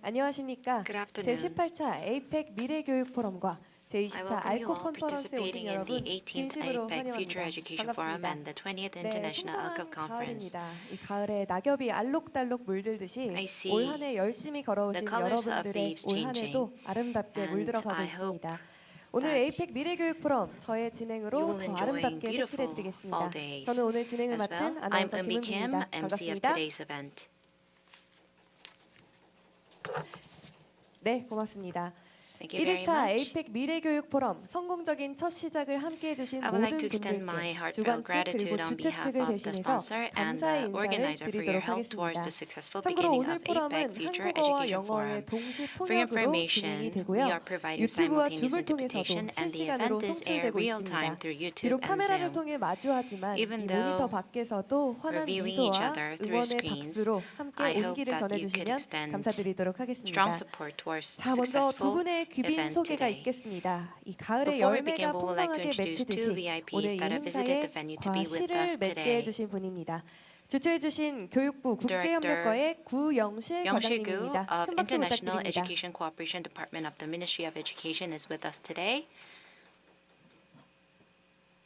안녕하십니까. Good afternoon. 제18차 APEC 미래교육포럼과 I 제20차 welcome you 알코 all 컨퍼런스에 오신 participating in the 여러분 18th 진심으로 APEC Future 환영합니다. Education Forum 반갑습니다. and the 20th 네, International ALCOP 풍성한 Conference. 가을입니다. 이 가을에 낙엽이 알록달록 물들듯이 I 올 see 한 해 열심히 the 걸어오신 colors of 여러분들의 leaves 올 한 해도 changing, 아름답게 and 물들어가고 I hope 있습니다. 오늘 that APEC 미래교육포럼 저의 you 진행으로 will 더 enjoy 아름답게 beautiful 색칠해드리겠습니다. fall days. 저는 오늘 진행을 As well, 맡은 I'm 아나운서 Eun-mi Kim, 김은비입니다. MC of 반갑습니다. today's event. 네, 고맙습니다. Thank you very 1일차 much. APEC 미래교육포럼 성공적인 첫 시작을 함께해 주신 I would like 모든 to extend my 분들께 heartfelt 주관 측 그리고 gratitude on 주최 behalf 측을 of the 대신해서 sponsor and 감사의 the 인사를 organizer for your 드리도록 help towards 하겠습니다. the successful 참고로 beginning 오늘 of 포럼은 APEC Future 한국어와 Education 영어의 Forum. 동시 For your 통역으로 진행이 information, we 되고요. are providing 유튜브와 simultaneous 줌을 통해서도 interpretation and the 실시간으로 event is aired 송출되고 real time 있습니다. through YouTube 비록 and 카메라를 Zoom. 통해 마주하지만 Even 이 모니터 though 밖에서도 환한 we're viewing each 미소와 other through 응원의 screens, 박수로 함께 I hope 온기를 that you could 전해주시면 extend 감사드리도록 하겠습니다. strong support towards 자, 먼저 두 successful 분의 귀빈 event 소개가 today. 있겠습니다. 이 가을의 Before we begin, 열매가 we would like to 풍성하게 introduce two 맺히듯이 VIPs 오늘 이 that have visited 행사에 the venue to be with 과실을 us 맺게 today. 해주신 분입니다. 주최해주신 교육부 국제협력과의 구영실 Youngsil Gu 과장님입니다. of 큰 박수 International 부탁드립니다. Education Cooperation Department of the Ministry of Education is with us today.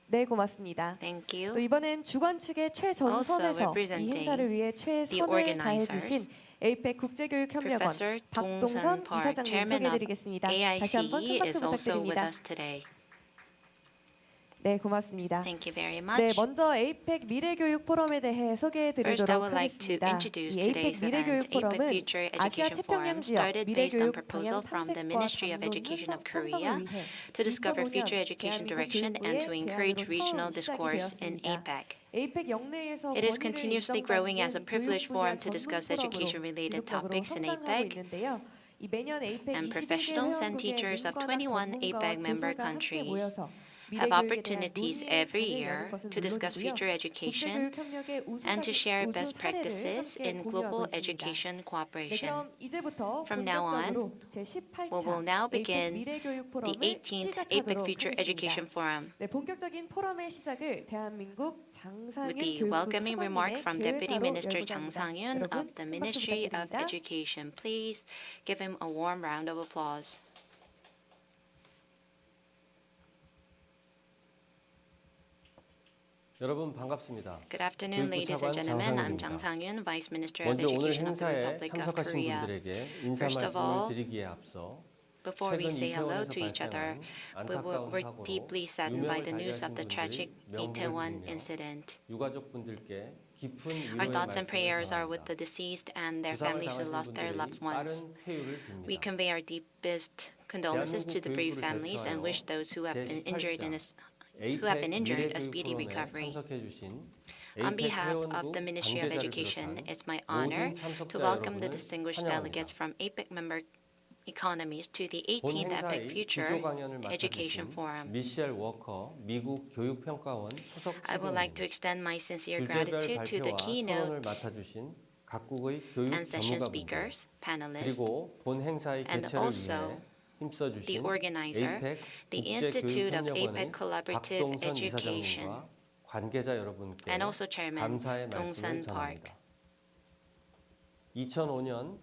네, 고맙습니다. Thank 또 you. 이번엔 주관 측의 최전선에서 이 representing 행사를 위해 최선을 organizers, 다해주신 APEC 국제교육협력원 Professor 박동선 Dong-sun Park, 이사장님 Chairman of 소개해드리겠습니다. 다시 한번 큰 AICE, 박수 is also with 부탁드립니다. us today. 네, 고맙습니다. Thank you very 네, much. 먼저 APEC 미래교육 포럼에 대해 First, I 소개해드리도록 would like to 하겠습니다. introduce 이 APEC today's 미래교육 event. APEC 포럼은 Future 아시아 Education 태평양 Forum 지역 started based on 미래교육 proposal 방향 from the 탐색과 Ministry of 담론 Education of 형성을 Korea 위해 to discover 2005년 future education 대한민국 direction and to 교육부의 encourage 제안으로 regional 처음 시작이 discourse in 되었습니다. APEC. APEC 영내에서 It is 권위를 continuously growing as a 인정받는 privileged 교육 forum 분야 to discuss 전문 포럼으로 education-related 지속적으로 topics in 성장하고 APEC, 있는데요. 이 매년 APEC and 21개 professionals and 회원국의 teachers of 민관학 21 전문가와 APEC member 교사가 함께 countries 모여서 have 미래교육에 대한 opportunities 논의의 every 장을 year 여는 것은 to discuss 물론이고요. future education 국제교육협력의 and to share 우수 best 사례를 practices 함께 in 공유하고 global 있습니다. education 네, cooperation. 그럼 이제부터 From now on, 본격적으로 제18차 we will now APEC begin 미래교육 The 포럼을 18th APEC 시작하도록 Future 하겠습니다. Education Forum. 네, 본격적인 포럼의 시작을 대한민국 장상윤 With the 교육부 welcoming remark 차관님의 from Deputy 개회사로 Minister 열고자 Jang 합니다. Sang-yun 여러분, of the 큰 박수 Ministry of 부탁드립니다. Education. Please give him a warm round of applause. 여러분 반갑습니다. Good afternoon, 교육부 ladies and 차관 gentlemen. I'm 장상윤입니다. Jang Sang-yun, Vice Minister of 먼저 오늘 Education of the 행사에 Republic of 참석하신 Korea. 분들에게 인사 First of 말씀을 all, 드리기에 앞서 Before we 최근 say hello 이태원에서 to each other, 발생한 we 안타까운 were 사고로 deeply saddened by 유명을 the news of 달리하신 the tragic 분들의 Itaewon 명복을 빌며 incident. 유가족분들께 깊은 Our 위로의 thoughts and 말씀을 prayers are with the 전합니다. deceased and their 부상을 families who 당하신 lost their loved 분들의 ones. 빠른 쾌유를 We 빕니다. convey our deepest condolences to the bereaved families and wish those who have been injured a speedy recovery. On behalf of the Ministry of Education, it's my honor to welcome the distinguished delegates from APEC member economies to the 18th APEC Future Education Forum. 미셸 워커 미국 교육평가원 수석 I would like to 최고위원, extend my sincere 주제별 gratitude to the 발표와 토론을 keynote 맡아주신 각국의 교육 and session 전문가분들, speakers, panelists, 그리고 본 행사의 and 개최를 also 위해 힘써주신 the organizer, APEC the Institute of APEC 국제교육협력원의 Collaborative 박동선 Education, 이사장님과 관계자 여러분께 and also Chairman 감사의 Dong-sun 말씀을 Park. 전합니다. 2005년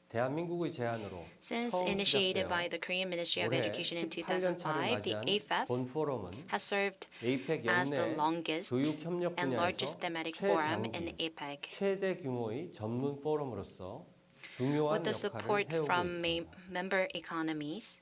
대한민국의 제안으로 Since 처음 initiated 시작되어 by the Korean Ministry of 올해 Education in 18년차를 2005, the 맞이한 AFEF 본 포럼은 has served APEC as the 연내 longest 교육 협력 and largest 분야에서 thematic forum in 최장기, APEC. 최대 규모의 전문 포럼으로서 중요한 With the 역할을 support 해오고 from 있습니다. member economies,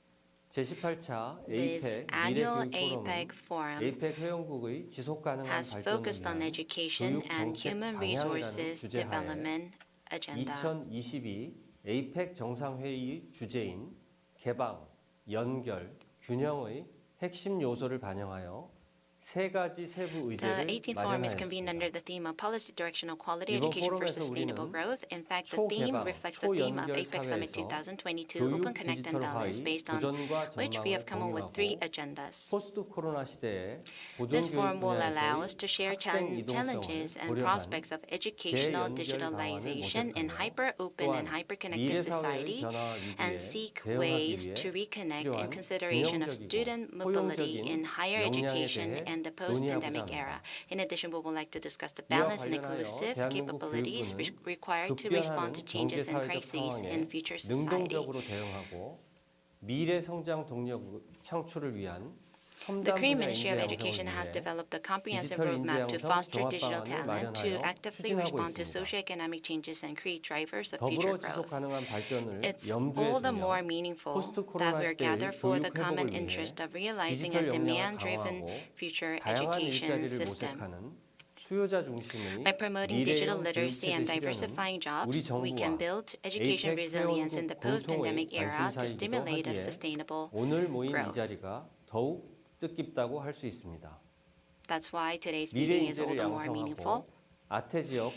제18차 this APEC annual 미래교육 APEC 포럼은 forum APEC 회원국의 지속가능한 has 발전을 focused on 위한 education 교육 and 정책 human 방향이라는 resources 주제하에 development agenda. 2022 APEC 정상회의 주제인 개방, 연결, 균형의 핵심 요소를 반영하여 세 가지 세부 The 의제를 18th forum is convened under 마련하였습니다. the theme of policy direction of quality 이번 education for 포럼에서 sustainable 우리는 growth. In fact, the theme 초개방, reflects the theme of 초연결 APEC Summit 사회에서 2022, 교육 Open, Connect, and Balance, 디지털화의 based on 도전과 which we have 전망을 come up with three 공유하고 agendas. 포스트 코로나 시대에 This 고등교육 forum will allow us 분야에서의 to share 학생 challenges 이동성을 and 고려한 prospects of educational 재연결 digitalization in 방안을 hyper-open and 또한 hyper-connected 미래 society, 사회의 변화 and 위기에 seek 대응하기 ways 위해 to reconnect in 필요한 consideration of 균형적이고 student mobility 포용적인 in higher 역량에 education 대해 and the post-pandemic era. In addition, we would like to discuss the balanced and inclusive capabilities required to respond to changes and crises in future society. 능동적으로 대응하고 미래 성장 동력 창출을 위한 The Korean Ministry of Education has developed a comprehensive roadmap to foster digital talent to actively respond to socioeconomic changes and create drivers of future growth. It's all the more meaningful that we're gathered for the common interest of realizing a demand-driven future education system. By promoting digital literacy and diversifying jobs, we can build education resilience in the post-pandemic era to stimulate a sustainable growth. 뜻깊다고 할 수 있습니다. That's why today's meeting is all the more meaningful.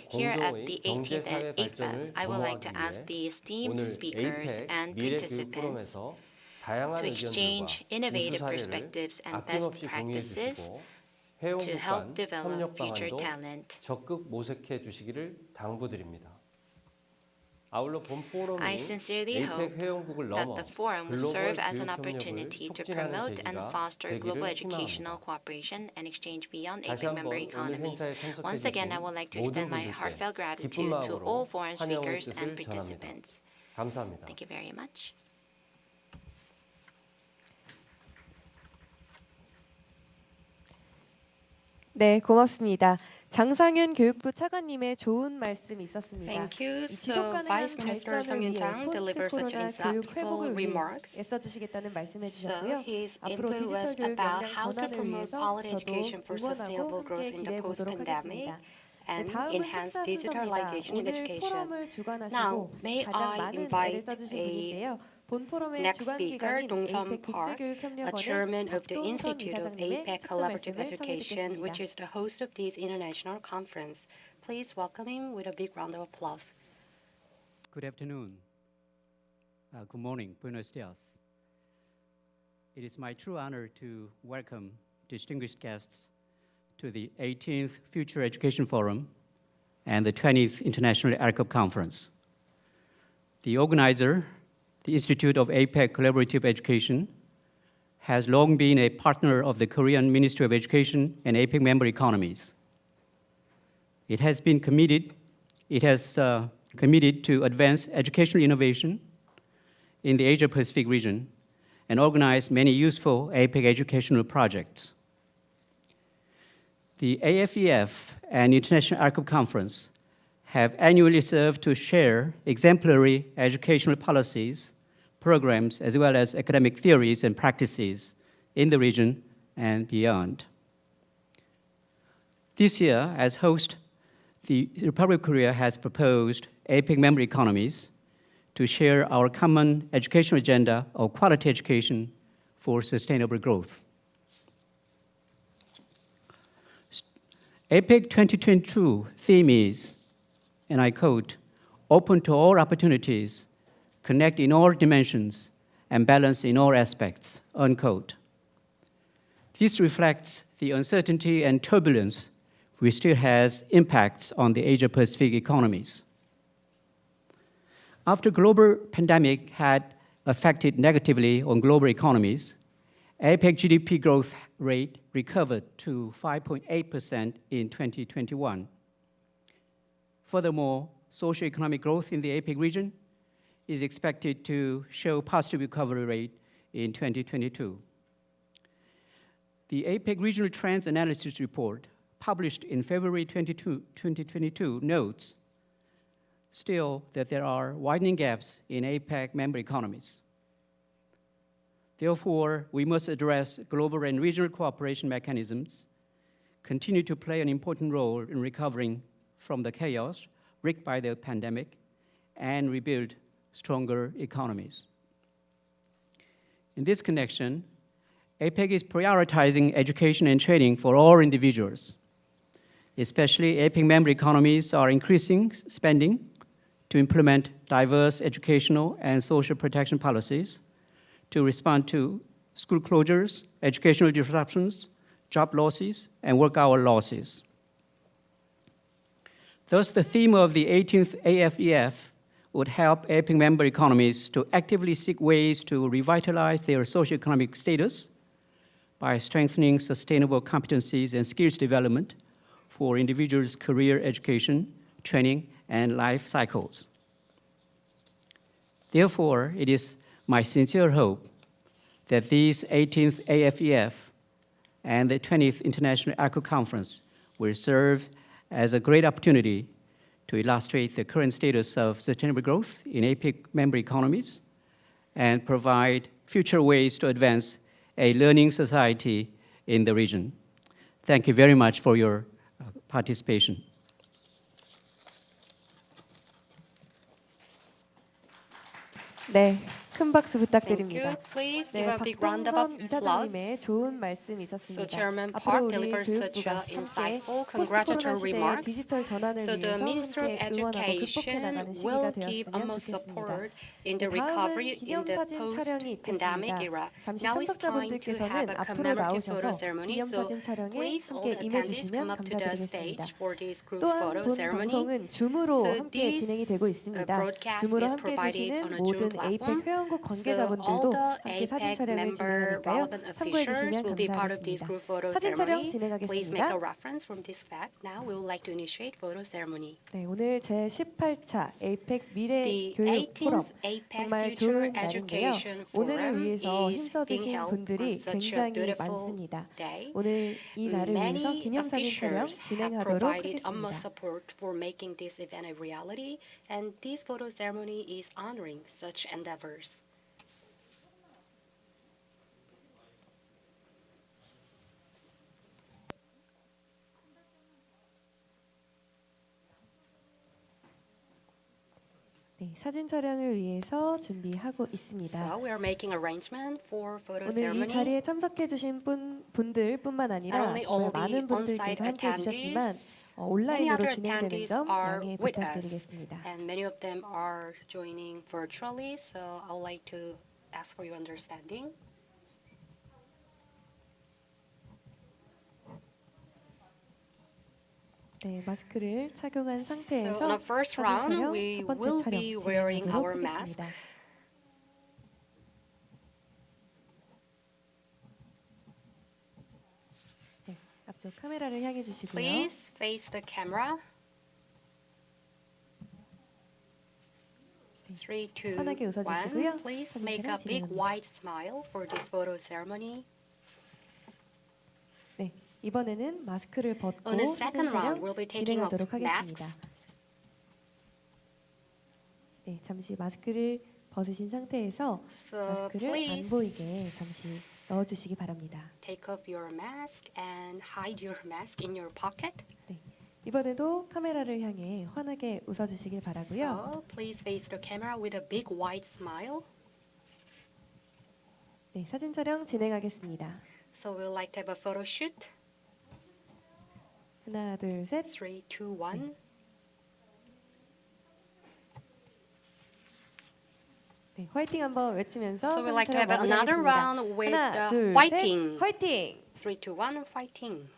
Here at the 18th APEC, I would like to ask the esteemed speakers and participants to exchange innovative perspectives and best practices to help develop future talent. 적극 모색해 주시기를 당부드립니다. I sincerely hope that the forum will serve as an opportunity to promote and foster global educational cooperation and exchange beyond APEC member economies. Once again, I would like to extend my heartfelt gratitude to all foreign speakers and participants. 감사합니다. Thank you very much. 네, 고맙습니다. 장상윤 교육부 차관님의 좋은 말씀 있었습니다. Thank you. 지속 So 가능한 Vice Minister 발전을 Sung 위해 Yun-chang delivered such 포스트 코로나 교육 insightful 회복을 위해 remarks. 애써주시겠다는 말씀해 So 주셨고요. his 앞으로 input 디지털 was 교육 about 역량 how to 전환을 promote 위해서 quality 저도 education for 응원하고 sustainable growth 함께 in the 기대해 보도록 post-pandemic 하겠습니다. and 다음은 enhance 축사 digitalization in 순서입니다. 오늘 education. 포럼을 주관하시고 Now, may 가장 I 많은 애를 invite 써주신 a 분인데요. 본 포럼의 next 주관 speaker, 기관인 Dong-seom APEC Park, a 국제교육협력원의 chairman of the 박동선 Institute of 이사장님의 APEC 축사 Collaborative 말씀을 Education, 청해 which 듣겠습니다. is the host of this international conference. Please welcome him with a big round of applause. Good afternoon. Good morning. Buenos dias. It is my true honor to welcome distinguished guests to the 18th Future Education Forum and the 20th International APEC Conference. The organizer, the Institute of APEC Collaborative Education, has long been a partner of the Korean Ministry of Education and APEC member economies. It has committed to advance educational innovation in the Asia-Pacific region and organize many useful APEC educational projects. The AFEF and International APEC Conference have annually served to share exemplary educational policies, programs, as well as academic theories and practices in the region and beyond. This year, as host, the Republic of Korea has proposed APEC member economies to share our common educational agenda of quality education for sustainable growth. APEC 2022 theme is, and I quote, open to all opportunities, connect in all dimensions, and balance in all aspects, unquote. This reflects the uncertainty and turbulence which still has impacts on the Asia-Pacific economies. After global pandemic had affected negatively on global economies, APEC GDP growth rate recovered to 5.8% in 2021. Furthermore, socioeconomic growth in the APEC region is expected to show positive recovery rate in 2022. The APEC Regional Trends Analysis Report, published in February 2022, notes still that there are widening gaps in APEC member economies. Therefore, we must address global and regional cooperation mechanisms, continue to play an important role in recovering from the chaos wreaked by the pandemic, and rebuild stronger economies. In this connection, APEC is prioritizing education and training for all individuals. Especially, APEC member economies are increasing spending to implement diverse educational and social protection policies to respond to school closures, educational disruptions, job losses, and work hour losses. Thus, the theme of the 18th AFEF would help APEC member economies to actively seek ways to revitalize their socioeconomic status, by strengthening sustainable competencies and skills development for individuals' career education, training, and life cycles. Therefore, it is my sincere hope that this 18th AFEF and the 20th International APEC Conference will serve as a great opportunity to illustrate the current status of sustainable growth in APEC member economies and provide future ways to advance a learning society in the region. Thank you very much for your participation. 네, 큰 박수 Thank 부탁드립니다. you. Please 네, give a big round of 박동선 applause. 이사장님의 좋은 말씀이 So 있었습니다. Chairman 앞으로 Park 우리 delivers such 교육부가 함께 insightful 포스트 코로나 congratulatory 시대의 remarks. 디지털 전환을 So the 위해서 Minister of 함께 응원하고 극복해 Education 나가는 시기가 will give 되었으면 utmost 좋겠습니다. support in the 네, recovery 다음은 in the 기념사진 촬영이 post-pandemic 있겠습니다. era. 잠시 Now it's time to 참석자분들께서는 have a 앞으로 commemorative photo 나오셔서 ceremony. So 기념사진 촬영에 please all 함께 the attendees 임해주시면 come up to the 감사드리겠습니다. stage for this group 또한 photo 본 ceremony. 방송은 줌으로 So 함께 this 진행이 되고 있습니다. broadcast 줌으로 is 함께 provided 해주시는 on a 모든 Zoom platform. APEC 회원국 So all 관계자분들도 the 함께 사진 APEC 촬영을 member 진행하니까요. relevant 참고해 officials 주시면 will be part of this 감사하겠습니다. group photo 사진 촬영 ceremony. Please make 진행하겠습니다. a reference from this fact. Now we would like to initiate photo ceremony. 네, 오늘 제 18차 APEC 미래 The 교육 포럼 18th APEC 정말 Future 좋은 날인데요. Education 오늘을 Forum 위해서 is being 힘써주신 held on 분들이 such a 굉장히 beautiful 많습니다. day. 오늘 이 날을 위해서 Many 기념사진 촬영 officials have 진행하도록 provided utmost 하겠습니다. support for making this event a reality, and this photo ceremony is honoring such endeavors. 네, 사진 촬영을 위해서 준비하고 있습니다. So we are making arrangement for photo 오늘 이 ceremony. 자리에 참석해주신 분들뿐만 Not 아니라 only 정말 all the 많은 분들께서 on-site 함께 해주셨지만 attendees, many 온라인으로 other 진행되는 attendees 점 are 양해 with us, 부탁드리겠습니다. and many of them are joining virtually. So I would like to ask for your understanding. 네, 마스크를 착용한 So 상태에서 on the first 사진 round, 촬영 we 첫 번째 will 촬영 be wearing 진행하도록 our mask. 하겠습니다. 네, 앞쪽 카메라를 향해 주시고요. Please face the camera. 3, 2, 1. 편하게 웃어주시고요. Please 사진 make 촬영 a big 진행합니다. wide smile for this photo ceremony. 네, 이번에는 마스크를 벗고 On the 사진 second round, 촬영 we'll be taking off 진행하도록 하겠습니다. masks. 네, 잠시 마스크를 벗으신 상태에서 So 마스크를 안 please 보이게 잠시 넣어주시기 바랍니다. take off your mask and hide your mask in your pocket. 이번에도 카메라를 향해 환하게 웃어주시길 바라고요. So please face the camera with a big wide smile. 네, 사진 촬영 진행하겠습니다. So we'd like to have a photo shoot. 하나, 둘, 셋. 3, 2, 1. 네, 화이팅 한번 외치면서 So we'd 사진 like to 촬영 have another 마무리하겠습니다. round with 하나, 둘, whiting. 셋. 화이팅! 3, 2, 1, fighting.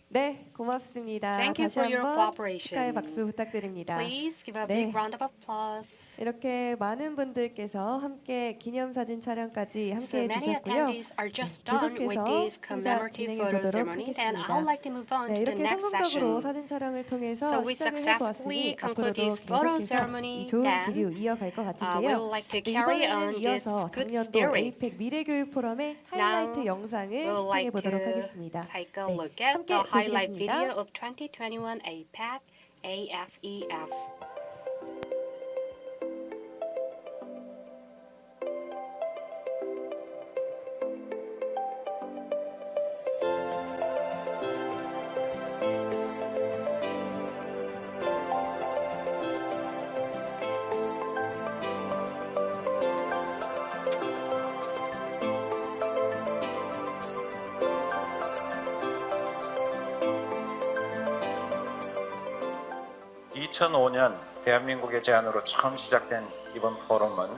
네, 고맙습니다. Thank you 다시 for your 한번 cooperation. 축하의 박수 부탁드립니다. Please give a 네. big round of applause. 이렇게 많은 분들께서 함께 기념사진 촬영까지 So 함께 many 해주셨고요. attendees are just done with 계속해서 this 행사 commemorative 진행해 photo 보도록 ceremony, and I would like to move on 네, to the 이렇게 next 성공적으로 session. 사진 촬영을 통해서 So we 시작을 successfully 해보았으니 conclude 앞으로도 this photo 계속해서 ceremony. 이 좋은 Then 기류 이어갈 것 we 같은데요. would like to 네, carry on 이번에는 this 이어서 good 작년도 spirit. APEC 미래교육 포럼의 하이라이트 영상을 We would 시청해 like 보도록 to 하겠습니다. take a 네, look at 함께 the highlight 보시겠습니다. video of 2021 APEC AFEF. (2005년) 대한민국의 제안으로 처음 시작된 이번 포럼은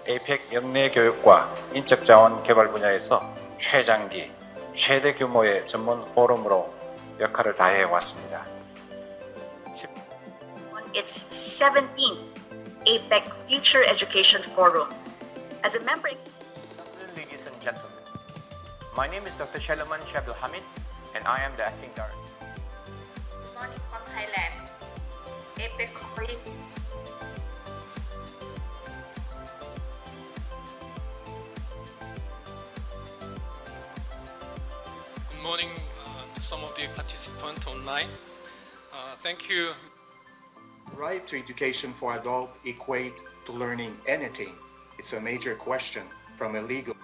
APEC 영내 교육과 인적 자원 개발 분야에서 최장기, 최대 규모의 전문 포럼으로 역할을 다해 왔습니다. On its 17th APEC Future Education Forum. As a member, Ladies and gentlemen, My name is Dr. Shalaman Shabdul Hamid, and I am the acting director. Good morning from Thailand. APEC colleague. Good morning to some of the participants online. Thank you. Right to education for adults equate to learning anything. It's a major question from a legal.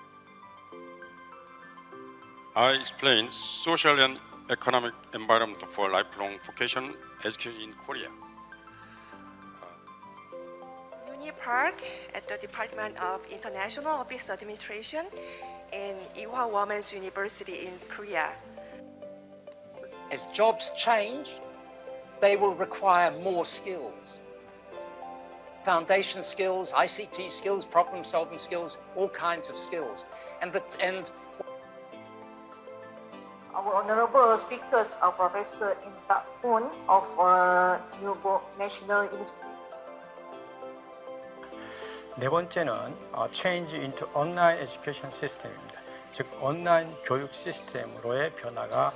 I explain social and economic environment for lifelong vocational education in Korea. Uni Park at the Department of International Office Administration in Ewha Women's University in Korea. As jobs change, they will require more skills. Foundation skills, ICT skills, problem-solving skills, all kinds of skills. And Our honorable speakers are Professor In Tak Poon of Newbo National University. 네 번째는 change into online education system입니다. 즉 온라인 교육 시스템으로의 변화가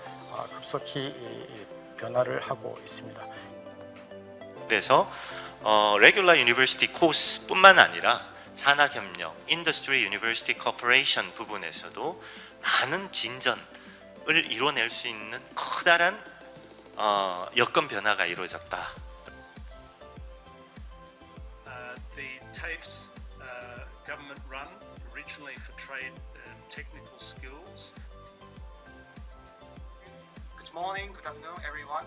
급속히 변화를 하고 있습니다. 그래서 레귤러 유니버시티 코스뿐만 아니라 산학협력, 인더스트리 유니버시티 코퍼레이션 부분에서도 많은 진전을 이뤄낼 수 있는 커다란 여건 변화가 이루어졌다. The TAFEs government run originally for trade and technical skills. Good morning, good afternoon, everyone.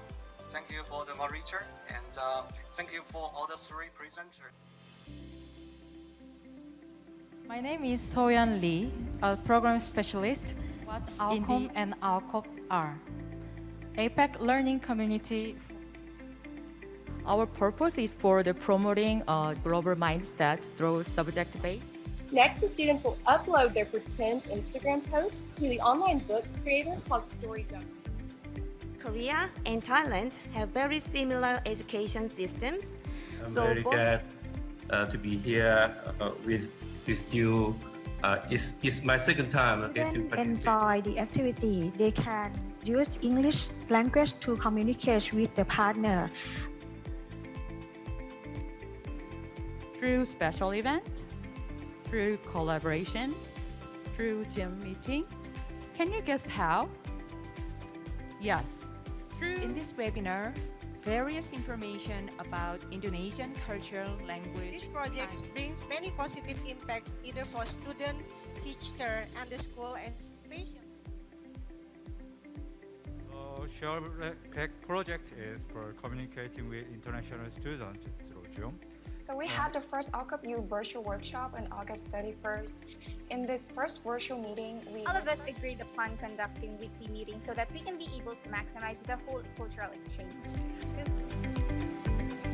Thank you for the moderator and thank you for all the three presenters. My name is Soyeon Lee, a program specialist. What ALCOM and ALCOP are. APEC learning community. Our purpose is for the promoting a global mindset through subject-based. Next, the students will upload their pretend Instagram posts to the online book creator called StoryJump. Korea and Thailand have very similar education systems. I'm very glad to be here with you. It's my second time to participate. Enjoy the activity. They can use English language to communicate with the partner. Through special event, through collaboration, through Zoom meeting. Can you guess how? Yes. In this webinar, various information about Indonesian culture, language. This project brings many positive impact either for student, teacher, and the school and patient. APEC project is for communicating with international students through Zoom. So we had the first ALCOP virtual workshop on August 31st. In this first virtual meeting, all of us agreed upon conducting weekly meetings so that we can be able to maximize the whole cultural exchange.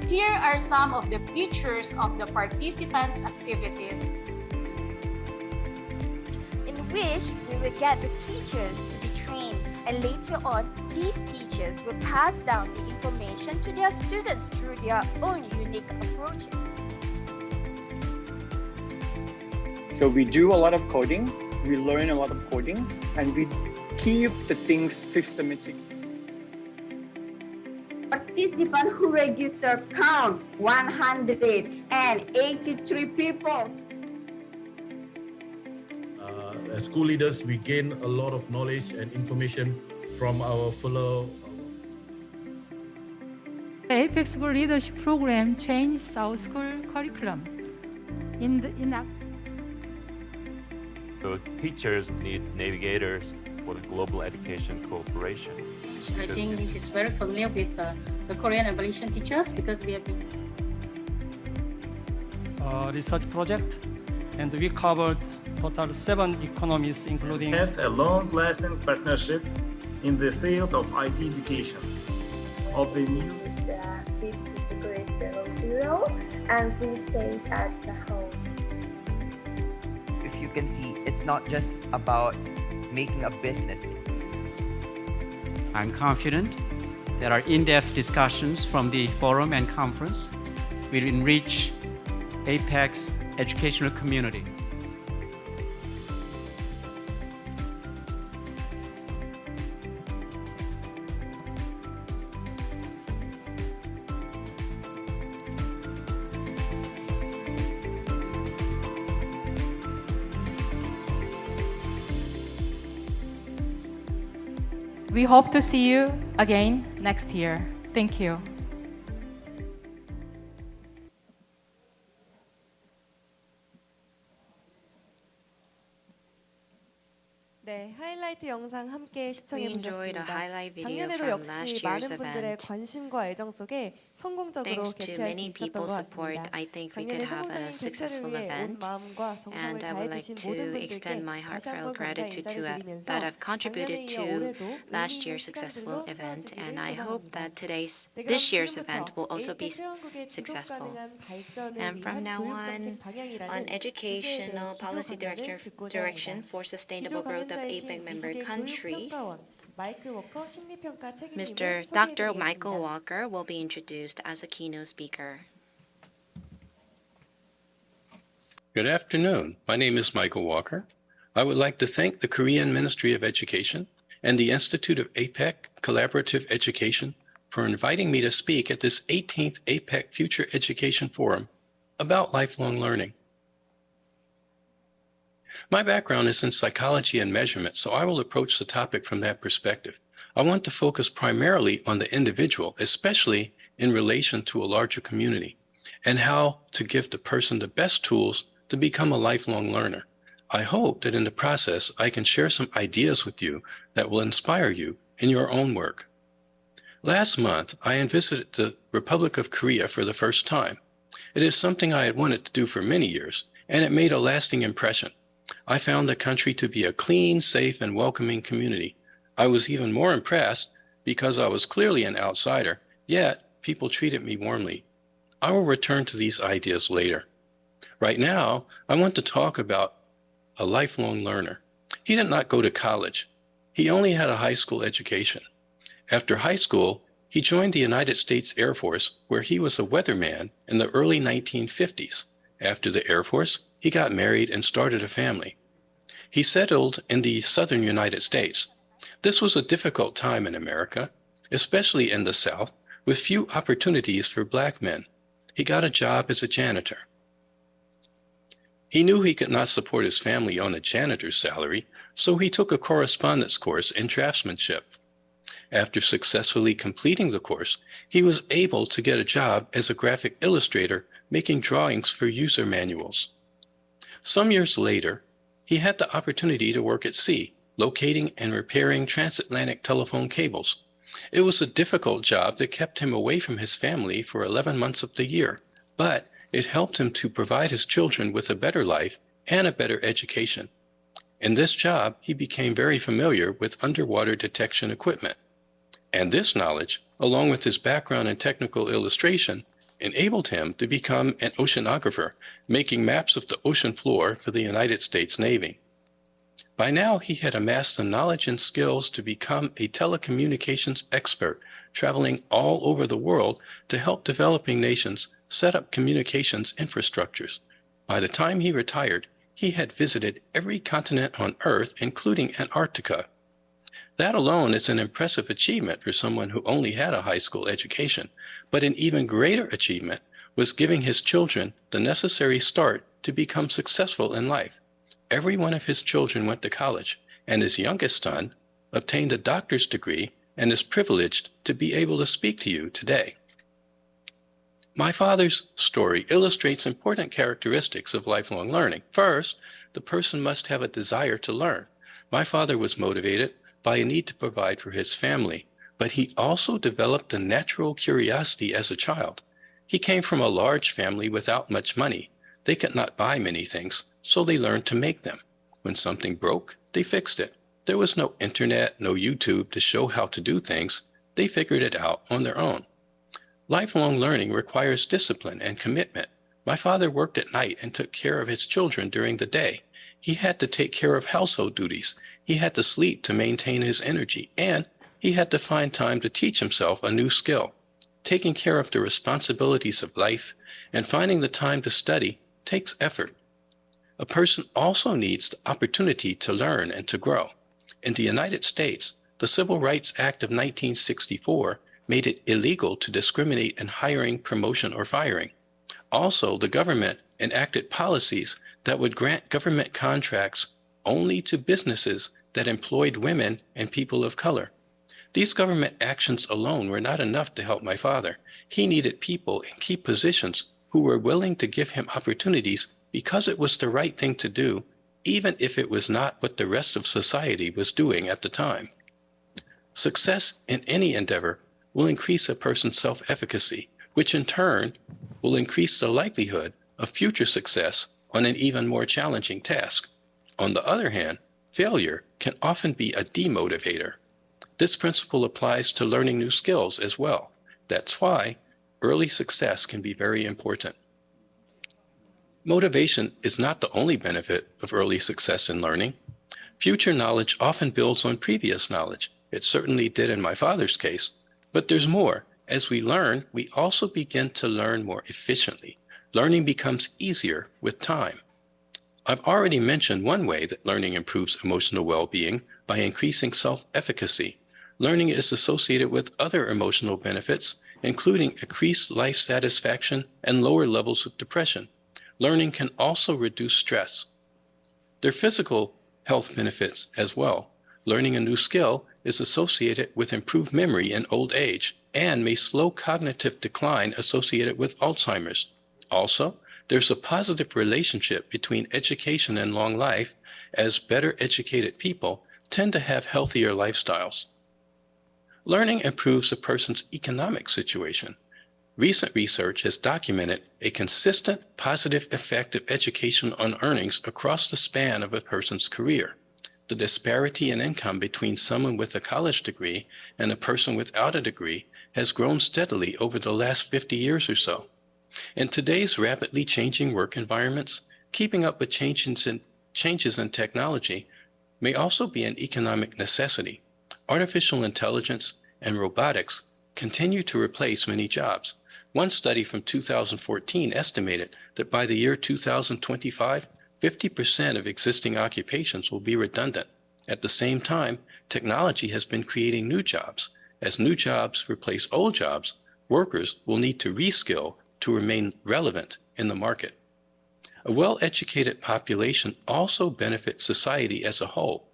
Here are some of the features of the participants' activities, in which we will get the teachers to be trained, and later on, these teachers will pass down the information to their students through their own unique approaches. So we do a lot of coding, we learn a lot of coding, and we keep the things systematic. Participants who registered count 183 people. As school leaders, we gain a lot of knowledge and information from our fellow. The APEC School Leadership Program changed our school curriculum. So teachers need navigators for the global education cooperation. I think this is very familiar with the Korean and Malaysian teachers because we have been Research project, and we covered total 7 economies, including have a long-lasting partnership in the field of IT education. Open zero, and please stay at the home. If you can see, it's not just about making a business. I'm confident that our in-depth discussions from the forum and conference will enrich APEC's educational community. We hope to see you again next year. Thank you. 네, 하이라이트 영상 함께 시청해 We enjoyed a 보셨습니다. highlight video 작년에도 from 역시 last year's 많은 분들의 event. 관심과 애정 속에 성공적으로 Thanks to 개최할 수 many 있었던 people's 것 support, 같습니다. I think we could 작년에 have a 성공적인 개최를 successful 위해 온 event. 마음과 정성을 And I would like 다해주신 to 모든 extend my 분들께 다시 한번 heartfelt 감사 gratitude to 인사를 드리면서 that have 작년에 contributed 이어 to 올해도 last 의미 있는 year's successful 시간들로 event. 채워지기를 And I hope 소망합니다. that 네, 그럼 this year's 지금부터 event will also be APEC 회원국의 지속 successful. 가능한 발전을 And from 위한 now 교육 정책 on 방향이라는 educational 주제에 대해 policy 기조 강연을 듣고자 direction 합니다. for sustainable growth of 기조 APEC 강연자이신 member 미국의 countries, 교육평가원 마이클 워커 심리평가 책임님을 Mr. Dr. 소개해드리겠습니다. Michael Walker will be introduced as a keynote speaker. Good afternoon. My name is Michael Walker. I would like to thank the Korean Ministry of Education and the Institute of APEC Collaborative Education for inviting me to speak at this 18th APEC Future Education Forum about lifelong learning. My background is in psychology and measurement, so I will approach the topic from that perspective. I want to focus primarily on the individual, especially in relation to a larger community, and how to give the person the best tools to become a lifelong learner. I hope that in the process, I can share some ideas with you that will inspire you in your own work. Last month, I visited the Republic of Korea for the first time. It is something I had wanted to do for many years, and it made a lasting impression. I found the country to be a clean, safe, and welcoming community. I was even more impressed because I was clearly an outsider, yet people treated me warmly. I will return to these ideas later. Right now, I want to talk about a lifelong learner. He did not go to college. He only had a high school education. After high school, he joined the United States Air Force, where he was a weatherman in the early 1950s. After the Air Force, he got married and started a family. He settled in the southern United States. This was a difficult time in America, especially in the South, with few opportunities for Black men. He got a job as a janitor. He knew he could not support his family on a janitor's salary, so he took a correspondence course in draftsmanship. After successfully completing the course, he was able to get a job as a graphic illustrator making drawings for user manuals. Some years later, he had the opportunity to work at sea, locating and repairing transatlantic telephone cables. It was a difficult job that kept him away from his family for 11 months of the year, but it helped him to provide his children with a better life and a better education. In this job, he became very familiar with underwater detection equipment. And this knowledge, along with his background in technical illustration, enabled him to become an oceanographer, making maps of the ocean floor for the United States Navy. By now, he had amassed the knowledge and skills to become a telecommunications expert, traveling all over the world to help developing nations set up communications infrastructures. By the time he retired, he had visited every continent on Earth, including Antarctica. That alone is an impressive achievement for someone who only had a high school education, but an even greater achievement was giving his children the necessary start to become successful in life. Every one of his children went to college, and his youngest son obtained a doctor's degree and is privileged to be able to speak to you today. My father's story illustrates important characteristics of lifelong learning. First, the person must have a desire to learn. My father was motivated by a need to provide for his family, but he also developed a natural curiosity as a child. He came from a large family without much money. They could not buy many things, so they learned to make them. When something broke, they fixed it. There was no internet, no YouTube to show how to do things. They figured it out on their own. Lifelong learning requires discipline and commitment. My father worked at night and took care of his children during the day. He had to take care of household duties. He had to sleep to maintain his energy, and he had to find time to teach himself a new skill. Taking care of the responsibilities of life and finding the time to study takes effort. A person also needs the opportunity to learn and to grow. In the United States, the Civil Rights Act of 1964 made it illegal to discriminate in hiring, promotion, or firing. Also, the government enacted policies that would grant government contracts only to businesses that employed women and people of color. These government actions alone were not enough to help my father. He needed people in key positions who were willing to give him opportunities because it was the right thing to do, even if it was not what the rest of society was doing at the time. Success in any endeavor will increase a person's self-efficacy, which in turn will increase the likelihood of future success on an even more challenging task. On the other hand, failure can often be a demotivator. This principle applies to learning new skills as well. That's why early success can be very important. Motivation is not the only benefit of early success in learning. Future knowledge often builds on previous knowledge. It certainly did in my father's case, but there's more. As we learn, we also begin to learn more efficiently. Learning becomes easier with time. I've already mentioned one way that learning improves emotional well-being by increasing self-efficacy. Learning is associated with other emotional benefits, including increased life satisfaction and lower levels of depression. Learning can also reduce stress. There are physical health benefits as well. Learning a new skill is associated with improved memory in old age and may slow cognitive decline associated with Alzheimer's. Also, there's a positive relationship between education and long life, as better educated people tend to have healthier lifestyles. Learning improves a person's economic situation. Recent research has documented a consistent positive effect of education on earnings across the span of a person's career. The disparity in income between someone with a college degree and a person without a degree has grown steadily over the last 50 years or so. In today's rapidly changing work environments, keeping up with changes in technology may also be an economic necessity. Artificial intelligence and robotics continue to replace many jobs. One study from 2014 estimated that by the year 2025, 50% of existing occupations will be redundant. At the same time, technology has been creating new jobs. As new jobs replace old jobs, workers will need to reskill to remain relevant in the market. A well-educated population also benefits society as a whole.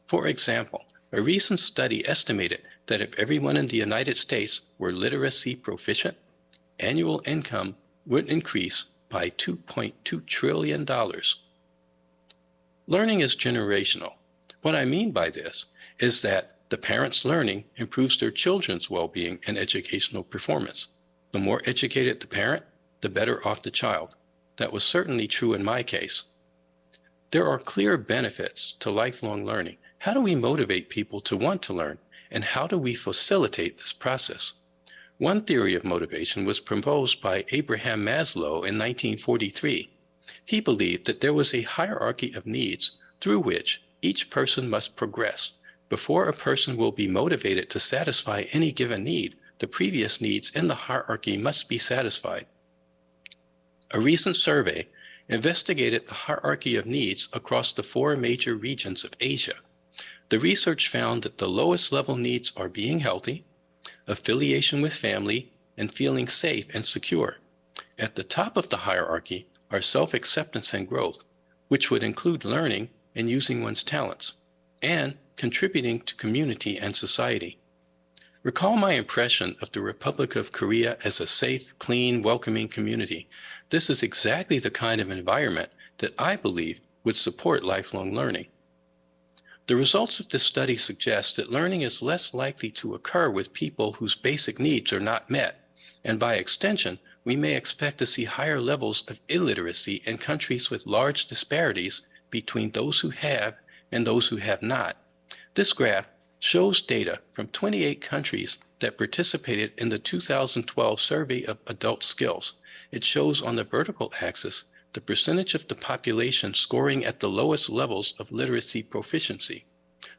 For example, a recent study estimated that if everyone in the United States were literacy proficient, annual income would increase by $2.2 trillion. Learning is generational. What I mean by this is that the parents' learning improves their children's well-being and educational performance. The more educated the parent, the better off the child. That was certainly true in my case. There are clear benefits to lifelong learning. How do we motivate people to want to learn, and how do we facilitate this process? One theory of motivation was proposed by Abraham Maslow in 1943. He believed that there was a hierarchy of needs through which each person must progress. Before a person will be motivated to satisfy any given need, the previous needs in the hierarchy must be satisfied. A recent survey investigated the hierarchy of needs across the 4 major regions of Asia. The research found that the lowest level needs are being healthy, affiliation with family, and feeling safe and secure. At the top of the hierarchy are self-acceptance and growth, which would include learning and using one's talents, and contributing to community and society. Recall my impression of the Republic of Korea as a safe, clean, welcoming community. This is exactly the kind of environment that I believe would support lifelong learning. The results of this study suggest that learning is less likely to occur with people whose basic needs are not met, and by extension, we may expect to see higher levels of illiteracy in countries with large disparities between those who have and those who have not. This graph shows data from 28 countries that participated in the 2012 survey of adult skills. It shows on the vertical axis the percentage of the population scoring at the lowest levels of literacy proficiency.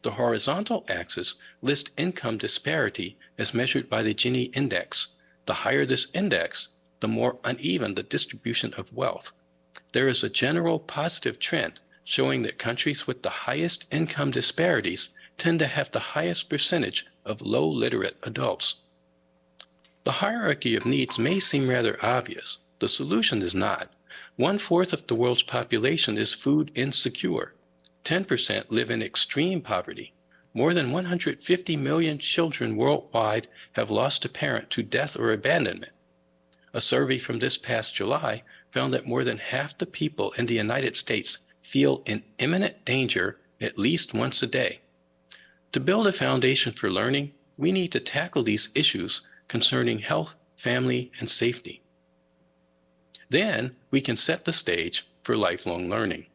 The horizontal axis lists income disparity as measured by the Gini index. The higher this index, the more uneven the distribution of wealth. There is a general positive trend showing that countries with the highest income disparities tend to have the highest percentage of low literate adults. The hierarchy of needs may seem rather obvious. The solution is not. 1/4 of the world's population is food insecure. 10% live in extreme poverty. more than 150 million children worldwide have lost a parent to death or abandonment. A survey from this past July found that more than half the people in the United States feel in imminent danger at least once a day. To build a foundation for learning, we need to tackle these issues concerning health, family, and safety. Then we can set the stage for lifelong learning.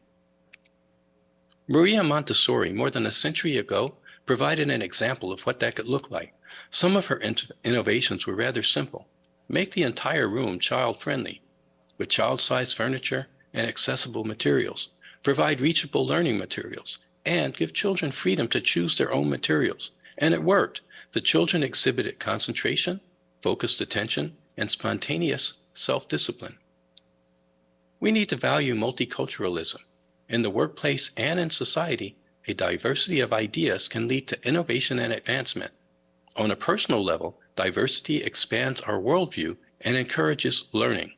Maria Montessori, more than a century ago, provided an example of what that could look like. Some of her innovations were rather simple. Make the entire room child-friendly with child-sized furniture and accessible materials, provide reachable learning materials, and give children freedom to choose their own materials. And it worked. The children exhibited concentration, focused attention, and spontaneous self-discipline. We need to value multiculturalism. In the workplace and in society, a diversity of ideas can lead to innovation and advancement. On a personal level, diversity expands our worldview and encourages learning.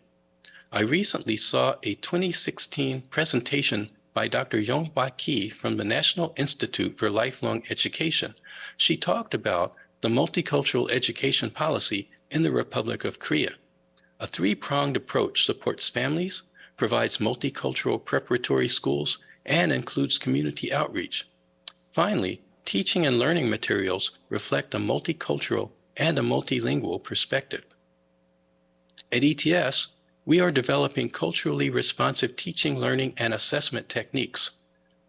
I recently saw a 2016 presentation by Dr. Yonghwa Ki from the National Institute for Lifelong Education. She talked about the multicultural education policy in the Republic of Korea. A three-pronged approach supports families, provides multicultural preparatory schools, and includes community outreach. Finally, teaching and learning materials reflect a multicultural and a multilingual perspective. At ETS, we are developing culturally responsive teaching, learning, and assessment techniques.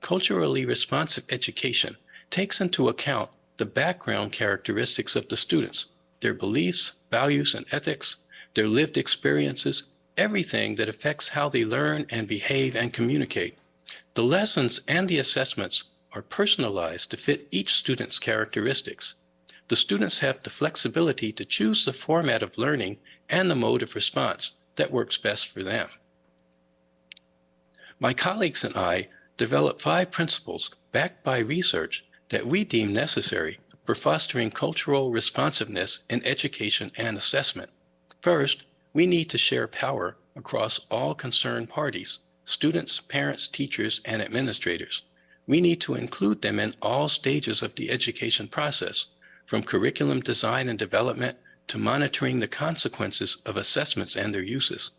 Culturally responsive education takes into account the background characteristics of the students, their beliefs, values, and ethics, their lived experiences, everything that affects how they learn and behave and communicate. The lessons and the assessments are personalized to fit each student's characteristics. The students have the flexibility to choose the format of learning and the mode of response that works best for them. My colleagues and I developed 5 principles backed by research that we deem necessary for fostering cultural responsiveness in education and assessment. First, we need to share power across all concerned parties, students, parents, teachers, and administrators. We need to include them in all stages of the education process, from curriculum design and development to monitoring the consequences of assessments and their uses.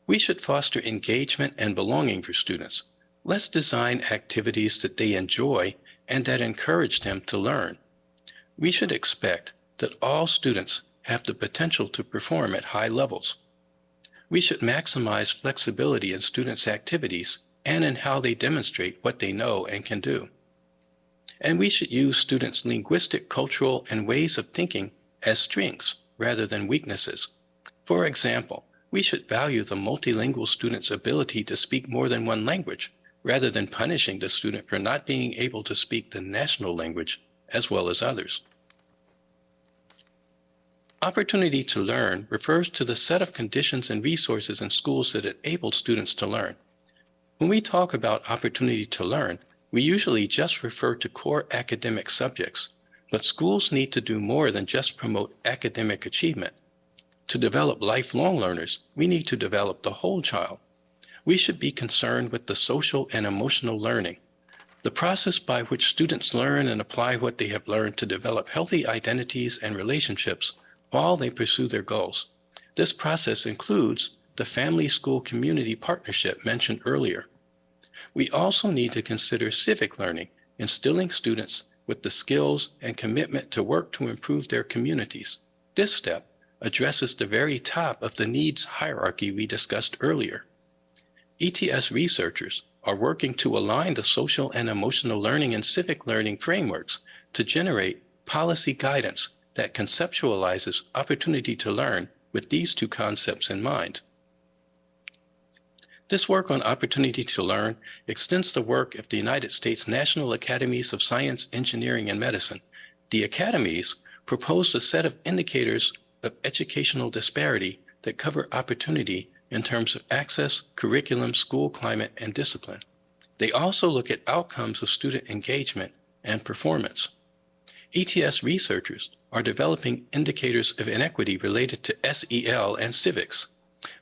We should foster engagement and belonging for students. Let's design activities that they enjoy and that encourage them to learn. We should expect that all students have the potential to perform at high levels. We should maximize flexibility in students' activities and in how they demonstrate what they know and can do. And we should use students' linguistic, cultural, and ways of thinking as strengths rather than weaknesses. For example, we should value the multilingual student's ability to speak more than one language, rather than punishing the student for not being able to speak the national language as well as others. Opportunity to learn refers to the set of conditions and resources in schools that enable students to learn. When we talk about opportunity to learn, we usually just refer to core academic subjects, but schools need to do more than just promote academic achievement. To develop lifelong learners, we need to develop the whole child. We should be concerned with the social and emotional learning, the process by which students learn and apply what they have learned to develop healthy identities and relationships while they pursue their goals. This process includes the family-school community partnership mentioned earlier. We also need to consider civic learning, instilling students with the skills and commitment to work to improve their communities. This step addresses the very top of the needs hierarchy we discussed earlier. ETS researchers are working to align the social and emotional learning and civic learning frameworks to generate policy guidance that conceptualizes opportunity to learn with these 2 concepts in mind. This work on opportunity to learn extends the work of the United States National Academies of Science, Engineering, and Medicine. The academies proposed a set of indicators of educational disparity that cover opportunity in terms of access, curriculum, school climate, and discipline. They also look at outcomes of student engagement and performance. ETS researchers are developing indicators of inequity related to SEL and civics.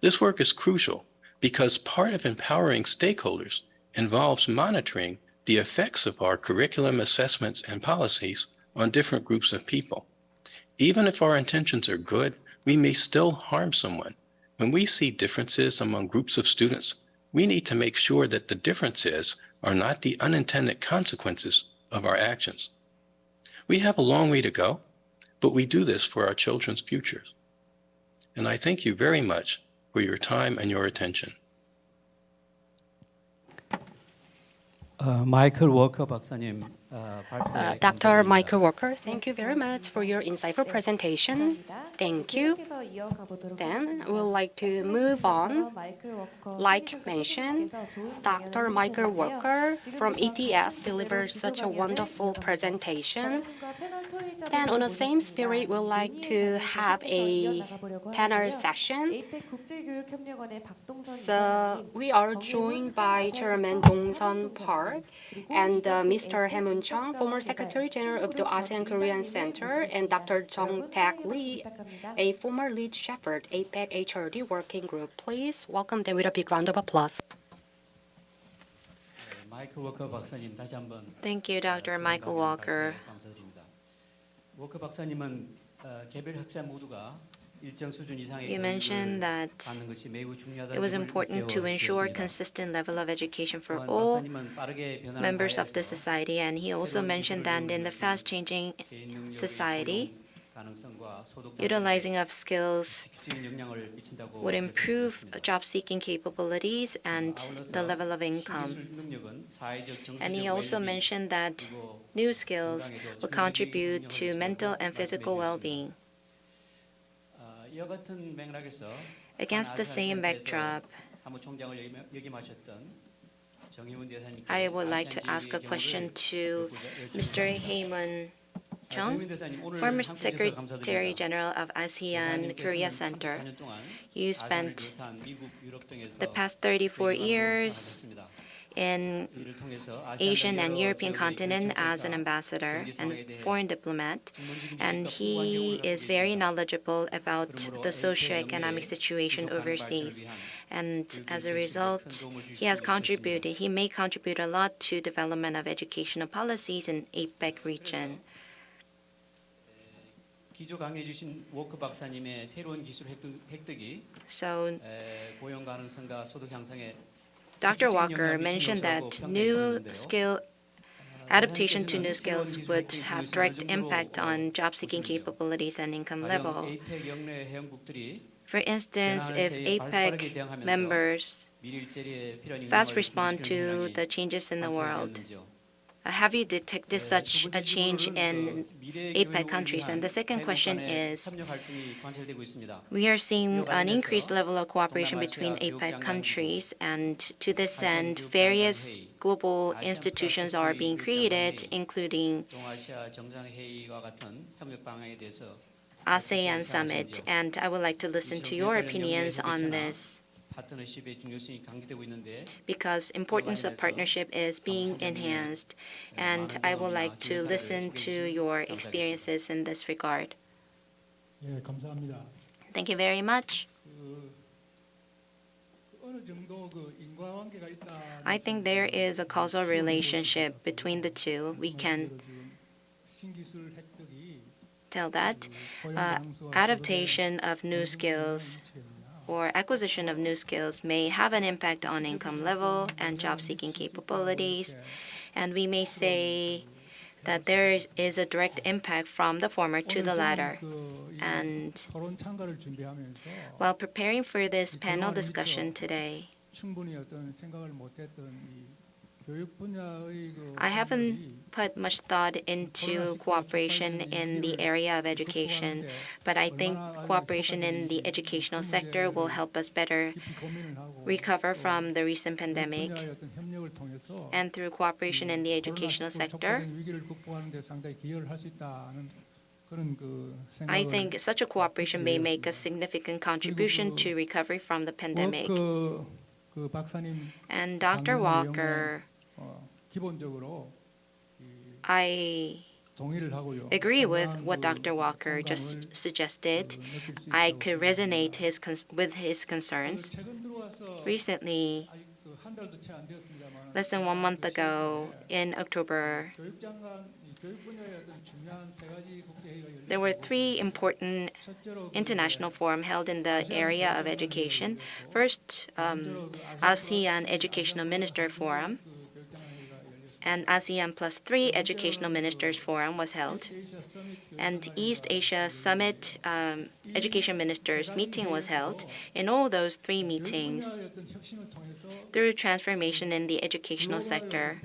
This work is crucial because part of empowering stakeholders involves monitoring the effects of our curriculum assessments and policies on different groups of people. Even if our intentions are good, we may still harm someone. When we see differences among groups of students, we need to make sure that the differences are not the unintended consequences of our actions. We have a long way to go, but we do this for our children's futures. And I thank you very much for your time and your attention. 마이클 워커 박사님, Dr. Michael Walker, thank you very much for your insightful presentation. Thank you. Then we'd like to move on. Like mentioned, Dr. Michael Walker from ETS delivered such a wonderful presentation. Then on the same spirit, we'd like to have a panel session. So we are joined by Chairman Dong-sun Park and Mr. Hae-moon Chung, former Secretary General of the ASEAN Korean Center, and Dr. Jung-taek Lee, a former lead shepherd, APEC HRD Working Group. Please welcome them with a big round of applause. 마이클 워커 박사님 다시 한번 Thank you, Dr. Michael Walker. 감사드립니다. 워커 박사님은 개별 학자 모두가 일정 수준 이상의 You mentioned that 받는 것이 매우 중요하다고 it was important to ensure consistent level of education for all members of the society, and he also mentioned that in the fast-changing society, utilizing of skills would improve job-seeking capabilities and the level of income. And he also mentioned that new skills will contribute to mental and physical well-being. Against the same backdrop, I would like to ask a question to Mr. Hae-moon Chung, former Secretary General of ASEAN Korea Center. You spent the past 34 years in Asian and European continent as an ambassador and foreign diplomat, and he is very knowledgeable about the socioeconomic situation overseas. And as a result, he may contribute a lot to development of educational policies in APEC region. 기조 강의해 주신 워커 박사님의 새로운 기술 획득이 So, 고용 가능성과 소득 향상에 Dr. Walker mentioned that adaptation to new skills would have direct impact on job-seeking capabilities and income level. For instance, if APEC members fast respond to the changes in the world, have you detected such a change in APEC countries? And the second question is, we are seeing an increased level of cooperation between APEC countries, and to this end, various global institutions are being created, including ASEAN Summit, and I would like to listen to your opinions on this, because importance of partnership is being enhanced, and I would like to listen to your experiences in this regard. Thank you very much. I think there is a causal relationship between the two. We can tell that adaptation of new skills or acquisition of new skills may have an impact on income level and job-seeking capabilities, and we may say that there is a direct impact from the former to the latter. And while preparing for this panel discussion today, I haven't put much thought into cooperation in the area of education, but I think cooperation in the educational sector will help us better recover from the recent pandemic. And through cooperation in the educational sector, I think such a cooperation may make a significant contribution to recovery from the pandemic. And Dr. Walker, I agree with what Dr. Walker just suggested. I could resonate with his concerns. Recently, less than 1 month ago in October, there were 3 important international forums held in the area of education. First, ASEAN Educational Minister Forum and ASEAN +3 Educational Ministers Forum was held. And East Asia Summit Education Ministers meeting was held. In all those 3 meetings, through transformation in the educational sector,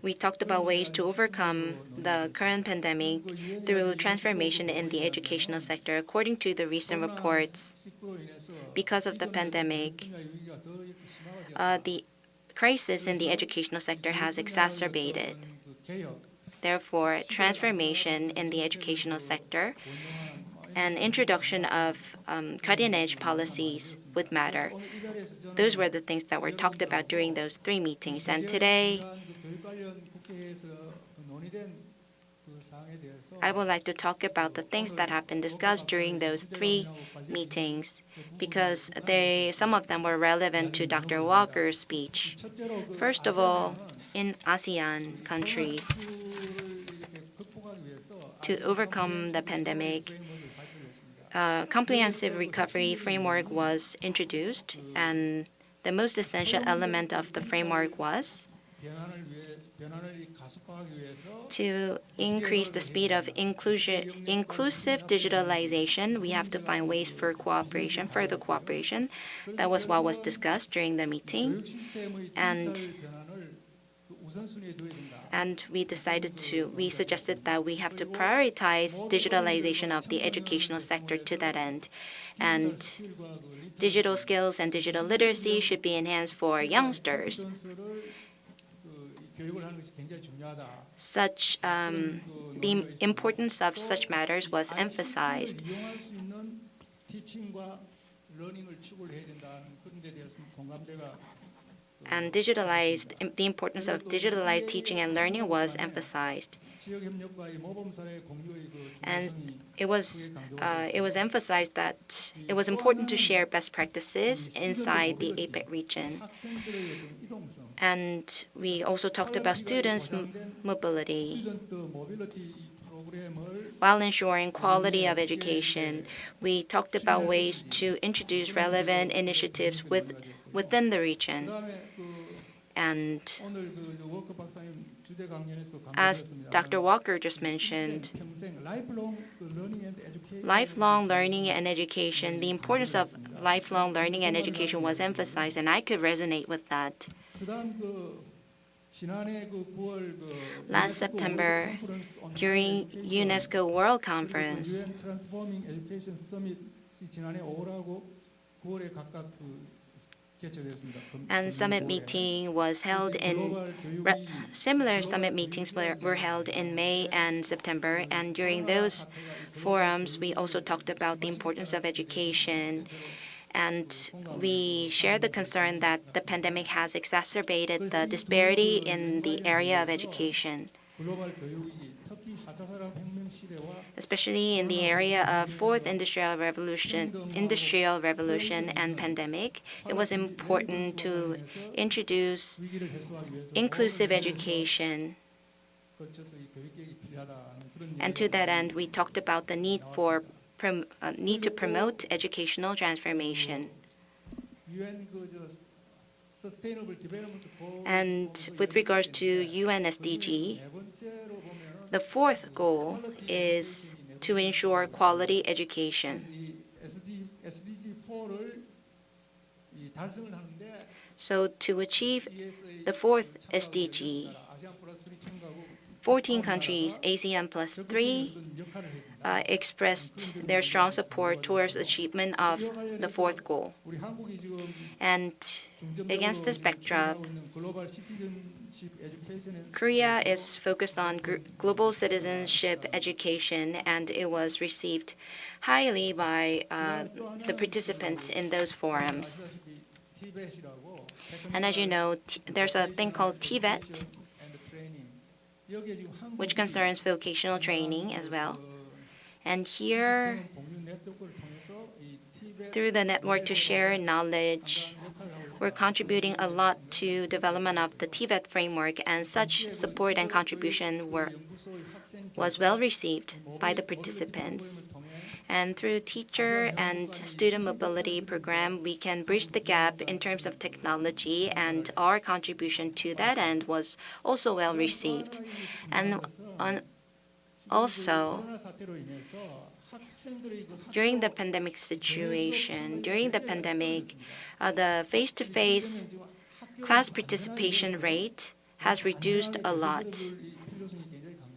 we talked about ways to overcome the current pandemic through transformation in the educational sector. According to the recent reports, because of the pandemic, the crisis in the educational sector has exacerbated. Therefore, transformation in the educational sector and introduction of cutting-edge policies would matter. Those were the things that were talked about during those 3 meetings. And today, I would like to talk about the things that have been discussed during those 3 meetings because some of them were relevant to Dr. Walker's speech. First of all, in ASEAN countries, to overcome the pandemic, a comprehensive recovery framework was introduced, and the most essential element of the framework was to increase the speed of inclusive digitalization. We have to find ways for cooperation, further cooperation. That was what was discussed during the meeting. And we suggested that we have to prioritize digitalization of the educational sector to that end. And digital skills and digital literacy should be enhanced for youngsters. The importance of such matters was emphasized. And the importance of digitalized teaching and learning was emphasized. And it was emphasized that it was important to share best practices inside the APEC region. And we also talked about students' mobility. While ensuring quality of education, we talked about ways to introduce relevant initiatives within the region. And as Dr. Walker just mentioned, lifelong learning and education, the importance of lifelong learning and education was emphasized, and I could resonate with that. Last September, during UNESCO World Conference, and summit meeting was held similar summit meetings were held in May and September, and during those forums we also talked about the importance of education, and we share the concern that the pandemic has exacerbated the disparity in the area of education. Especially in the area of fourth industrial revolution and pandemic, it was important to introduce inclusive education. And to that end, we talked about the need to promote educational transformation. And with regards to UN SDG, the 4th goal is to ensure quality education. So to achieve the 4th SDG, 14 countries, ASEAN +3, expressed their strong support towards achievement of the 4th goal. And against this backdrop, Korea is focused on global citizenship education, and it was received highly by the participants in those forums. And as you know, there's a thing called TVET, which concerns vocational training as well. And here, through the network to share knowledge, were contributing a lot to development of the TVET framework, and such support and contribution was well received by the participants. And through teacher and student mobility program, we can bridge the gap in terms of technology, and our contribution to that end was also well received. And also, during the pandemic situation, the face-to-face class participation rate has reduced a lot.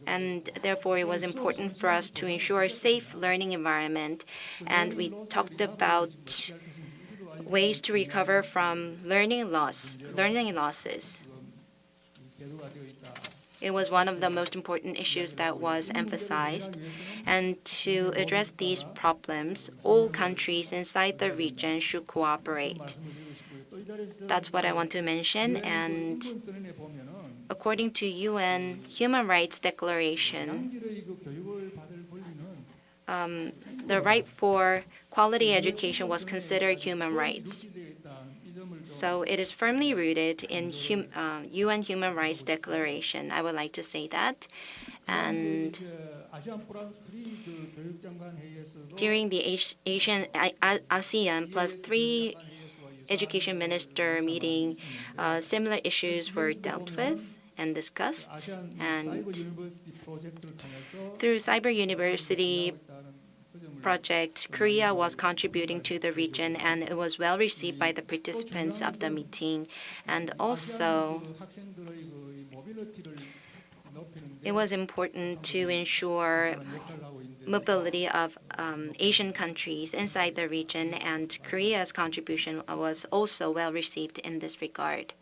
And therefore, it was important for us to ensure a safe learning environment. And we talked about ways to recover from learning losses. It was one of the most important issues that was emphasized. And to address these problems, all countries inside the region should cooperate. That's what I want to mention. And according to UN Human Rights Declaration, the right for quality education was considered human rights. So it is firmly rooted in UN Human Rights Declaration. I would like to say that. And during the ASEAN plus 3 education minister meeting, similar issues were dealt with and discussed. And through Cyber University project, Korea was contributing to the region, and it was well received by the participants of the meeting. And also, it was important to ensure mobility of Asian countries inside the region, and Korea's contribution was also well received in this regard.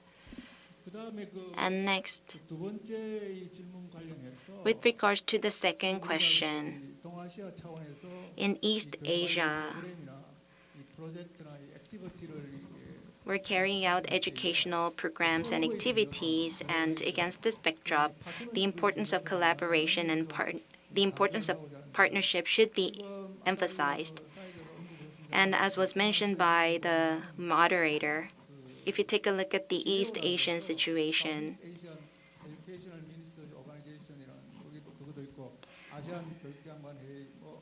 And next, with regards to the second question, in East Asia, we're carrying out educational programs and activities, and against this backdrop, the importance of collaboration and the importance of partnership should be emphasized. And as was mentioned by the moderator, if you take a look at the East Asian situation,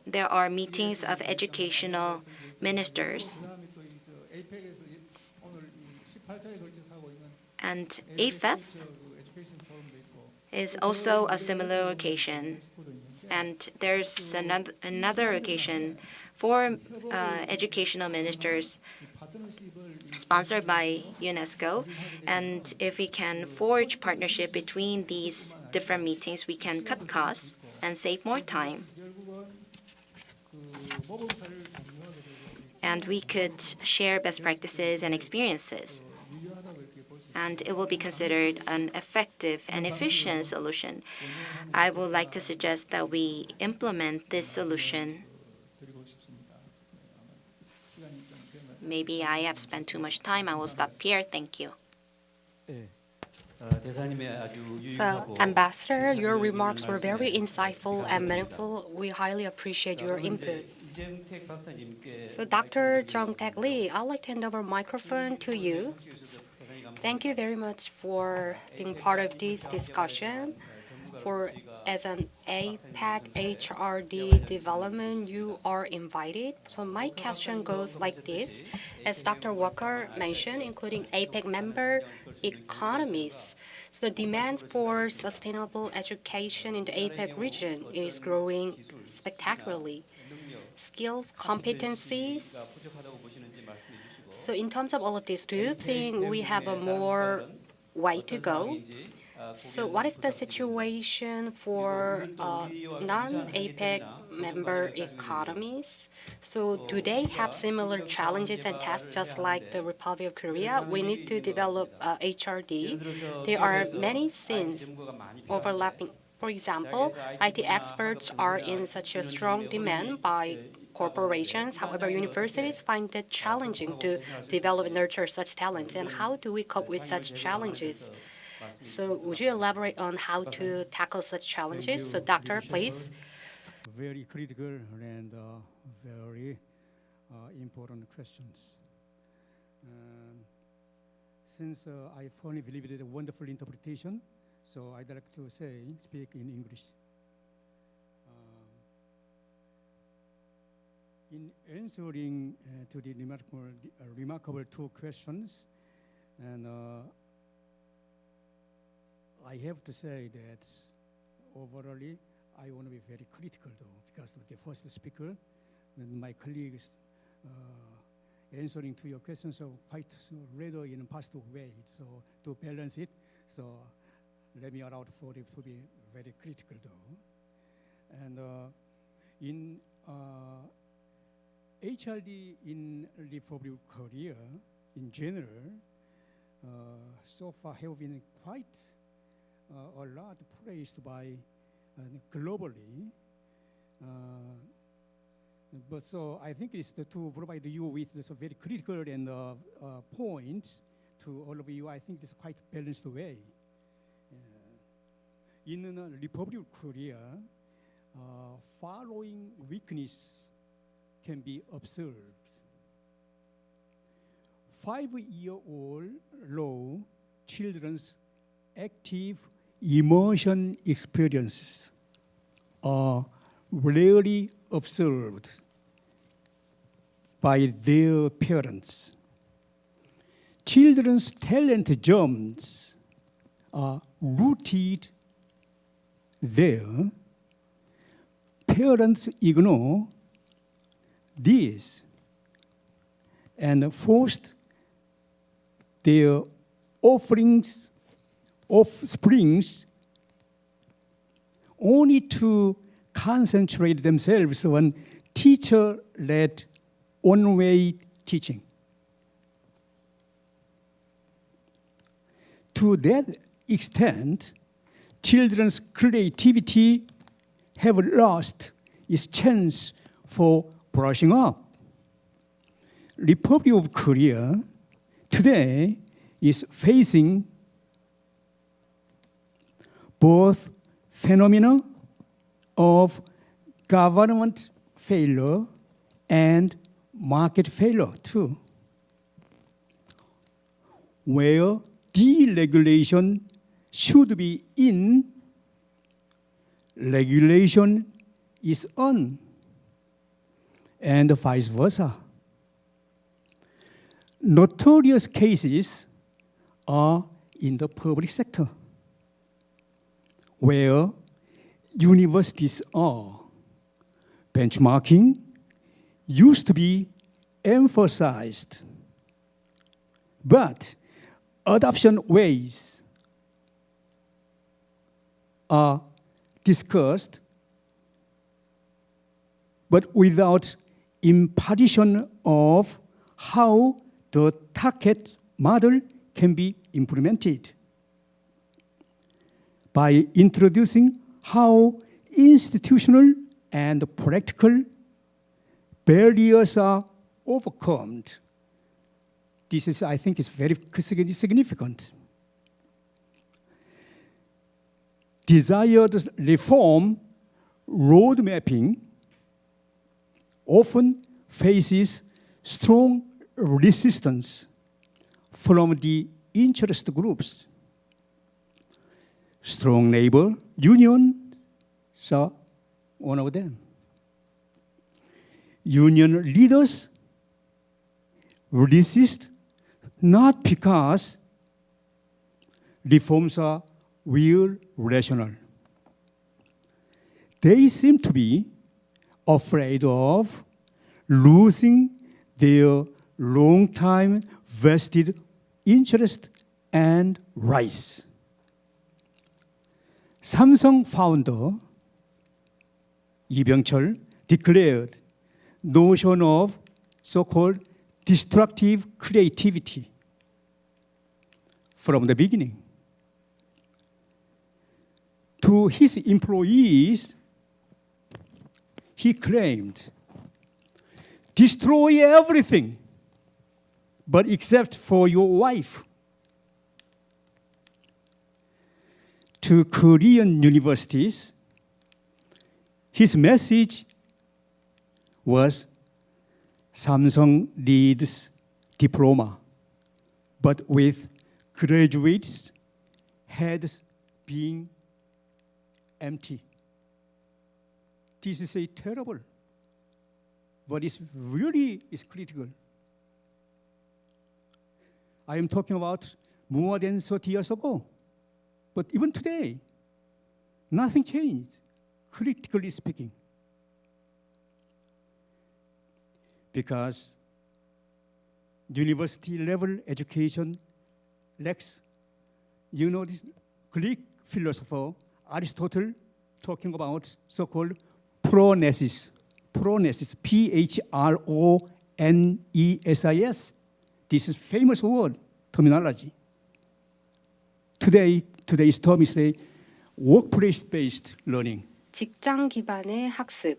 there are meetings of educational ministers. And APEC is also a similar occasion. And there's another occasion for educational ministers sponsored by UNESCO. And if we can forge partnership between these different meetings, we can cut costs and save more time. And we could share best practices and experiences. And it will be considered an effective and efficient solution. I would like to suggest that we implement this solution. Maybe I have spent too much time. I will stop here. Thank you. So, Ambassador, your remarks were very insightful and meaningful. We highly appreciate your input. So, Dr. Jung-taek Lee, I'd like to hand over microphone to you. Thank you very much for being part of this discussion. As an APEC HRD development, you are invited. So my question goes like this. As Dr. Walker mentioned, including APEC member economies, so the demands for sustainable education in the APEC region is growing spectacularly. Skills, competencies. So in terms of all of this, do you think we have a more way to go? So what is the situation for non-APEC member economies? So do they have similar challenges and tasks just like the Republic of Korea? We need to develop HRD. There are many scenes overlapping. For example, IT experts are in such a strong demand by corporations. However, universities find it challenging to develop and nurture such talents. And how do we cope with such challenges? So would you elaborate on how to tackle such challenges? So doctor, please. Very critical and very important questions. since I firmly believe it is a wonderful interpretation, so I'd like to speak in English. In answering to the remarkable two questions, and I have to say that overall, I want to be very critical though, because the first speaker and my colleagues answering to your questions are quite rather in a positive way. So to balance it, so let me allow for it to be very critical though. And in HRD in Republic of Korea, in general, so far have been quite a lot praised by globally. But so I think it's to provide you with this very critical and points to all of you. I think this is quite balanced way. In the Republic of Korea, following weakness can be observed. 5-year-old low children's active immersion experiences are rarely observed by their parents. Children's talent germs are rooted there. Parents ignore this and forced their offsprings only to concentrate themselves on teacher-led one-way teaching. To that extent, children's creativity have lost its chance for brushing up. Republic of Korea today is facing both phenomena of government failure and market failure too, where deregulation should be in, regulation is on, and vice versa. Notorious cases are in the public sector, where universities are. Benchmarking used to be emphasized, but adoption ways are discussed, but without impartition of how the target model can be implemented. By introducing how institutional and practical barriers are overcome. This is, I think, is very significant. Desired reform road mapping often faces strong resistance from the interest groups. Strong labor unions are one of them. Union leaders resist not because reforms are real rational. They seem to be afraid of losing their long-time vested interest and rights. Samsung founder 이병철 declared notion of so-called destructive creativity from the beginning. To his employees, he claimed, destroy everything, but except for your wife. To Korean universities, his message was Samsung needs diploma, but with graduates' heads being empty. This is a terrible, but it's really is critical. I am talking about more than 30 years ago, but even today, nothing changed, critically speaking. Because university level education lacks, this Greek philosopher Aristotle talking about so-called phronesis, P-H-R-O-N-E-S-I-S. This is famous word, terminology. Today's term is a workplace-based learning. 직장 기반의 학습.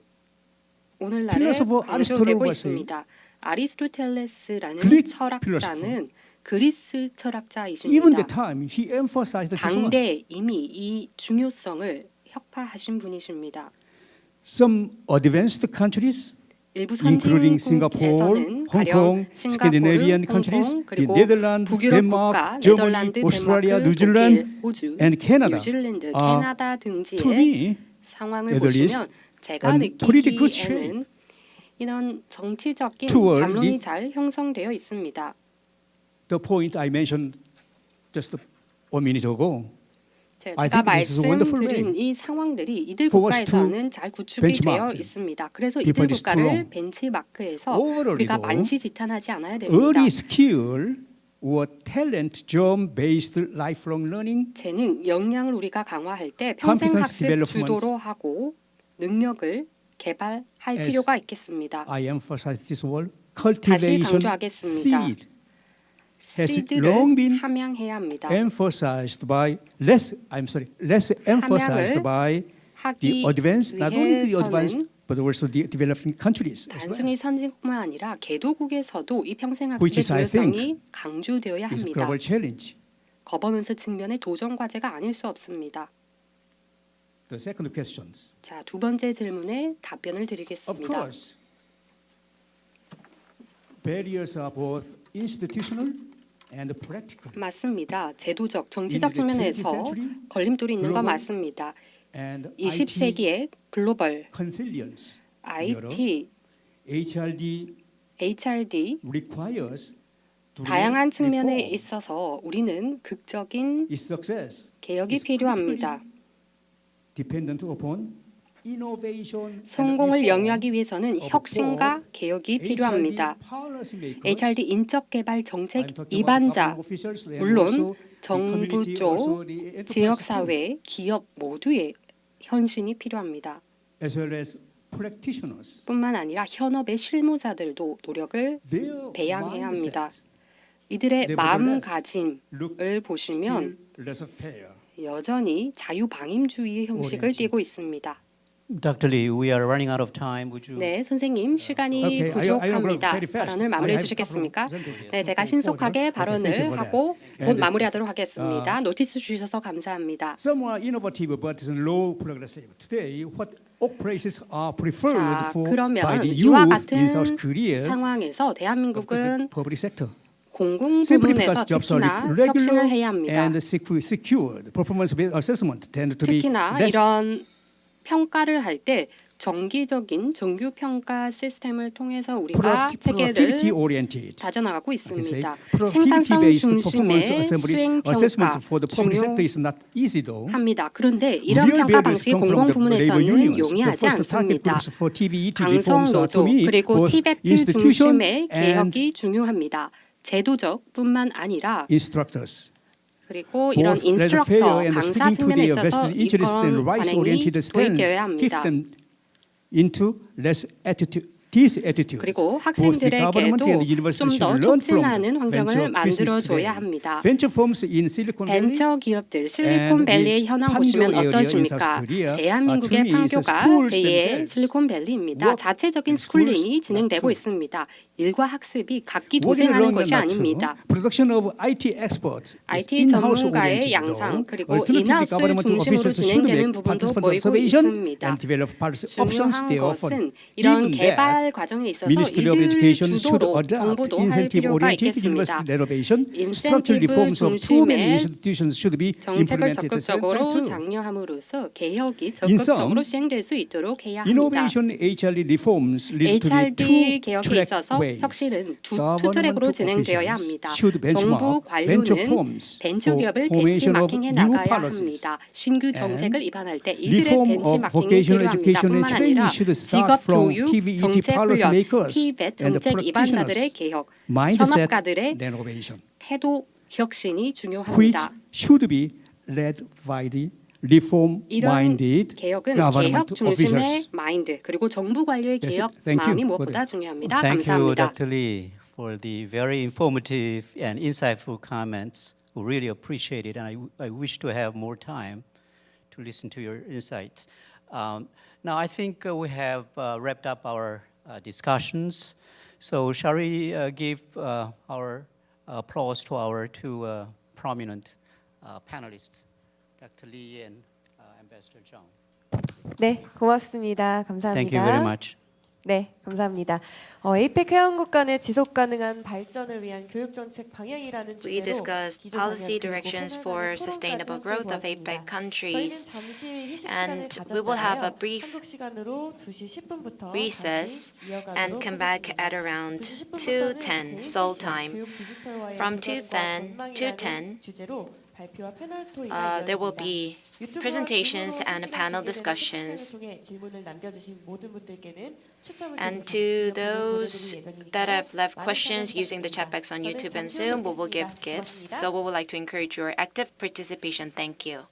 오늘날에 필로소퍼 강조되고 아리스토텔레스가 있습니다. 아리스토텔레스라는 그릭 철학자는 그리스 Even 철학자이십니다. the time he emphasized this one. 당대 이미 이 중요성을 혁파하신 분이십니다. Some advanced countries, 일부 including Singapore, 선진국에서는 Hong 가령 Kong, Scandinavian 싱가포르, countries, 홍콩, the 그리고 Netherlands, 북유럽 Denmark, 국가, Germany, 네덜란드, Australia, 덴마크, New Zealand, 독일, 호주, and Canada 뉴질랜드, are, 캐나다 to 등지의 me, 상황을 at least, 보시면 제가 a pretty good 느끼기에는 이런 정치적인 toward 담론이 the- 잘 형성되어 있습니다. the point I mentioned just a minute ago. I 제가 think this is a wonderful 말씀드린 way 이 상황들이 이들 for us 국가에서는 잘 구축이 benchmark 되어 them. 있습니다. 그래서 If 이들 it is too 국가를 long. 벤치마크해서 Overall도 우리가 만시지탄하지 않아야 됩니다. early skill or talent germ-based lifelong learning 재능, 역량을 우리가 강화할 때 평생 Competence 학습 development. 주도로 하고 능력을 개발할 As 필요가 있겠습니다. I emphasize this word, 다시 cultivation 강조하겠습니다. seed has 씨드를 long been 함양해야 합니다. emphasized by less emphasized 함양을 by 하기 the advanced, not only the advanced, 위해서는 but also the developing countries as well. 단순히 선진국만 아니라 개도국에서도 이 평생 Which 학습의 is, I think, 중요성이 강조되어야 It's a 합니다. global challenge. 거버넌스 측면의 도전 과제가 아닐 수 없습니다. The second questions. 자, 두 번째 질문에 답변을 Of 드리겠습니다. course, barriers are both institutional and practical. 맞습니다. 제도적, 정치적 In the 20th 측면에서 century, 걸림돌이 있는 건 global 맞습니다. And 20세기의 글로벌, consilience, IT, HRD requires to 다양한 측면에 reform. 있어서 우리는 극적인 Its success 개혁이 is 필요합니다. dependent upon innovation and 성공을 reform 영위하기 위해서는 of 혁신과 both 개혁이 필요합니다. policymakers, HRD 인적개발 정책 I'm talking about 입안자, government officials and 물론 also the 정부 community, 쪽, also the enterprise too, 지역사회, 기업 모두의 현신이 필요합니다. as well as practitioners. 뿐만 아니라 현업의 실무자들도 노력을 Their 배양해야 합니다. mindset 이들의 nevertheless 마음가짐을 look 보시면 still laissez-faire. 여전히 자유방임주의의 형식을 오렌지. 띠고 있습니다. Dr. Lee, we are running out of time. Would you? 네, 선생님 시간이 Okay, I 부족합니다. very fast. 발언을 I 마무리해 have 주시겠습니까? couple of 네, 제가 sentences 신속하게 to forward. Okay, thank you 발언을 for 하고 that. 곧 And, 마무리하도록 하겠습니다. 노티스 주셔서 감사합니다. Some are innovative but low progressive. Today, what workplaces are preferred 자, for by 그러면 the 이와 youth 같은 in South Korea? 상황에서 Of course, the 대한민국은 public sector. 공공 Simply 부문에서 because jobs are 특히나 regular 혁신을 해야 합니다. and secured, performance-based assessment tend to be 특히나 less. 이런 평가를 할 때 정기적인 정규 평가 시스템을 통해서 우리가 productivity 체계를 oriented. 다져나가고 I can say 있습니다. productivity 생산성 based 중심의 performance assessment 수행 for the public sector is not easy though. 평가합니다. 그런데 이런 Real 평가 barriers 방식이 come from 공공 the labor 부문에서는 unions. The 용이하지 first target 않습니다. groups for TVET 강성 reforms are to 노조 me 그리고 both 티베트 institution 중심의 and 개혁이 중요합니다. 제도적뿐만 아니라 instructors. 그리고 이런 Both 인스트럭터, laissez-faire and 강사 sticking to 측면에 their 있어서 vested interest and 이건 rights-oriented 관행이 stance 도입되어야 keeps 합니다. them into less attitude. These attitudes. 그리고 Both the government and the 학생들에게도 universities 좀 더 should learn from 촉진하는 the 환경을 venture business today. 만들어줘야 합니다. Venture firms in Silicon Valley 벤처 기업들 실리콘밸리의 현황 보시면 어떠십니까? 대한민국의 판교가 제2의 실리콘밸리입니다. 자체적인 스쿨링이 진행되고 있습니다. 일과 학습이 각기 도생하는 것이 아닙니다. Production of IT experts IT 전문가의 양상 그리고 인하우스 중심으로 진행되는 부분도 보이고 있습니다. 중요한 것은 이런 개발 개발 과정에 있어서 Ministry of 이들 Education should 주도로 adopt 정보도 할 필요가 incentive-oriented 있겠습니다. university renovation. Structural 인센티브 reforms of too many 중심의 institutions should be 정책을 implemented at the same 적극적으로 time too. 장려함으로써 개혁이 In 적극적으로 sum, 시행될 수 있도록 해야 합니다. Innovation HRD reforms lead to the HRD 개혁에 two-track 있어서 ways. 혁신은 투 Government 트랙으로 진행되어야 officials 합니다. should benchmark 정부 venture 관료는 firms 벤처기업을 for formation of 벤치마킹해 new 나가야 policies. 합니다. 신규 정책을 And 입안할 때 이들의 Reform of 벤치마킹이 vocational 필요합니다. education and 뿐만 training 아니라 should start 직업 from 교육, TVET 정책 policy 훈련, makers TVET and the 정책 입안자들의 practitioners. 개혁, Mindset 현업가들의 renovation, 태도 혁신이 which 중요합니다. should be led by the 이런 reform-minded 개혁은 government 개혁 중심의 officials. 마인드 그리고 정부 관료의 Yes, 개혁 thank you 마음이 for 무엇보다 that. 중요합니다. Thank you, 감사합니다. Dr. Lee, for the very informative and insightful comments. We really appreciate it, and I wish to have more time to listen to your insights. Now, I think we have wrapped up our discussions. So, shall we give our applause to our two prominent panelists, Dr. Lee and Ambassador Zhang. 네, 고맙습니다. 감사합니다. Thank you very much. 네, 감사합니다. APEC 회원국 간의 지속 가능한 발전을 위한 교육 정책 방향이라는 We 주제로 discussed 기조 policy 방향 그리고 directions 패널 for 간의 sustainable 토론까지 growth of 함께 APEC 보았습니다. countries. 저희는 잠시 휴식 And 시간을 we will have a 가졌다가요. brief 한국 시간으로 2시 10분부터 recess 다시 이어가도록 and come back 하겠습니다. at around 2시 10분부터는 2:10 Seoul time. 교육 디지털화의 From 비전과 2:10 전망이라는 2:10, 주제로 발표와 패널 토의가 there will 이어집니다. be 유튜브와 presentations 줌으로 and 실시간 panel 중계되는 discussions. 채팅창을 통해 질문을 남겨주신 모든 분들께는 추첨을 And 통해서 to 기념품을 those 보내드릴 예정이니까요. that have left 많은 questions 참여 using the chat box on 부탁드립니다. YouTube and 저는 잠시 Zoom, 후에 we will give 뵙겠습니다. gifts. 고맙습니다. So we would like to encourage your active participation. Thank you.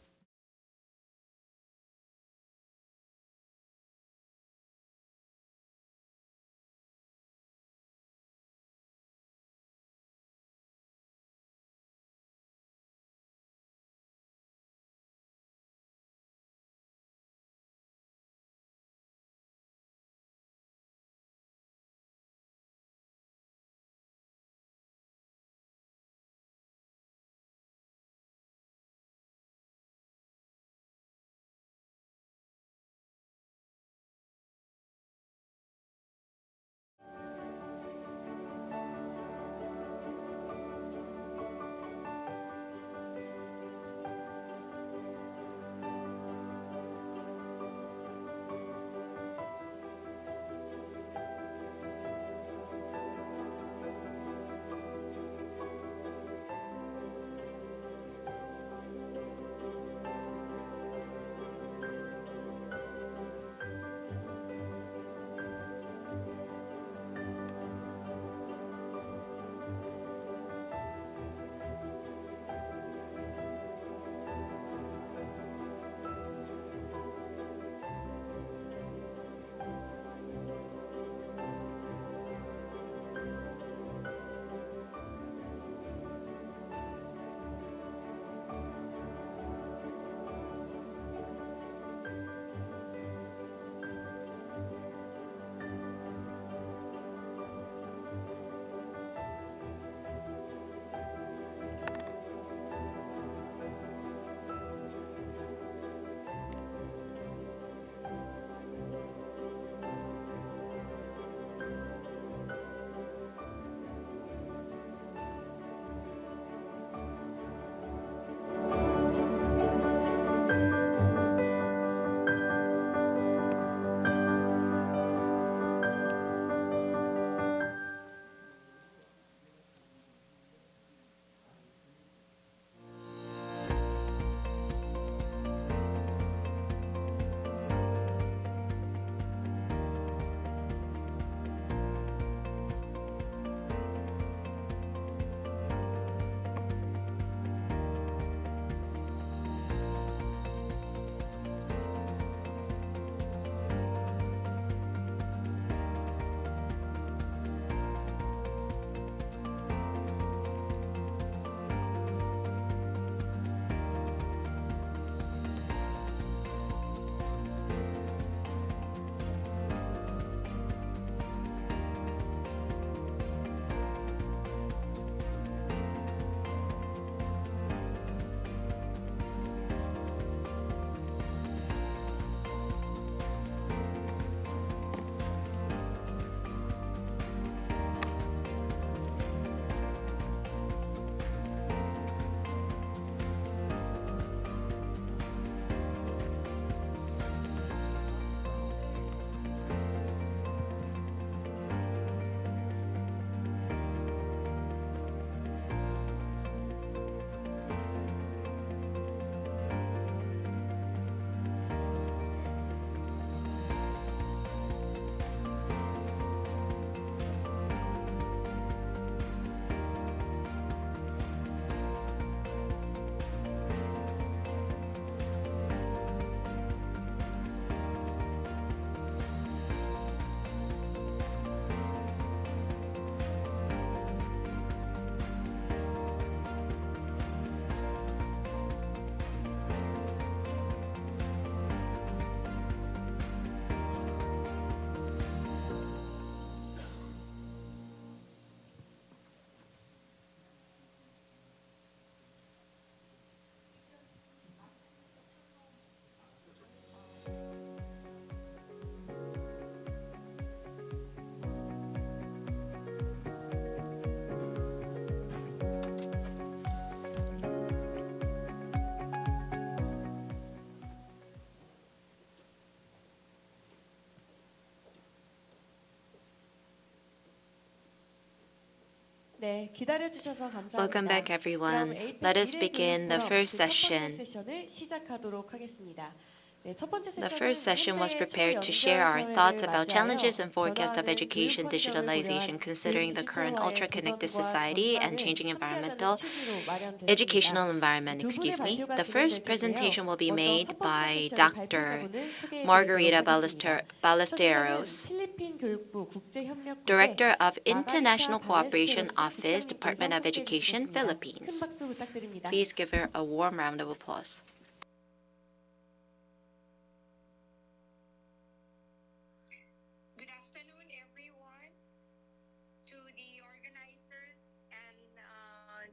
네, 기다려주셔서 감사합니다. Welcome back, everyone. 그럼 APEC Let us begin the 미래교육포럼 first 첫 번째 session. 세션을 시작하도록 하겠습니다. 네, 첫 번째 The 세션은 first session was 현대의 prepared to 초연결 share our thoughts 사회를 about challenges and 맞이하여 forecasts of 변화하는 education 교육 환경을 digitalization, 고려한 considering the current 디지털화의 ultra-connected 도전과 society and 전망을 changing 함께하자는 environmental 취지로 마련됐습니다. educational environment. 두 분의 Excuse me. 발표가 The first 진행될 presentation will be 텐데요. made 먼저 첫 번째 by 세션의 Dr. 발표자분을 소개해드리도록 Margarita 하겠습니다. Ballesteros, 필리핀 교육부 국제협력국의 Director of 마가리타 International Cooperation 발레스테로스 Office, 국장님께서 Department of 소개해 Education, 주시겠습니다. Philippines. 큰 박수 부탁드립니다. Please give her a warm round of applause.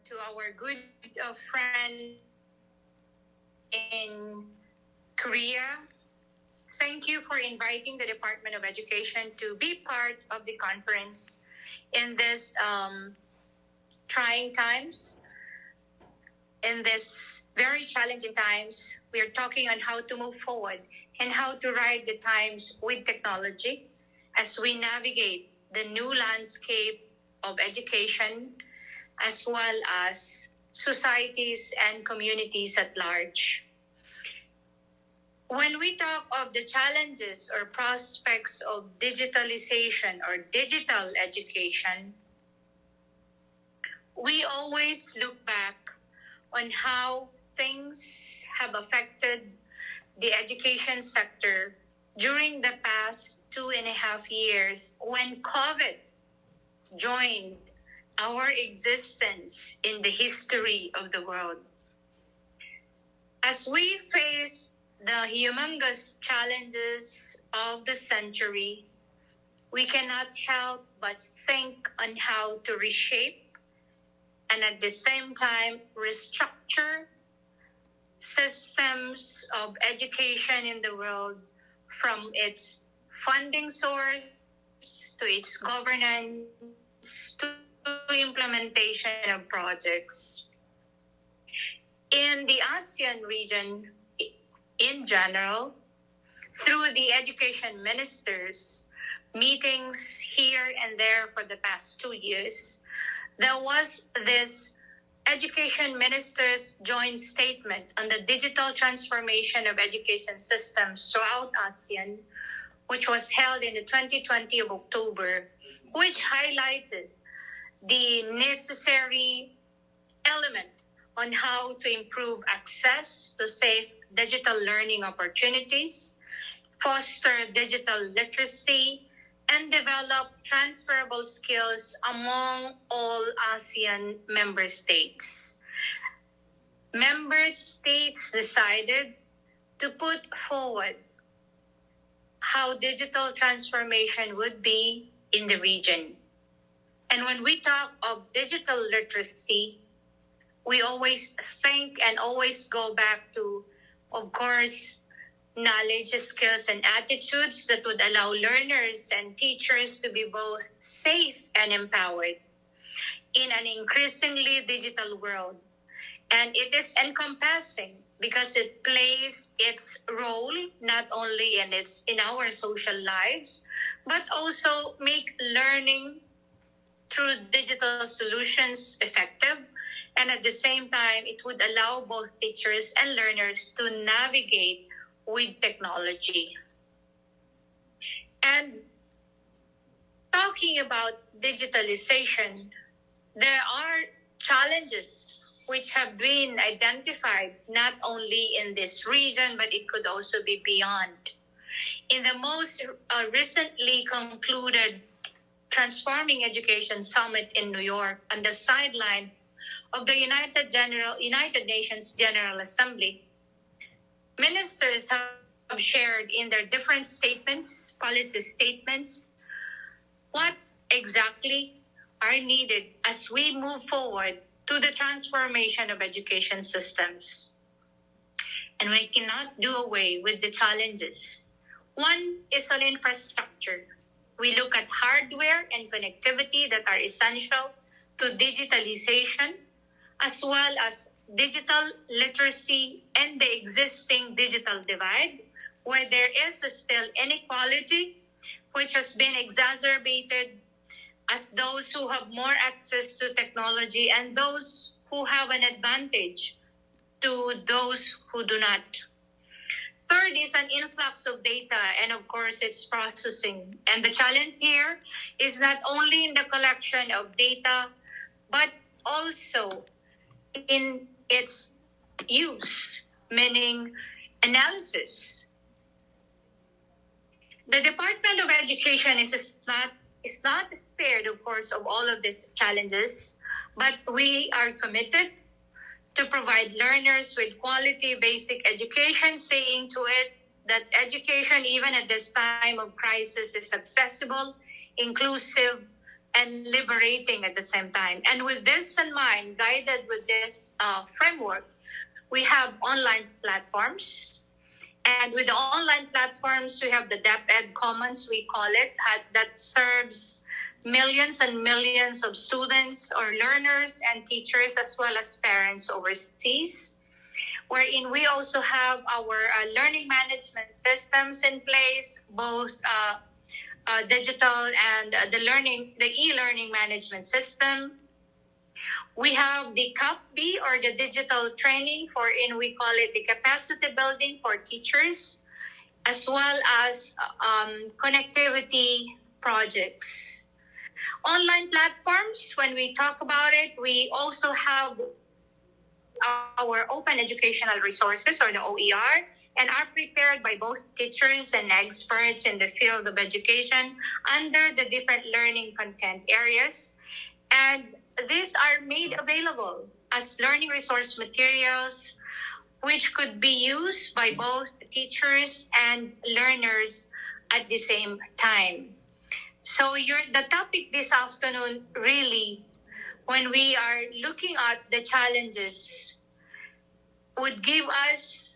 To our good friend in Korea, thank you for inviting the Department of Education to be part of the conference in this trying times. In this very challenging times, we are talking on how to move forward and how to ride the times with technology as we navigate the new landscape of education, as well as societies and communities at large. When we talk of the challenges or prospects of digitalization or digital education, we always look back on how things have affected the education sector during the past 2.5 years when COVID joined our existence in the history of the world. As we face the humongous challenges of the century, we cannot help but think on how to reshape and at the same time restructure systems of education in the world, from its funding source to its governance to implementation of projects. In the ASEAN region in general, through the education ministers' meetings here and there for the past 2 years, there was this education ministers' joint statement on the digital transformation of education systems throughout ASEAN, which was held in the 2020 of October, which highlighted the necessary element on how to improve access to safe digital learning opportunities, foster digital literacy, and develop transferable skills among all ASEAN member states. Member states decided to put forward how digital transformation would be in the region. And when we talk of digital literacy, we always think and always go back to, of course, knowledge, skills, and attitudes that would allow learners and teachers to be both safe and empowered in an increasingly digital world. And it is encompassing because it plays its role not only in our social lives, but also make learning through digital solutions effective. And at the same time, it would allow both teachers and learners to navigate with technology. And talking about digitalization, there are challenges which have been identified not only in this region, but it could also be beyond. In the most recently concluded Transforming Education Summit in New York, on the sideline of the United Nations General Assembly, ministers have shared in their different statements, policy statements, what exactly are needed as we move forward to the transformation of education systems. And we cannot do away with the challenges. One is on infrastructure. We look at hardware and connectivity that are essential to digitalization, as well as digital literacy and the existing digital divide, where there is still inequality, which has been exacerbated as those who have more access to technology and those who have an advantage to those who do not. Third is an influx of data, and of course, its processing. And the challenge here is not only in the collection of data, but also in its use, meaning analysis. The Department of Education is not spared, of course, of all of these challenges, but we are committed to provide learners with quality basic education, saying to it that education, even at this time of crisis, is accessible, inclusive, and liberating at the same time. And with this in mind, guided with this framework, we have online platforms. And with the online platforms, we have the DepEd Commons, we call it, that serves millions and millions of students or learners and teachers, as well as parents overseas, wherein we also have our learning management systems in place, both digital and the e-learning management system. We have the CAPB, or the digital training, we call it the capacity building for teachers, as well as connectivity projects. Online platforms, when we talk about it, we also have our open educational resources, or the OER, and are prepared by both teachers and experts in the field of education under the different learning content areas. And these are made available as learning resource materials, which could be used by both teachers and learners at the same time. So the topic this afternoon, really, when we are looking at the challenges, would give us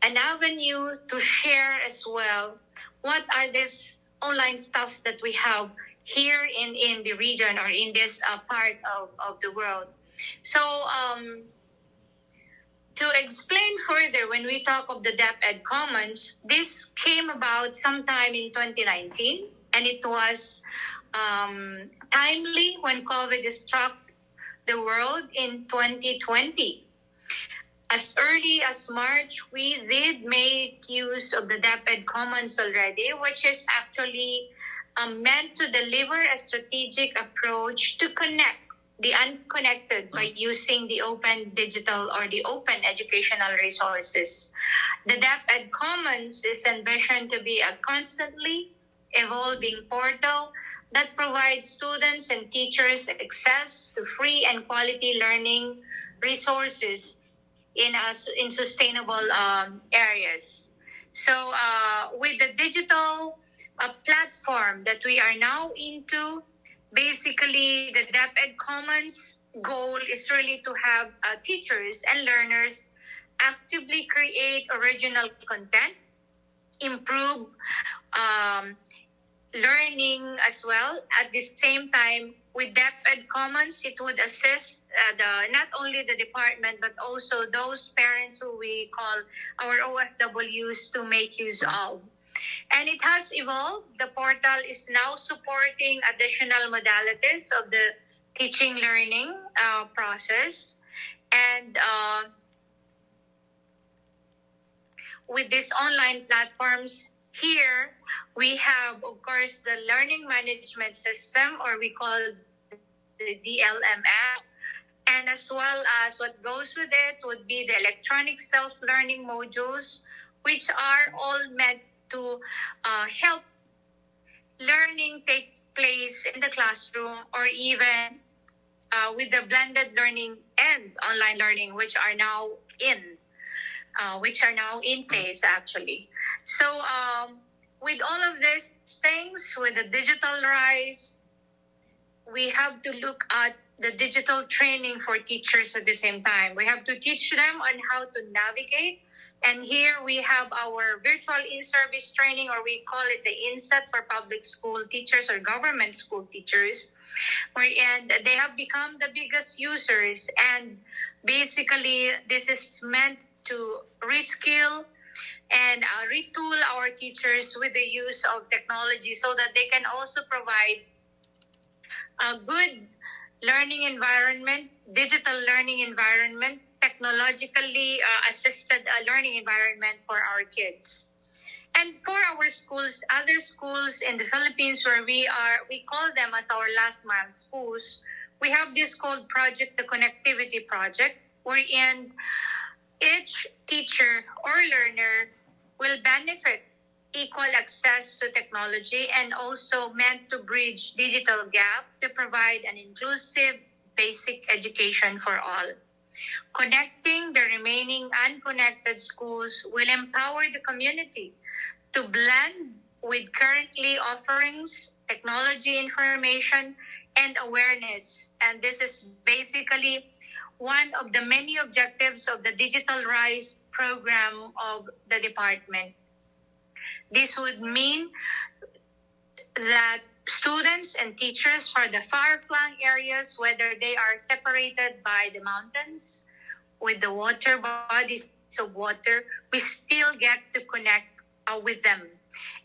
an avenue to share as well what are this online stuff that we have here in the region or in this part of the world. So to explain further, when we talk of the DepEd Commons, this came about sometime in 2019, and it was timely when COVID struck the world in 2020. As early as March, we did make use of the DepEd Commons already, which is actually meant to deliver a strategic approach to connect the unconnected by using the open digital or the open educational resources. The DepEd Commons is envisioned to be a constantly evolving portal that provides students and teachers access to free and quality learning resources in sustainable areas. So with the digital platform that we are now into, basically the DepEd Commons goal is really to have teachers and learners actively create original content, improve learning as well. At the same time, with DepEd Commons, it would assist not only the department, but also those parents who we call our OFWs to make use of. And it has evolved. The portal is now supporting additional modalities of the teaching learning process. And with these online platforms, here we have, of course, the learning management system, or we call the DLMS, and as well as what goes with it would be the electronic self-learning modules, which are all meant to help learning take place in the classroom, or even with the blended learning and online learning, which are now in place actually. So with all of these things, with the digital rise, we have to look at the digital training for teachers at the same time. We have to teach them on how to navigate. And here we have our virtual in-service training, or we call it the INSET for public school teachers or government school teachers, and they have become the biggest users. And basically, this is meant to reskill and retool our teachers with the use of technology so that they can also provide a good learning environment, digital learning environment, technologically assisted learning environment for our kids. And for our schools, other schools in the Philippines where we call them as our last mile schools, we have this called Project, the Connectivity Project, wherein each teacher or learner will benefit equal access to technology and also meant to bridge digital gap to provide an inclusive basic education for all. Connecting the remaining unconnected schools will empower the community to blend with currently offerings, technology information, and awareness. And this is basically one of the many objectives of the Digital Rise program of the department. This would mean that students and teachers for the far-flung areas, whether they are separated by the mountains with the water bodies of water, we still get to connect with them.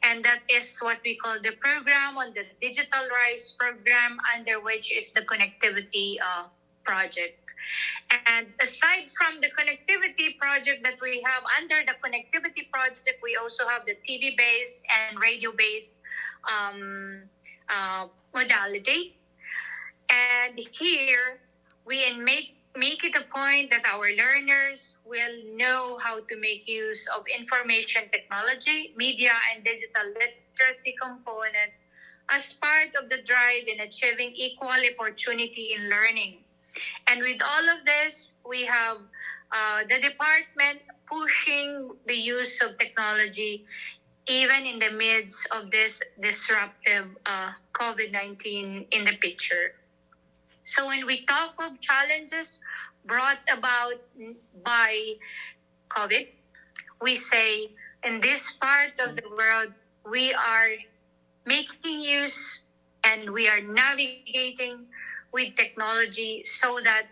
And that is what we call the program on the Digital Rise program, under which is the connectivity project. And aside from the connectivity project that we have, under the connectivity project, we also have the TV-based and radio-based modality. And here, we make it a point that our learners will know how to make use of information technology, media, and digital literacy component as part of the drive in achieving equal opportunity in learning. And with all of this, we have the department pushing the use of technology even in the midst of this disruptive COVID-19 in the picture. So when we talk of challenges brought about by COVID, we say in this part of the world, we are making use and we are navigating with technology so that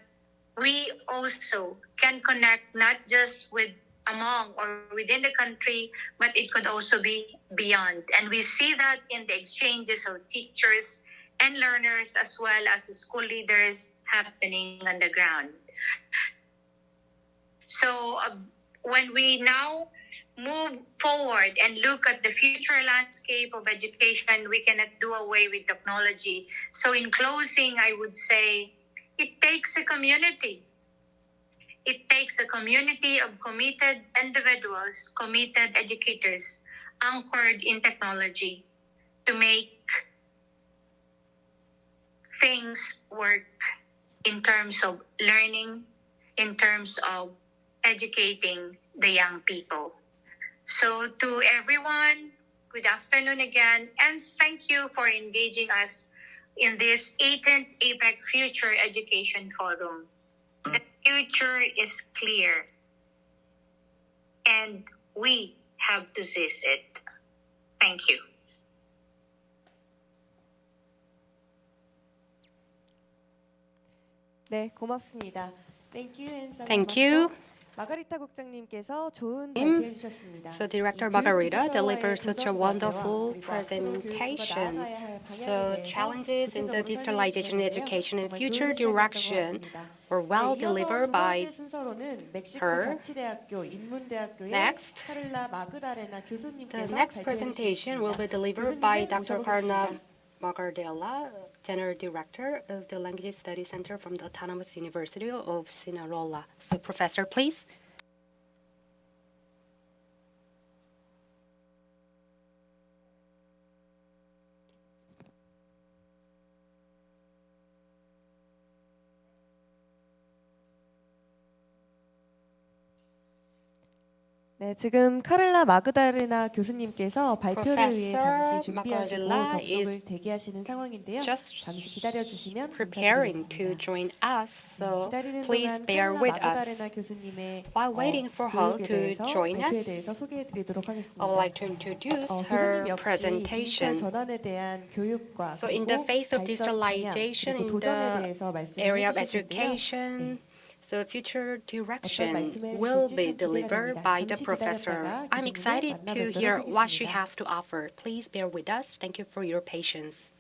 we also can connect not just with among or within the country, but it could also be beyond. And we see that in the exchanges of teachers and learners as well as school leaders happening on the ground. So when we now move forward and look at the future landscape of education, we cannot do away with technology. So in closing, I would say it takes a community. It takes a community of committed individuals, committed educators, anchored in technology to make things work in terms of learning, in terms of educating the young people. So to everyone, good afternoon again, and thank you for engaging us in this 18th APEC Future Education Forum. The future is clear, and we have to seize it. Thank you. 네, 고맙습니다. Thank you. Thank you. 마가리타 국장님께서 좋은 발표해 주셨습니다. So Director Margarita delivered such a wonderful presentation. So challenges in the digitalization education and future direction were well delivered by her. Next, the next presentation will be delivered by Dr. Karna Magardella, General Director of the Language Studies Center from the Autonomous University of Sinaloa. So, Professor, please. 네, 지금 카를라 마그다레나 교수님께서 발표를 위해 잠시 준비하시고 접속을 대기하시는 상황인데요. 잠시 기다려 주시면 preparing to join us, so please bear with us. While waiting for her to join us, I would like to introduce her presentation. So in the face of digitalization in the area of education, so future direction will be delivered by the professor. I'm excited to hear what she has to offer. Please bear with us. Thank you for your patience.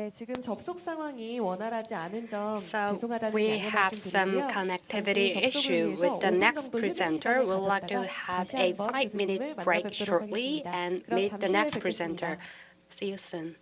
네, 지금 접속 상황이 원활하지 않은 점 So 죄송하다는 we 양해 have some 말씀드리고요. connectivity 잠시 접속을 issue 위해서 with the 5분 next 정도 휴게 presenter. 시간을 We'd like to 가졌다가 have 다시 a 한번 5-minute 교수님을 break 만나뵙도록 shortly 하겠습니다. and 그럼 meet 잠시 the 후에 next 뵙겠습니다. presenter. See you soon.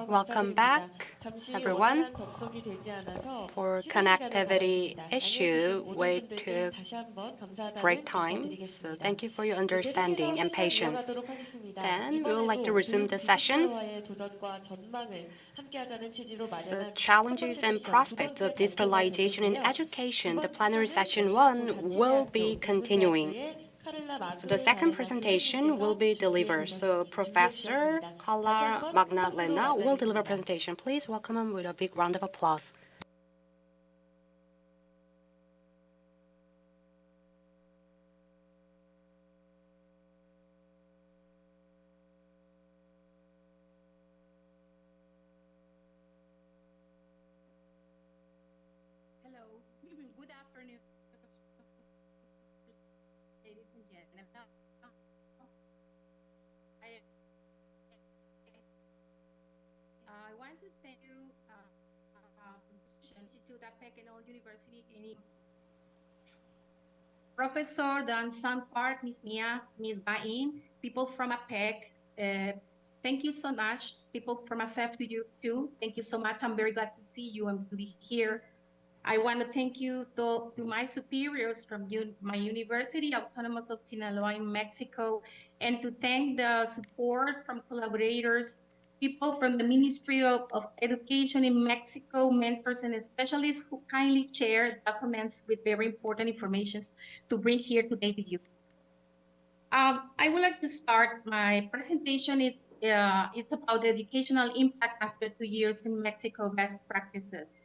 Welcome back, everyone. For connectivity issue, we took break time, so thank you for your understanding and patience. Then we would like to resume the session. So, challenges and prospects of digitalization in education, the plenary session 1 will be continuing. So the second presentation will be delivered. So Professor Carla Magdalena will deliver a presentation. Please welcome him with a big round of applause. Hello, good afternoon, ladies and gentlemen. I want to thank you, Institute APEC and all University in Professor Dan Park, Miss Mia, Miss Bain, people from APEC. Thank you so much. People from AFEF to you too. Thank you so much. I'm very glad to see you and to be here. I want to thank you to my superiors from my University, Autonomous of Sinaloa in Mexico, and to thank the support from collaborators, people from the Ministry of Education in Mexico, mentors and specialists who kindly share documents with very important information to bring here today to you. I would like to start my presentation. It's about the educational impact after 2 years in Mexico, best practices.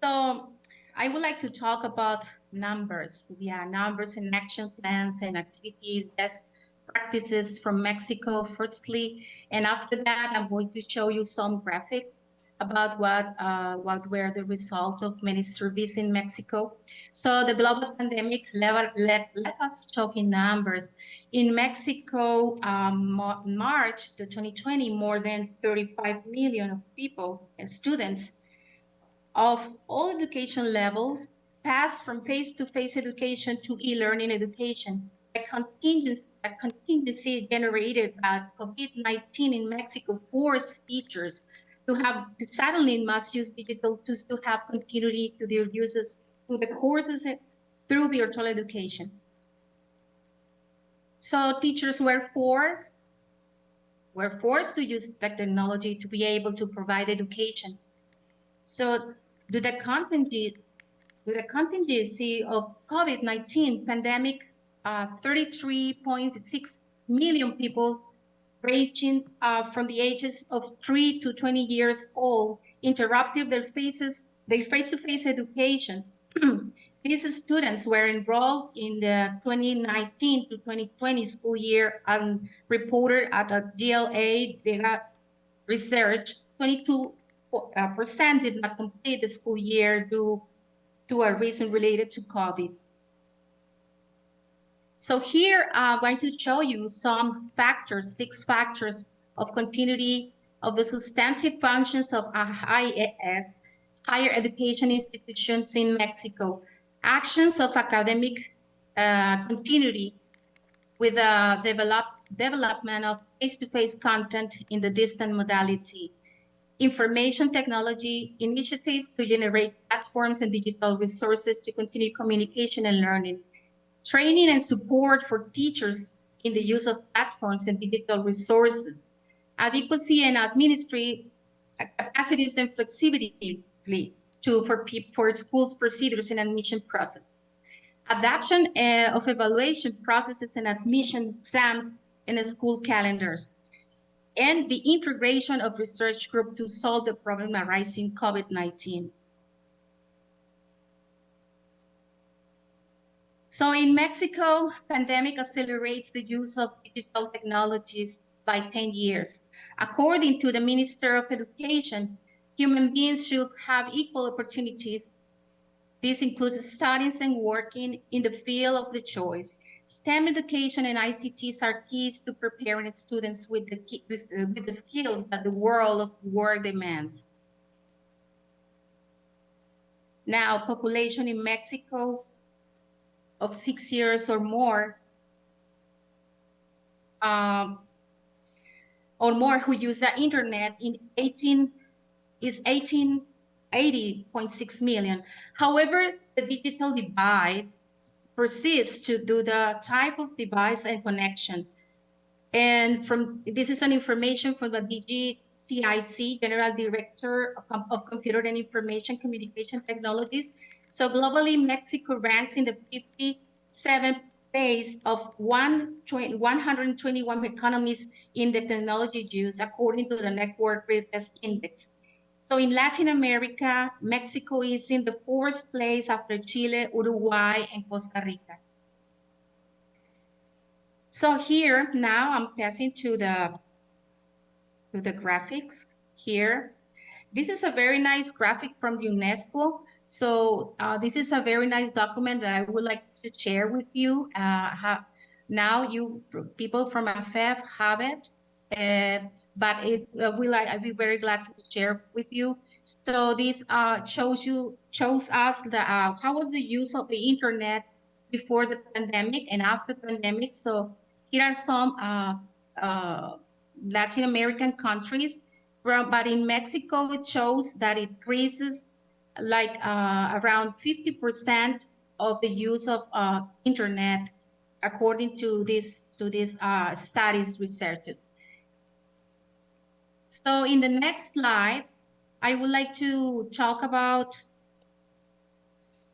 So I would like to talk about numbers. Numbers and action plans and activities, best practices from Mexico firstly. And after that, I'm going to show you some graphics about what were the result of many surveys in Mexico. So the global pandemic let us talk in numbers. In Mexico, March 2020, more than 35 million of people and students of all education levels passed from face-to-face education to e-learning education. A contingency generated by COVID-19 in Mexico forced teachers to suddenly must use digital tools to have continuity to their uses to the courses through virtual education. So teachers were forced to use technology to be able to provide education. So due to the contingency of COVID-19 pandemic, 33.6 million people ranging from the ages of 3 to 20 years old interrupted their face-to-face education. These students were enrolled in the 2019 to 2020 school year and reported at a GLA Vega research, 22% did not complete the school year due to a reason related to COVID. So here I'm going to show you some factors, 6 factors of continuity of the substantive functions of HIES, higher education institutions in Mexico, actions of academic continuity with the development of face-to-face content in the distant modality, information technology initiatives to generate platforms and digital resources to continue communication and learning, training and support for teachers in the use of platforms and digital resources, adequacy and administrative capacities and flexibility for schools' procedures and admission processes, adoption of evaluation processes and admission exams in the school calendars, and the integration of research groups to solve the problem arising COVID-19. So in Mexico, pandemic accelerates the use of digital technologies by 10 years. According to the Minister of Education, human beings should have equal opportunities. This includes studying and working in the field of the choice. STEM education and ICTs are keys to preparing students with the skills that the world of work demands. Now, population in Mexico of 6 years or more, or more who use the internet is 80.6 million. However, the digital divide persists to do the type of device and connection. And this is an information from the DGTIC, General Director of Computer and Information Communication Technologies. So globally, Mexico ranks in the 57th place of 121 economies in the technology use, according to the Network Readiness Index. So in Latin America, Mexico is in the 4th place after Chile, Uruguay, and Costa Rica. So here, now I'm passing to the graphics here. This is a very nice graphic from UNESCO. So this is a very nice document that I would like to share with you. Now you people from AFEF have it, but I'd be very glad to share with you. So this shows us how was the use of the internet before the pandemic and after the pandemic. So here are some Latin American countries, but in Mexico it shows that it increases like around 50% of the use of internet, according to these studies researches. So in the next slide, I would like to talk about,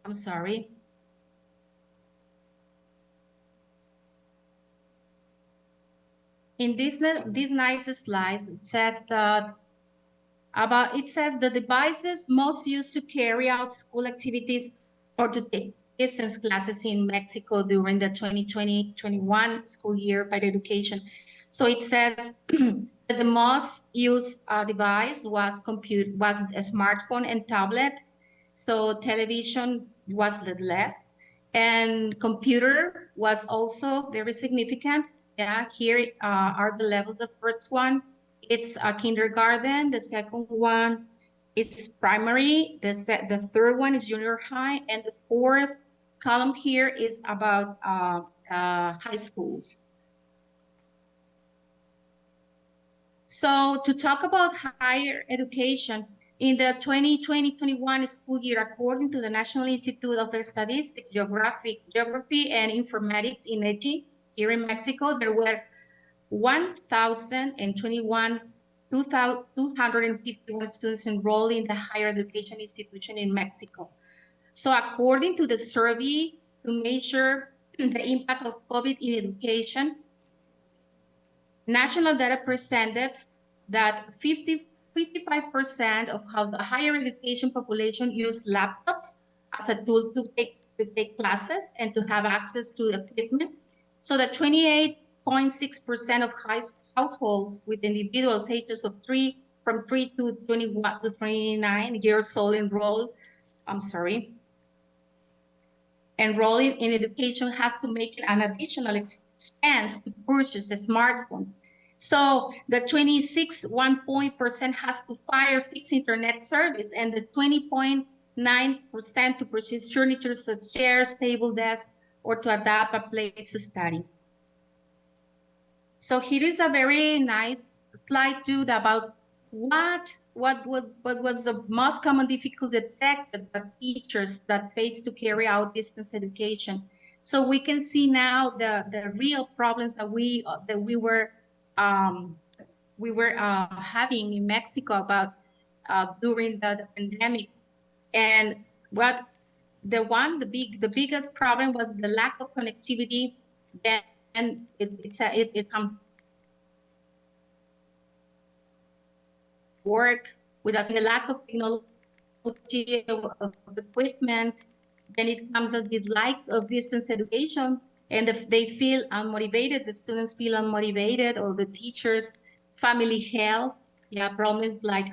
I'm sorry. In these nice slides, it says that the devices most used to carry out school activities or to take distance classes in Mexico during the 2020-21 school year by the education. So it says that the most used device was a smartphone and tablet. So television was less, and computer was also very significant. Yeah, here are the levels. The first one, it's a kindergarten. The second one is primary. The third one is junior high, and the fourth column here is about high schools. So to talk about higher education, in the 2020-21 school year, according to the National Institute of Statistics, Geography and Informatics, INEGI, here in Mexico, there were 251 students enrolled in the higher education institution in Mexico. So according to the survey to measure the impact of COVID in education, national data presented that 55% of the higher education population use laptops as a tool to take classes and to have access to equipment. So that 28.6% of households with individuals ages of from 3 to 21 to 29 years old enrolled in education has to make an additional expense to purchase the smartphones. So the 26.1% has to fire fixed internet service, and the 20.9% to purchase furniture such as chairs, table, desks, or to adapt a place to study. So here is a very nice slide too about what was the most common difficulty that the teachers that face to carry out distance education. So we can see now the real problems that we were having in Mexico about during the pandemic, and the biggest problem was the lack of connectivity. Then it comes work without the lack of technology of equipment. Then it comes at the lack of distance education, and if they feel unmotivated, the students feel unmotivated, or the teachers, family health, problems like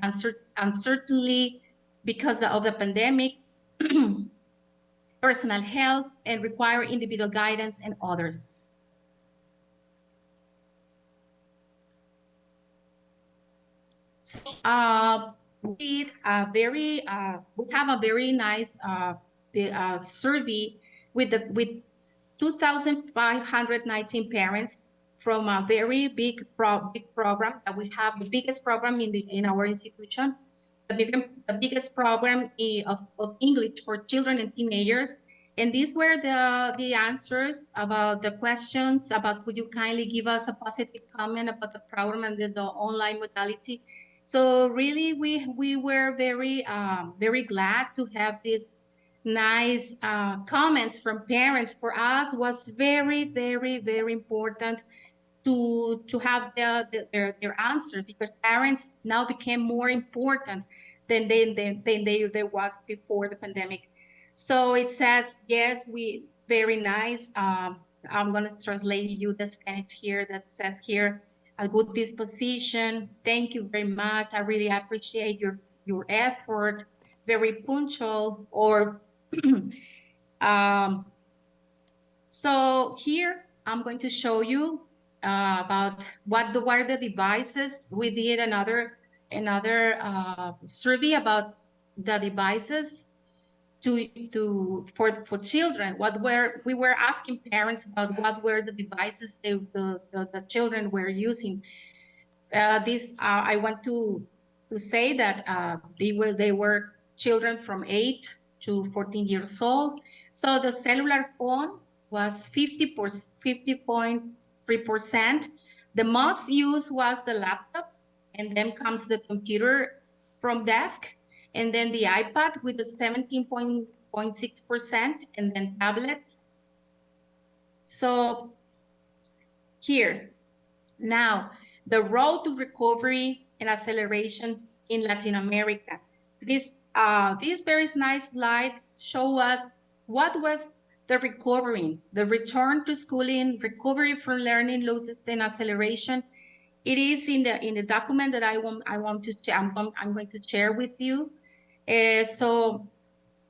uncertainty because of the pandemic, personal health, and require individual guidance and others. So, we have a very nice survey with 2,519 parents from a very big program that we have, the biggest program in our institution, the biggest program of English for children and teenagers. And these were the answers about the questions about, could you kindly give us a positive comment about the program and the online modality. So really, we were very, very glad to have this nice comments from parents. For us was very, very, very important to have their answers, because parents now became more important than they was before the pandemic. So it says, yes, we very nice. I'm going to translate you the Spanish here that says here, a good disposition. Thank you very much. I really appreciate your effort. Very punctual. Or so here I'm going to show you about what are the devices. We did another survey about the devices for children. We were asking parents about what were the devices the children were using. I want to say that they were children from 8 to 14 years old. So the cellular phone was 50.3%. The most used was the laptop, and then comes the computer from desk, and then the iPad with the 17.6%, and then tablets. So here, now, the road to recovery and acceleration in Latin America. This very nice slide shows us what was the recovery, the return to schooling, recovery from learning losses, and acceleration. It is in the document that I'm going to share with you. So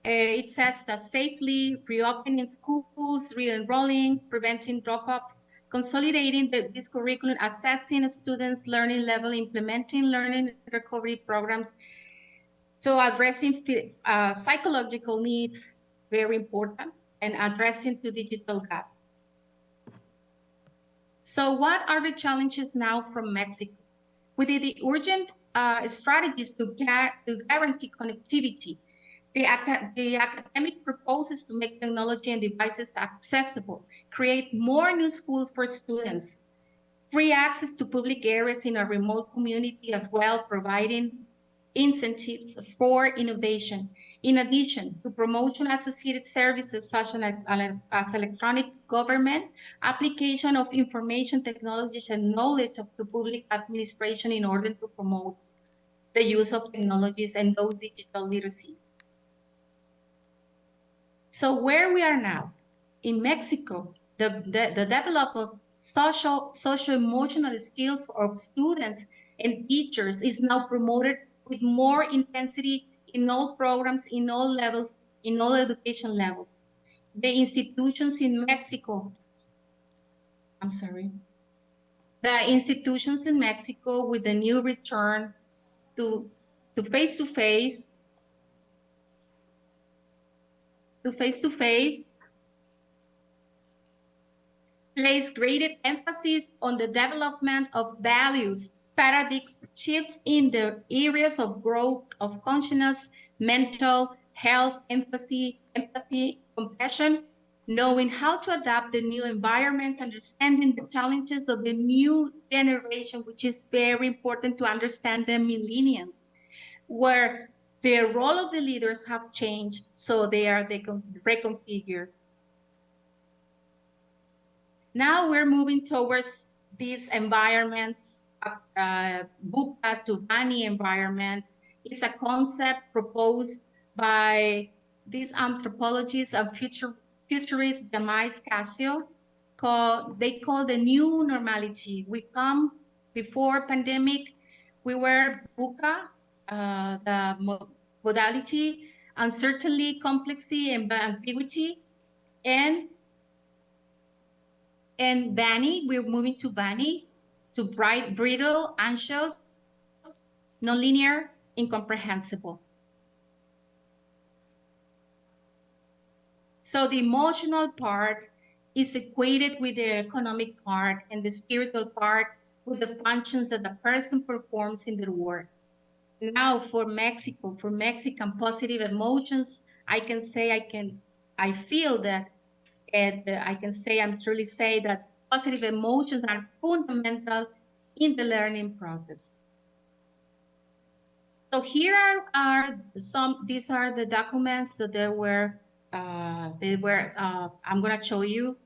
it says that safely reopening schools, re-enrolling, preventing dropouts, consolidating this curriculum, assessing students' learning level, implementing learning recovery programs, so addressing psychological needs, very important, and addressing the digital gap. So what are the challenges now from Mexico? With the urgent strategies to guarantee connectivity, the academic proposes to make technology and devices accessible, create more new schools for students, free access to public areas in a remote community as well, providing incentives for innovation. In addition to promotion associated services such as electronic government, application of information technologies, and knowledge of the public administration in order to promote the use of technologies and those digital literacy. So where we are now, in Mexico, the development of social-emotional skills of students and teachers is now promoted with more intensity in all programs, in all levels, in all education levels. The institutions in Mexico, the institutions in Mexico with the new return to face-to-face, place greater emphasis on the development of values, paradigm shifts in the areas of growth of consciousness, mental health, empathy, compassion, knowing how to adapt the new environments, understanding the challenges of the new generation, which is very important to understand the millennials, where the role of the leaders have changed, so they can reconfigure. Now we're moving towards these environments. VUCA to BANI environment is a concept proposed by these anthropologists and futurist Jamais Casio. They call the new normality. We come before pandemic, we were VUCA, the modality, uncertainty, complexity, and ambiguity, and BANI, we're moving to BANI, to bright, brittle, anxious, nonlinear, incomprehensible. So the emotional part is equated with the economic part and the spiritual part with the functions that a person performs in the world. Now for Mexico, for Mexican positive emotions, I can say I feel that, and I can say, I'm truly say that positive emotions are fundamental in the learning process. So here are some, these are the documents that I'm gonna show you.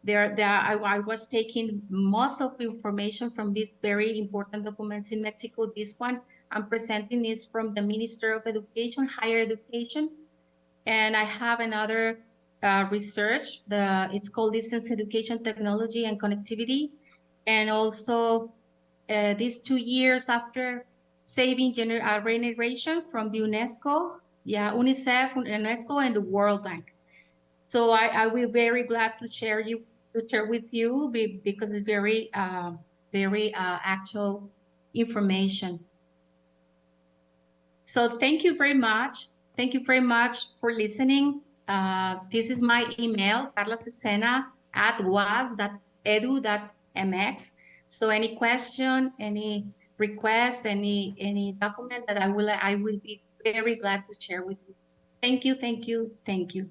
I was taking most of the information from these very important documents in Mexico. This one I'm presenting is from the Minister of Education, Higher Education. And I have another research, it's called Distance Education Technology and Connectivity. And also these 2 years after saving generation from the UNESCO, UNICEF, UNESCO, and the World Bank. So I will be very glad to share with you because it's very actual information. So thank you very much. Thank you very much for listening. This is my email, carlasesena@was.edu.mx. So any question, any request, any document that I will be very glad to share with you. Thank you, thank you, thank you.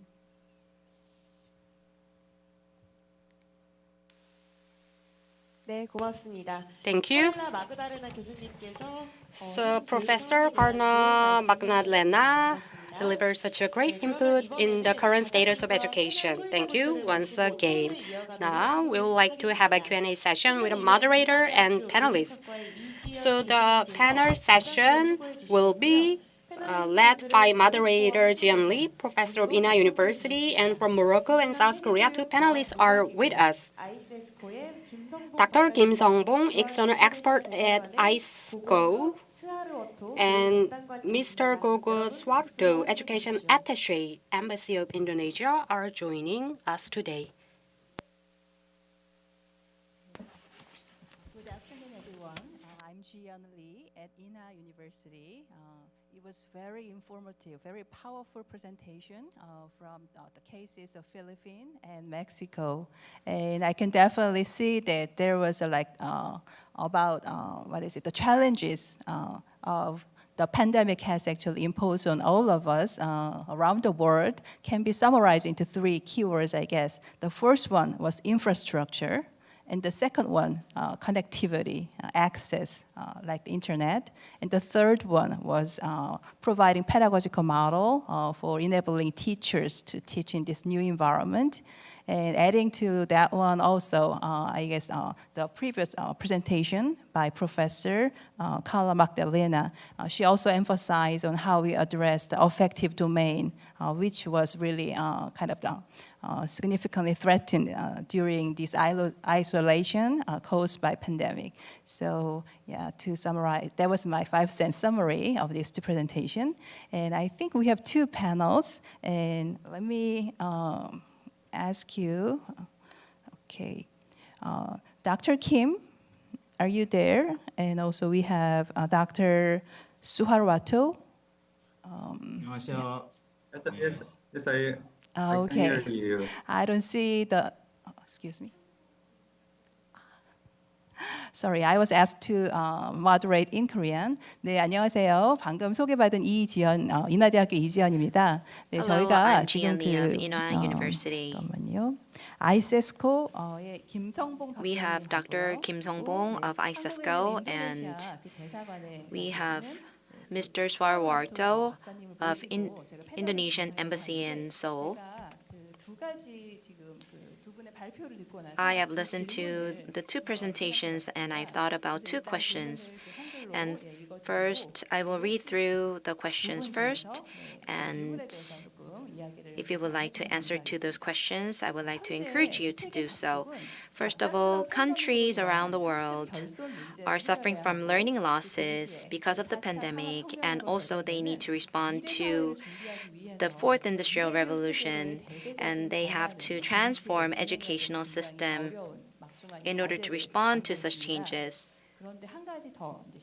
네, 고맙습니다. Thank you. 카를라 마그다레나 교수님께서 So Professor Karna Magdalena delivered such a great input in the current status of education. Thank you once again. Now we would like to have a Q&A session with a moderator and panelists. So the panel session will be led by moderator Jian Lee, professor of Ina University, and from Morocco and South Korea, 2 panelists are with us. Dr. Kim Song-bong, external expert at ISCO, and Mr. Gogo Suarto, education attaché, Embassy of Indonesia, are joining us today. Good afternoon, everyone. I'm Jian Lee at Ina University. It was very informative, very powerful presentation from the cases of Philippines and Mexico. And I can definitely see that there was the challenges of the pandemic has actually imposed on all of us around the world can be summarized into 3 keywords, I guess. The first one was infrastructure. And the second one, connectivity, access, like the internet. And the third one was providing pedagogical model for enabling teachers to teach in this new environment. And adding to that one also, I guess the previous presentation by Professor Carla Magdalena, she also emphasized on how we address the affective domain, which was really kind of significantly threatened during this isolation caused by pandemic. So yeah, to summarize, that was my 5-cent summary of this presentation. And I think we have 2 panels, and let me ask you, okay, Dr. Kim, are you there? And also we have Dr. Suharwato. Yes, I Okay. can hear you. I don't see the, excuse me. Sorry, I was asked to moderate in Korean. 네, 안녕하세요. 방금 소개받은 이지연, 인하대학교 이지연입니다. 네, Hello, 저희가 I'm 지금 Jian Lee of Ina University. 잠깐만요. 아이세스코의 김성봉 We have Dr. Kim Song-bong of ISESCO, and we have Mr. Suharto of Indonesian Embassy in Seoul. I have listened to the 2 presentations and I've thought about 2 questions. And first, I will read through the questions first, and if you would like to answer to those questions, I would like to encourage you to do so. First of all, countries around the world are suffering from learning losses because of the pandemic, and also they need to respond to the 4th Industrial Revolution, and they have to transform educational system in order to respond to such changes.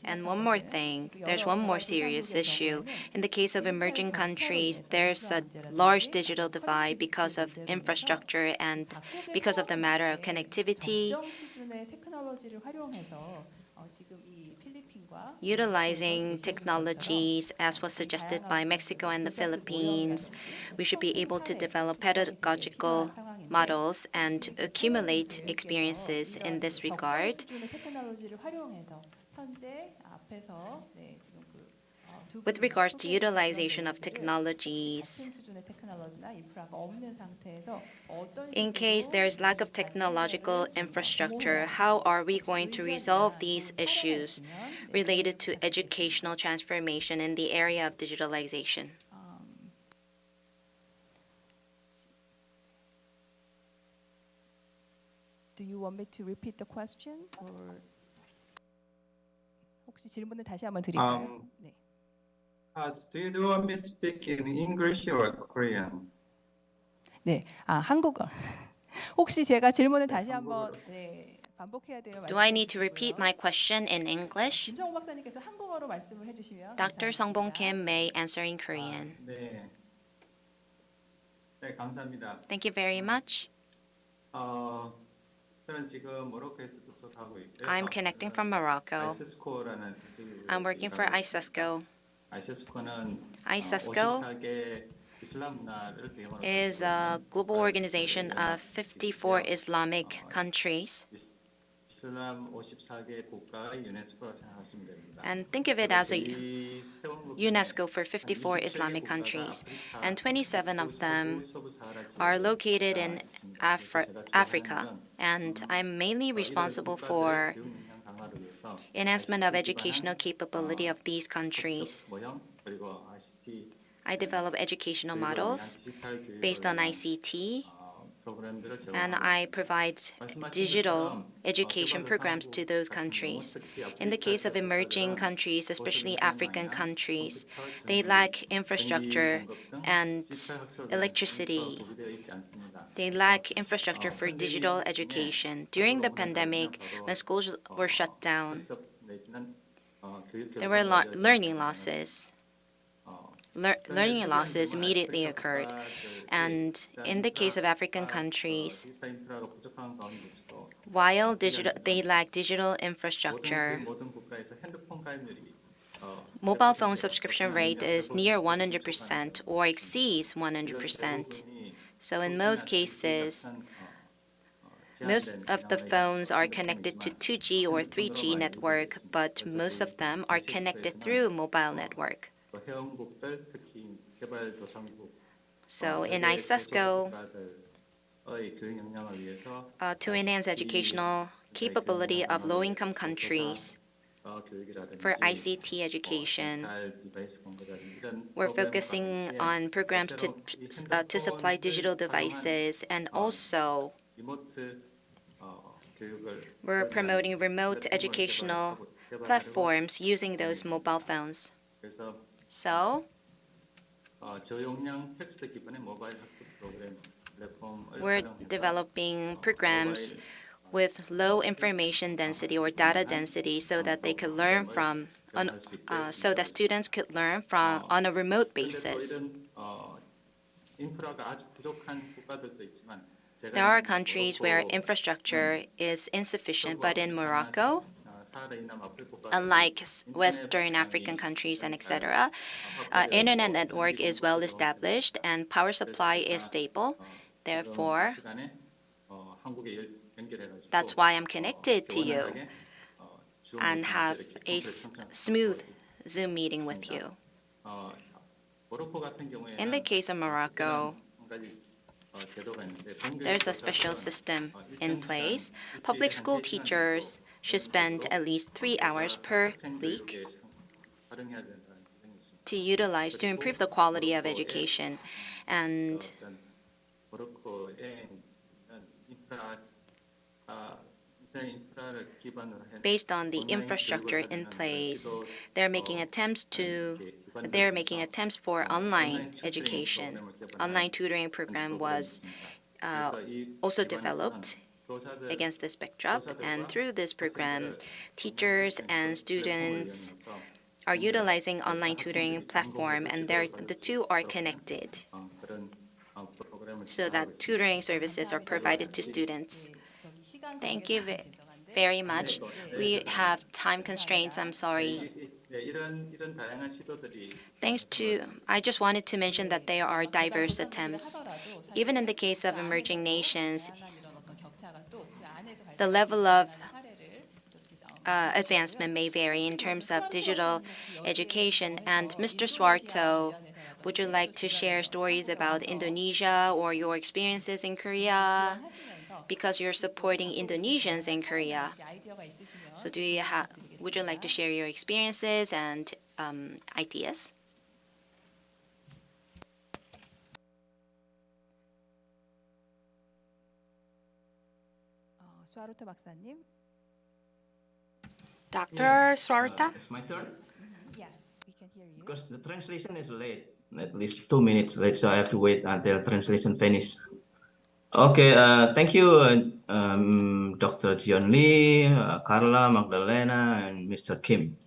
And one more thing, there's one more serious issue. In the case of emerging countries, there's a large digital divide because of infrastructure and because of the matter of connectivity. Utilizing technologies as was suggested by Mexico and the Philippines, we should be able to develop pedagogical models and accumulate experiences in this regard. With regards to utilization of technologies, in case there's lack of technological infrastructure, how are we going to resolve these issues related to educational transformation in the area of digitalization? Do you want me to repeat the question, or 혹시 질문을 다시 한번 드릴까요? 네. Do you want me to speak in English or Korean? 네, 한국어. 혹시 제가 질문을 다시 한번 반복해야 돼요? Do I need to repeat my question in English? 김성호 박사님께서 한국어로 말씀을 해주시면 Dr. Songbong Kim may answer in Korean. 네. 네, 감사합니다. Thank you very much. 저는 지금 모로코에서 접속하고 있고요. I'm connecting from Morocco. 아이세스코라는 I'm working for ISESCO. 아이세스코는 ISESCO 54개 이슬람 문화를 배경으로 is a global organization of 54 Islamic countries. 이슬람 54개 국가의 유네스코라 생각하시면 됩니다. And think of it as a UNESCO for 54 Islamic countries. And 27 of them are located in Africa. And I'm mainly responsible for enhancement of educational capability of these countries. I develop educational models based on ICT, and I provide digital education programs to those countries. In the case of emerging countries, especially African countries, they lack infrastructure and electricity. They lack infrastructure for digital education. During the pandemic, when schools were shut down, there were learning losses. Learning losses immediately occurred. And in the case of African countries, while they lack digital infrastructure, mobile phone subscription rate is near 100% or exceeds 100%. So in most cases, most of the phones are connected to 2G or 3G network, but most of them are connected through mobile network. So in ISESCO, to enhance educational capability of low-income countries for ICT education, we're focusing on programs to supply digital devices, and also we're promoting remote educational platforms using those mobile phones. So, we're developing programs with low information density or data density so that they could learn from, so that students could learn from on a remote basis. There are countries where infrastructure is insufficient, but in Morocco, unlike Western African countries and etc., internet network is well established and power supply is stable. Therefore, that's why I'm connected to you and have a smooth Zoom meeting with you. In the case of Morocco, there's a special system in place. Public school teachers should spend at least 3 hours per week to improve the quality of education. And based on the infrastructure in place, they're making attempts for online education. Online tutoring program was also developed against this backdrop, and through this program, teachers and students are utilizing online tutoring platform, and the two are connected so that tutoring services are provided to students. Thank you very much. We have time constraints, I'm sorry. I just wanted to mention that there are diverse attempts. Even in the case of emerging nations, the level of advancement may vary in terms of digital education. And Mr. Suarto, would you like to share stories about Indonesia or your experiences in Korea? Because you're supporting Indonesians in Korea. So would you like to share your experiences and ideas? 수아르토 박사님. Dr. Suarta? It's my turn? Yeah, we can hear you. Because the translation is late, at least 2 minutes late, so I have to wait until translation finishes. Okay, thank you, Dr. Jion Lee, Carla, Magdalena, and Mr. Kim.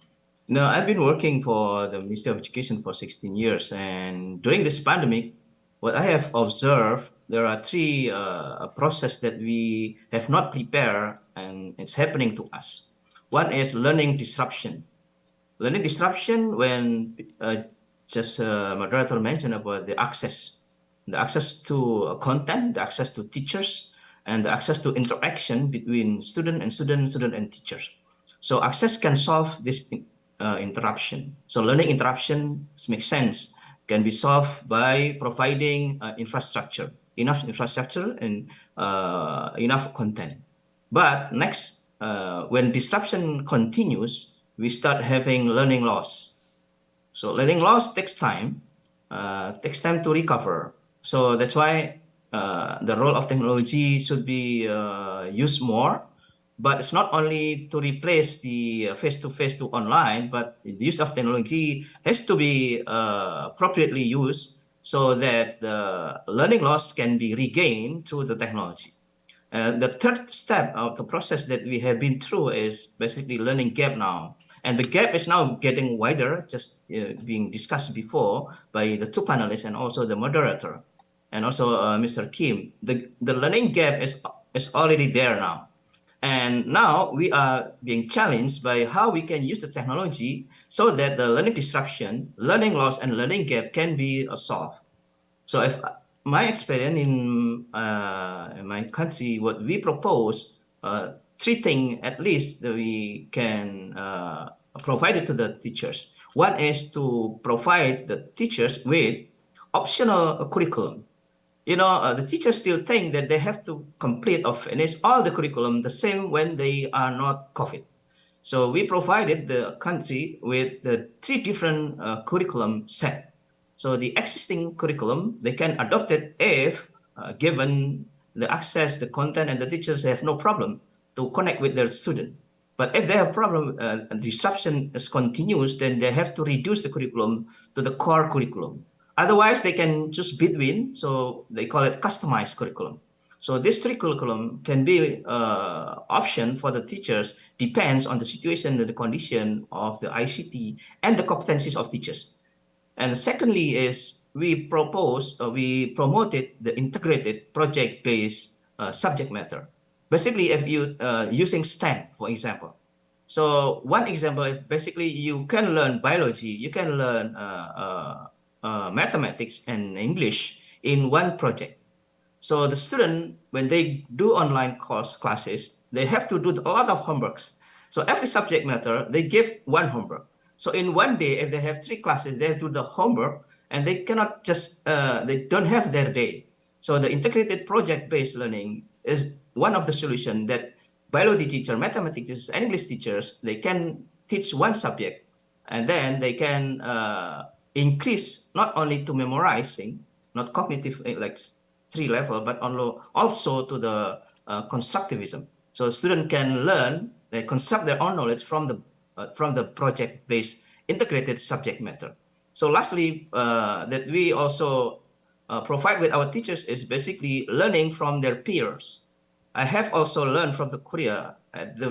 Now, I've been working for the Ministry of Education for 16 years, and during this pandemic, what I have observed, there are three processes that we have not prepared, and it's happening to us. One is learning disruption. Learning disruption when moderator mentioned about the access to content, the access to teachers, and the access to interaction between student and teachers. So access can solve this interruption. So learning interruption makes sense, can be solved by providing infrastructure, enough infrastructure and enough content. But next, when disruption continues, we start having learning loss. So learning loss takes time to recover. So that's why the role of technology should be used more. But it's not only to replace the face-to-face to online, but the use of technology has to be appropriately used so that the learning loss can be regained through the technology. The third step of the process that we have been through is basically learning gap now. And the gap is now getting wider, just being discussed before by the two panelists and also the moderator, and also Mr. Kim. The learning gap is already there now. And now we are being challenged by how we can use the technology so that the learning disruption, learning loss, and learning gap can be solved. So if my experience in my country, what we propose, three things at least that we can provide it to the teachers. One is to provide the teachers with optional curriculum. You know, the teachers still think that they have to complete or finish all the curriculum the same when they are not COVID. So we provided the country with the three different curriculum set. So the existing curriculum, they can adopt it if given the access, the content, and the teachers have no problem to connect with their student. But if they have problem, disruption is continuous, then they have to reduce the curriculum to the core curriculum. Otherwise, they can choose between, so they call it customized curriculum. So this three curriculum can be option for the teachers, depends on the situation and the condition of the ICT and the competencies of teachers. And secondly is we promoted the integrated project-based subject matter. Basically, if you using STEM, for example. So one example is basically you can learn biology, you can learn mathematics and English in one project. So the student, when they do online classes, they have to do a lot of homeworks. So every subject matter, they give one homework. So in one day, if they have 3 classes, they have to do the homework, and they cannot just, they don't have their day. So the integrated project-based learning is one of the solutions that biology teacher, mathematics teachers, English teachers, they can teach one subject, and then they can increase not only to memorizing, not cognitive like 3 level, but also to the constructivism. So students can learn, they construct their own knowledge from the project-based integrated subject matter. So lastly, that we also provide with our teachers is basically learning from their peers. I have also learned from the Korea at the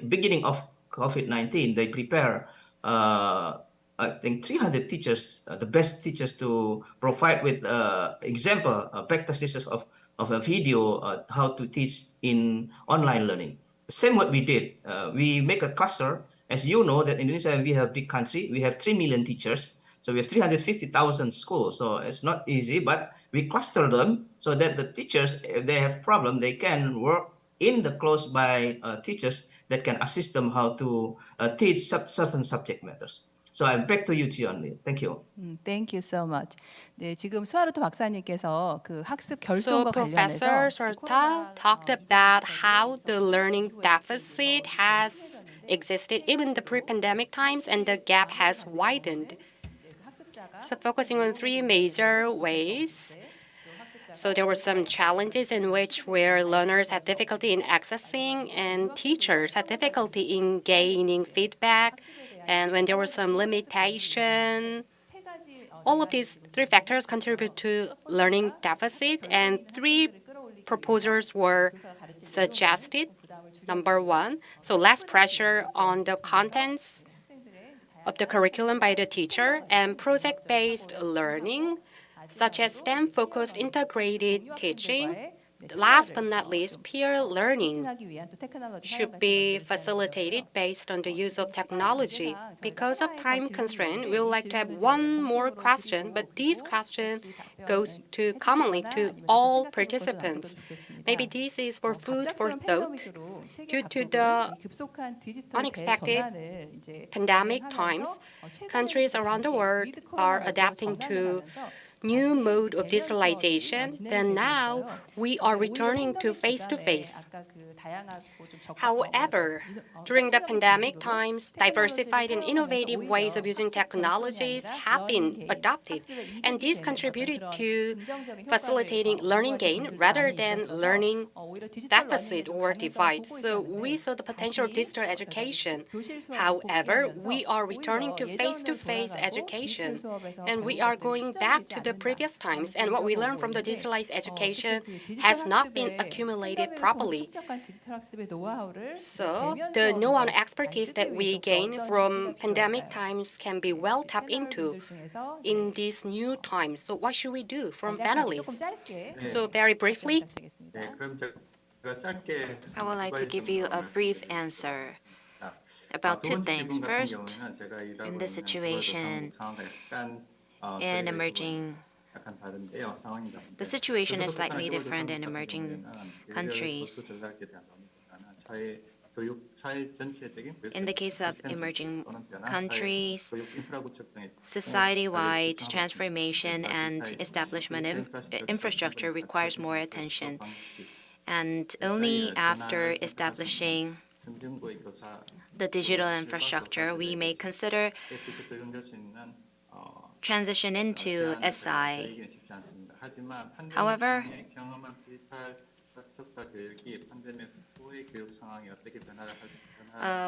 beginning of COVID-19, they prepare, I think 300 teachers, the best teachers, to provide with example, best practices of a video, how to teach in online learning. Same what we did. We make a cluster. As you know, that Indonesia, we have a big country. We have 3 million teachers. So we have 350,000 schools. So it's not easy, but we cluster them so that the teachers, if they have problem, they can work in the close by teachers that can assist them how to teach certain subject matters. So I'm back to you, Jiyeon. Thank you. Thank you so much. 네, 지금 수하루토 박사님께서 그 학습 So 결손과 관련해서 Professor Sorta talked about how the learning deficit has existed even the pre-pandemic times and the gap has widened. So focusing on three major ways. So there were some challenges in which where learners had difficulty in accessing and teachers had difficulty in gaining feedback, and when there was some limitation. All of these three factors contribute to learning deficit, and three proposals were suggested. Number one, so less pressure on the contents of the curriculum by the teacher, and project-based learning, such as STEM-focused integrated teaching. Last but not least, peer learning should be facilitated based on the use of technology. Because of time constraint, we would like to have one more question, but this question goes to commonly to all participants. Maybe this is for food for thought. Due to the unexpected pandemic times, countries around the world are adapting to new mode of digitalization, then now we are returning to face-to-face. However, during the pandemic times, diversified and innovative ways of using technologies have been adopted, and this contributed to facilitating learning gain rather than learning deficit or divide. So we saw the potential of digital education. However, we are returning to face-to-face education, and we are going back to the previous times, and what we learned from the digitalized education has not been accumulated properly. So the know-how and expertise that we gain from pandemic times can be well tapped into in these new times. So what should we do from panelists? So very briefly, I would like to give you a brief answer about two things. First, in this situation in emerging, the situation is slightly different in emerging countries. In the case of emerging countries, society-wide transformation and establishment of infrastructure requires more attention. And only after establishing the digital infrastructure, we may consider transition into SI. However,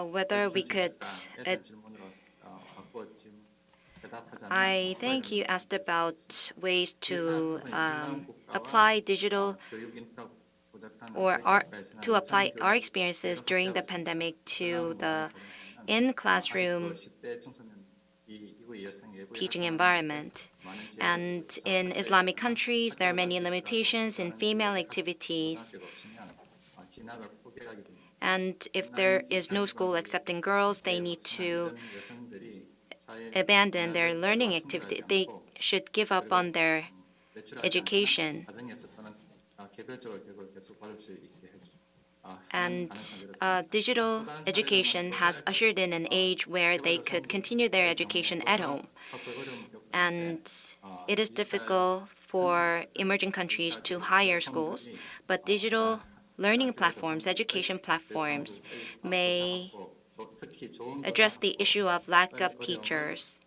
whether we could, I think you asked about ways to apply digital or to apply our experiences during the pandemic to the in-classroom teaching environment. And in Islamic countries, there are many limitations in female activities. And if there is no school accepting girls, they need to abandon their learning activity. They should give up on their education. And digital education has ushered in an age where they could continue their education at home. And it is difficult for emerging countries to hire schools, but digital learning platforms, education platforms, may address the issue of lack of teachers.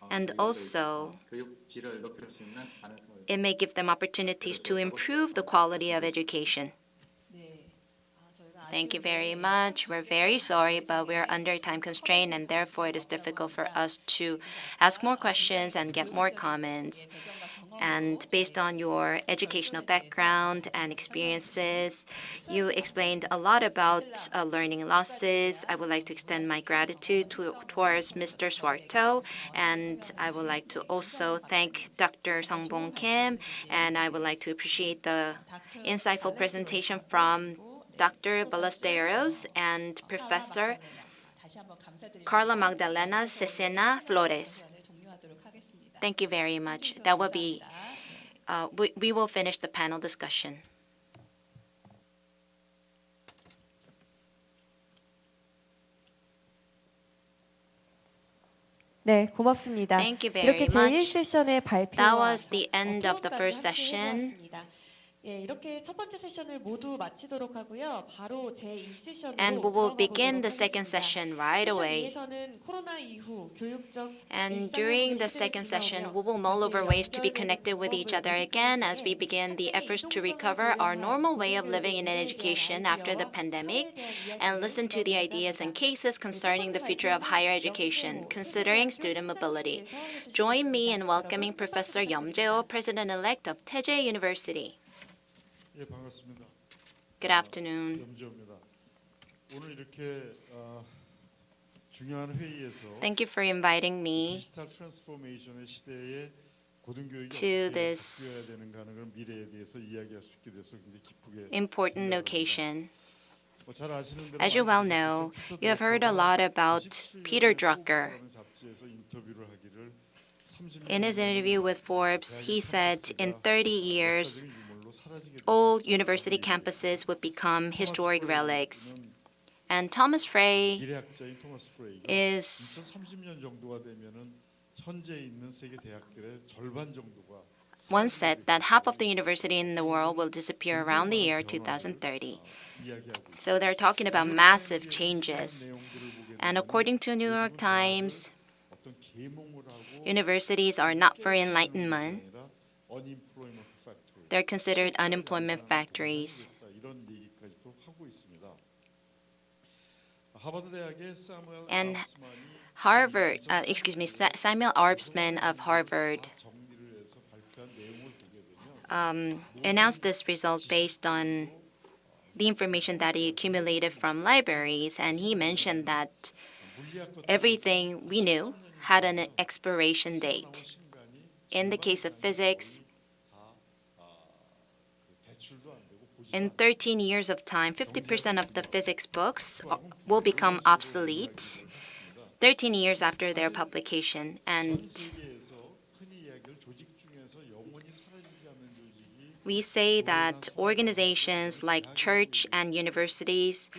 And also, it may give them opportunities to improve the quality of education. Thank you very much. We're very sorry, but we're under time constraint, and therefore it is difficult for us to ask more questions and get more comments. And based on your educational background and experiences, you explained a lot about learning losses. I would like to extend my gratitude towards Mr. Swarto, and I would like to also thank Dr. Songbong Kim, and I would like to appreciate the insightful presentation from Dr. Ballesteros and Professor Carla Magdalena Cesena Flores. Thank you very much. That will be, we will finish the panel discussion. 네, 고맙습니다. Thank you very 이렇게 제1 much. 세션의 발표와 That was the end of the first 토론까지 함께 session. 해보았습니다. 예, 이렇게 첫 번째 세션을 모두 마치도록 하고요. 바로 제2 세션으로 And we will begin 들어가보도록 the second 하겠습니다. session right 세션 away. 2에서는 코로나 이후 교육적 And during the second session, we will mull over ways to be connected with each other again as we begin the efforts to recover our normal way of living in education after the pandemic, and listen to the ideas and cases concerning the future of higher education, considering student mobility. Join me in welcoming Professor Yeom Jae-ho, President-elect of Taeje University. 예, 반갑습니다. Good afternoon. 염지호입니다. 오늘 이렇게 중요한 회의에서 Thank you for inviting me 디지털 트랜스포메이션의 시대에 고등교육이 to 어떻게 this 바뀌어야 되는가 하는 그런 미래에 대해서 이야기할 수 있게 돼서 굉장히 기쁘게 important occasion. 잘 아시는 대로 As you well know, you have heard a lot about Peter Drucker. 잡지에서 인터뷰를 하기를 In his interview with Forbes, he said in 30 years, all university campuses would become historic relics. And Thomas Frey 미래학자인 토마스 프레이가 is 2030년 정도가 되면은 현재 있는 세계 대학들의 절반 정도가 once said that half of the university in the world will disappear around the year 2030. So they're talking about massive changes. And according to New York Times, universities are not for enlightenment. They're considered unemployment factories. 이런 얘기까지도 하고 있습니다. 하버드 대학의 사무엘 And 아르츠만이 Samuel Arbsman of Harvard announced this result based on the information that he accumulated from libraries, and he mentioned that everything we knew had an expiration date. In the case of physics, in 13 years of time, 50% of the physics books will become obsolete 13 years after their publication. And we say that organizations like church and universities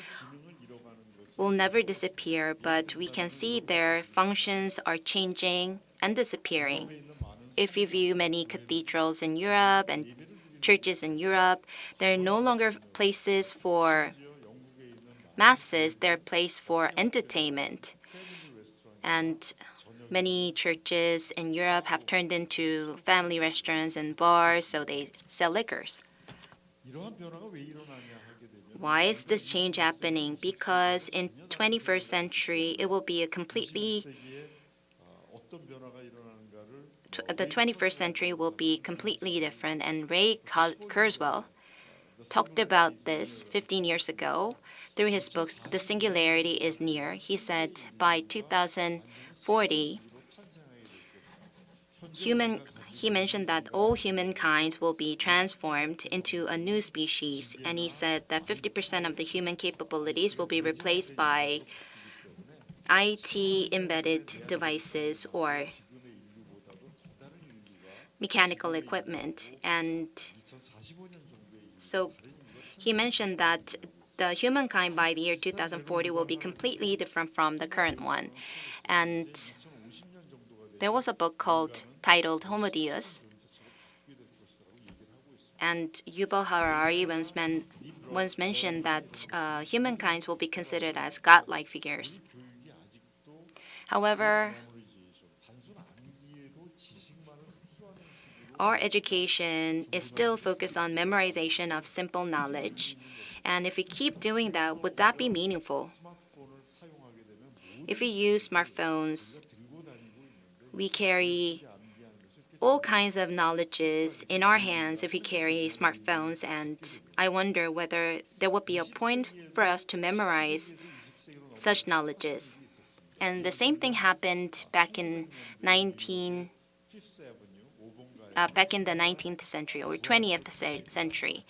will never disappear, but we can see their functions are changing and disappearing. If you view many cathedrals in Europe and churches in Europe, they're no longer places for masses, they're places for entertainment. And many churches in Europe have turned into family restaurants and bars, so they sell liquors. Why is this change happening? Because in 21st century, it will be a completely the 21st century will be completely different, and Ray Kurzweil talked about this 15 years ago through his books, The Singularity is Near. He said by 2040, he mentioned that all humankind will be transformed into a new species, and he said that 50% of the human capabilities will be replaced by IT embedded devices or mechanical equipment. And so he mentioned that the humankind by the year 2040 will be completely different from the current one. And there was a book titled Homo Deus, and Yuval Harari once mentioned that humankind will be considered as godlike figures. However, our education is still focused on memorization of simple knowledge. And if we keep doing that, would that be meaningful? If we use smartphones, we carry all kinds of knowledges in our hands if we carry smartphones, and I wonder whether there would be a point for us to memorize such knowledges. And the same thing happened back in the 19th century or 20th century.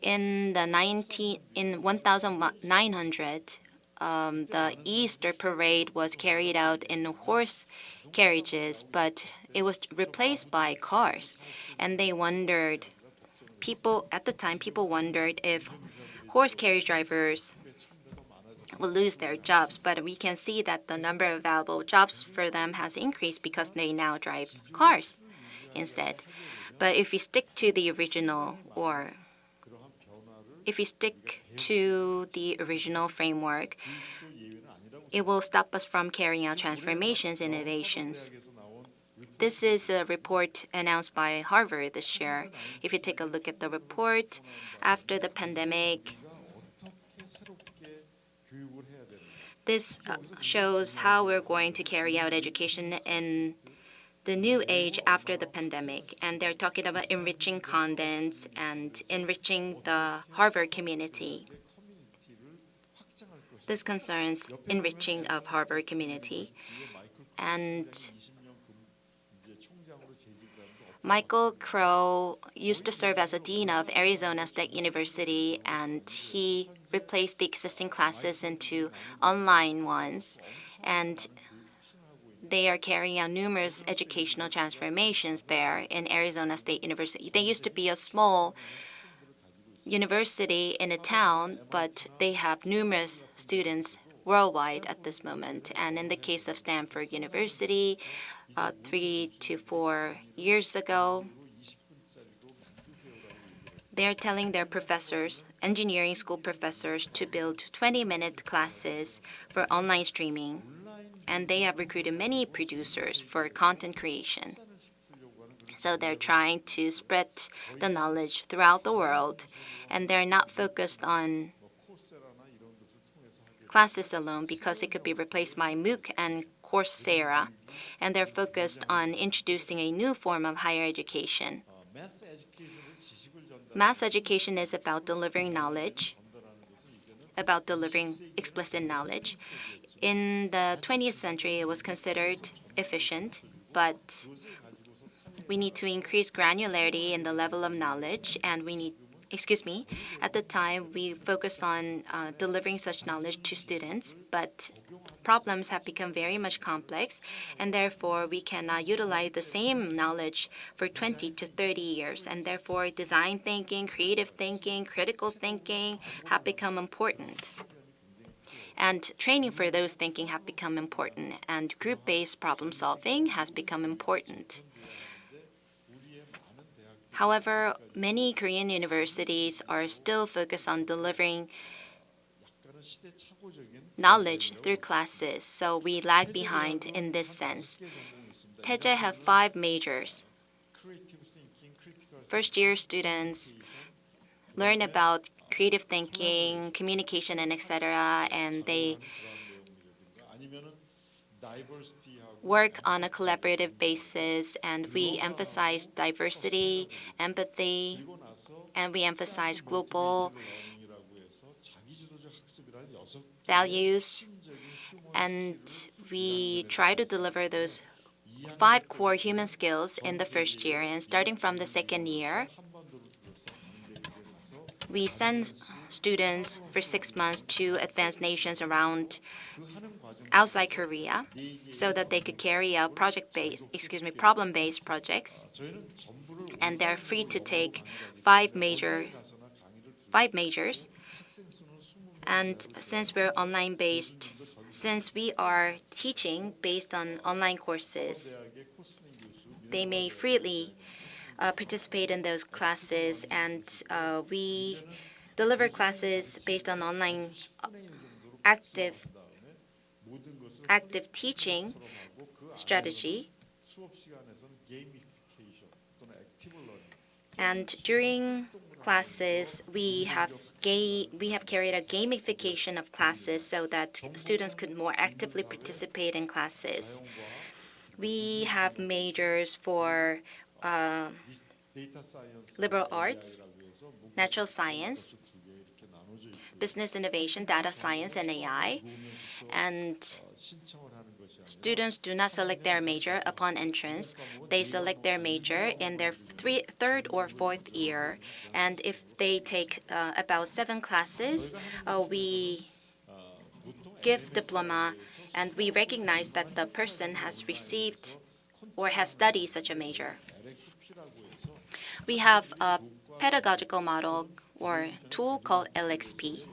In 1900, the Easter parade was carried out in horse carriages, but it was replaced by cars. And they wondered, at the time, people wondered if horse carriage drivers will lose their jobs. But we can see that the number of available jobs for them has increased because they now drive cars instead. But if you stick to the original, or if you stick to the original framework, it will stop us from carrying out transformations, innovations. This is a report announced by Harvard this year. If you take a look at the report, after the pandemic, this shows how we're going to carry out education in the new age after the pandemic. And they're talking about enriching contents and enriching the Harvard community. This concerns enriching of Harvard community. And Michael Crow used to serve as a dean of Arizona State University, and he replaced the existing classes into online ones. And they are carrying out numerous educational transformations there in Arizona State University. They used to be a small university in a town, but they have numerous students worldwide at this moment. And in the case of Stanford University, 3 to 4 years ago, they're telling their professors, engineering school professors, to build 20-minute classes for online streaming. And they have recruited many producers for content creation. So they're trying to spread the knowledge throughout the world, and they're not focused on classes alone because it could be replaced by MOOC and Coursera, and they're focused on introducing a new form of higher education. Mass education is about delivering knowledge, about delivering explicit knowledge. In the 20th century, it was considered efficient, but we need to increase granularity in the level of knowledge, and at the time, we focused on delivering such knowledge to students, but problems have become very much complex, and therefore we cannot utilize the same knowledge for 20 to 30 years, and therefore design thinking, creative thinking, critical thinking have become important. And training for those thinking have become important, and group-based problem solving has become important. However, many Korean universities are still focused on delivering knowledge through classes, so we lag behind in this sense. Taejae have 5 majors. First-year students learn about creative thinking, communication, and etc., and they work on a collaborative basis, and we emphasize diversity, empathy, and we emphasize global values, and we try to deliver those 5 core human skills in the first year. And starting from the second year, we send students for 6 months to advanced nations around outside Korea so that they could carry out problem-based projects. And they're free to take 5 majors. And since we're online-based, since we are teaching based on online courses, they may freely participate in those classes, and we deliver classes based on online active teaching strategy. And during classes, we have carried out gamification of classes so that students could more actively participate in classes. We have majors for liberal arts, natural science, business innovation, data science, and AI. And students do not select their major upon entrance. They select their major in their third or fourth year. And if they take about 7 classes, we give diploma and we recognize that the person has received or has studied such a major. We have a pedagogical model or tool called LXP,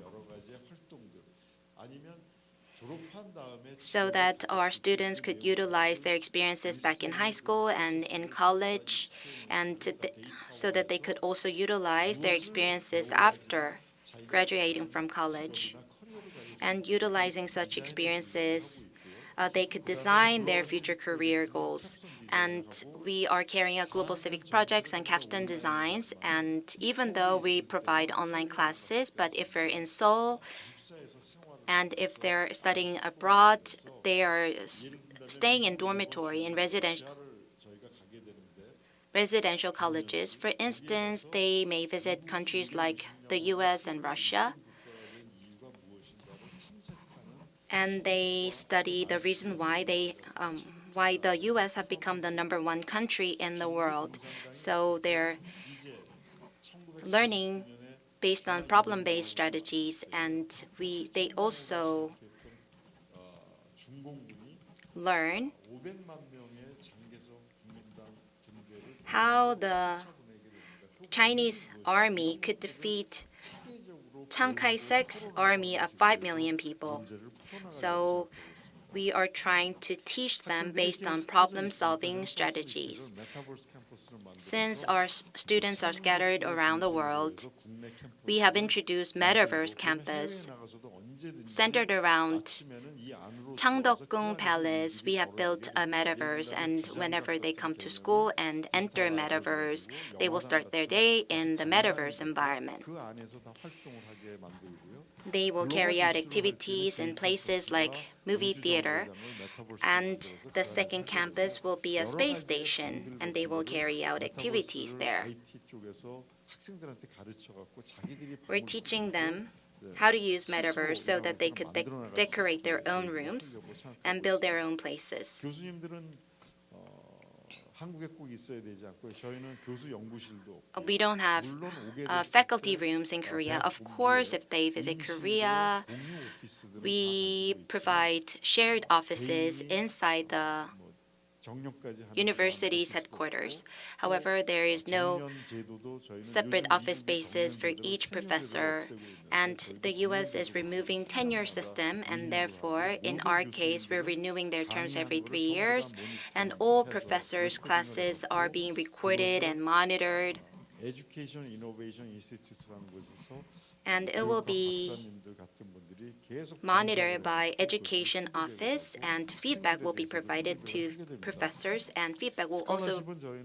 so that our students could utilize their experiences back in high school and in college, and so that they could also utilize their experiences after graduating from college. And utilizing such experiences, they could design their future career goals. And we are carrying out global civic projects and capstone designs. And even though we provide online classes, but if we're in Seoul, and if they're studying abroad, they are staying in dormitory in residential colleges. For instance, they may visit countries like the US and Russia, and they study the reason why the US have become the #1 country in the world. So they're learning based on problem-based strategies, and they also learn how the Chinese army could defeat Chiang Kai-shek's army of 5 million people. So we are trying to teach them based on problem-solving strategies. Since our students are scattered around the world, we have introduced Metaverse Campus. Centered around Changdeokgung Palace, we have built a metaverse, and whenever they come to school and enter metaverse, they will start their day in the metaverse environment. They will carry out activities in places like movie theater, and the second campus will be a space station, and they will carry out activities there. We're teaching them how to use metaverse so that they could decorate their own rooms and build their own places. We don't have faculty rooms in Korea. Of course, if they visit Korea, we provide shared offices inside the university's headquarters. However, there is no separate office spaces for each professor, and the US is removing tenure system, and therefore, in our case, we're renewing their terms every 3 years, and all professors' classes are being recorded and monitored. And it will be monitored by Education Office, and feedback will be provided to professors, and feedback will also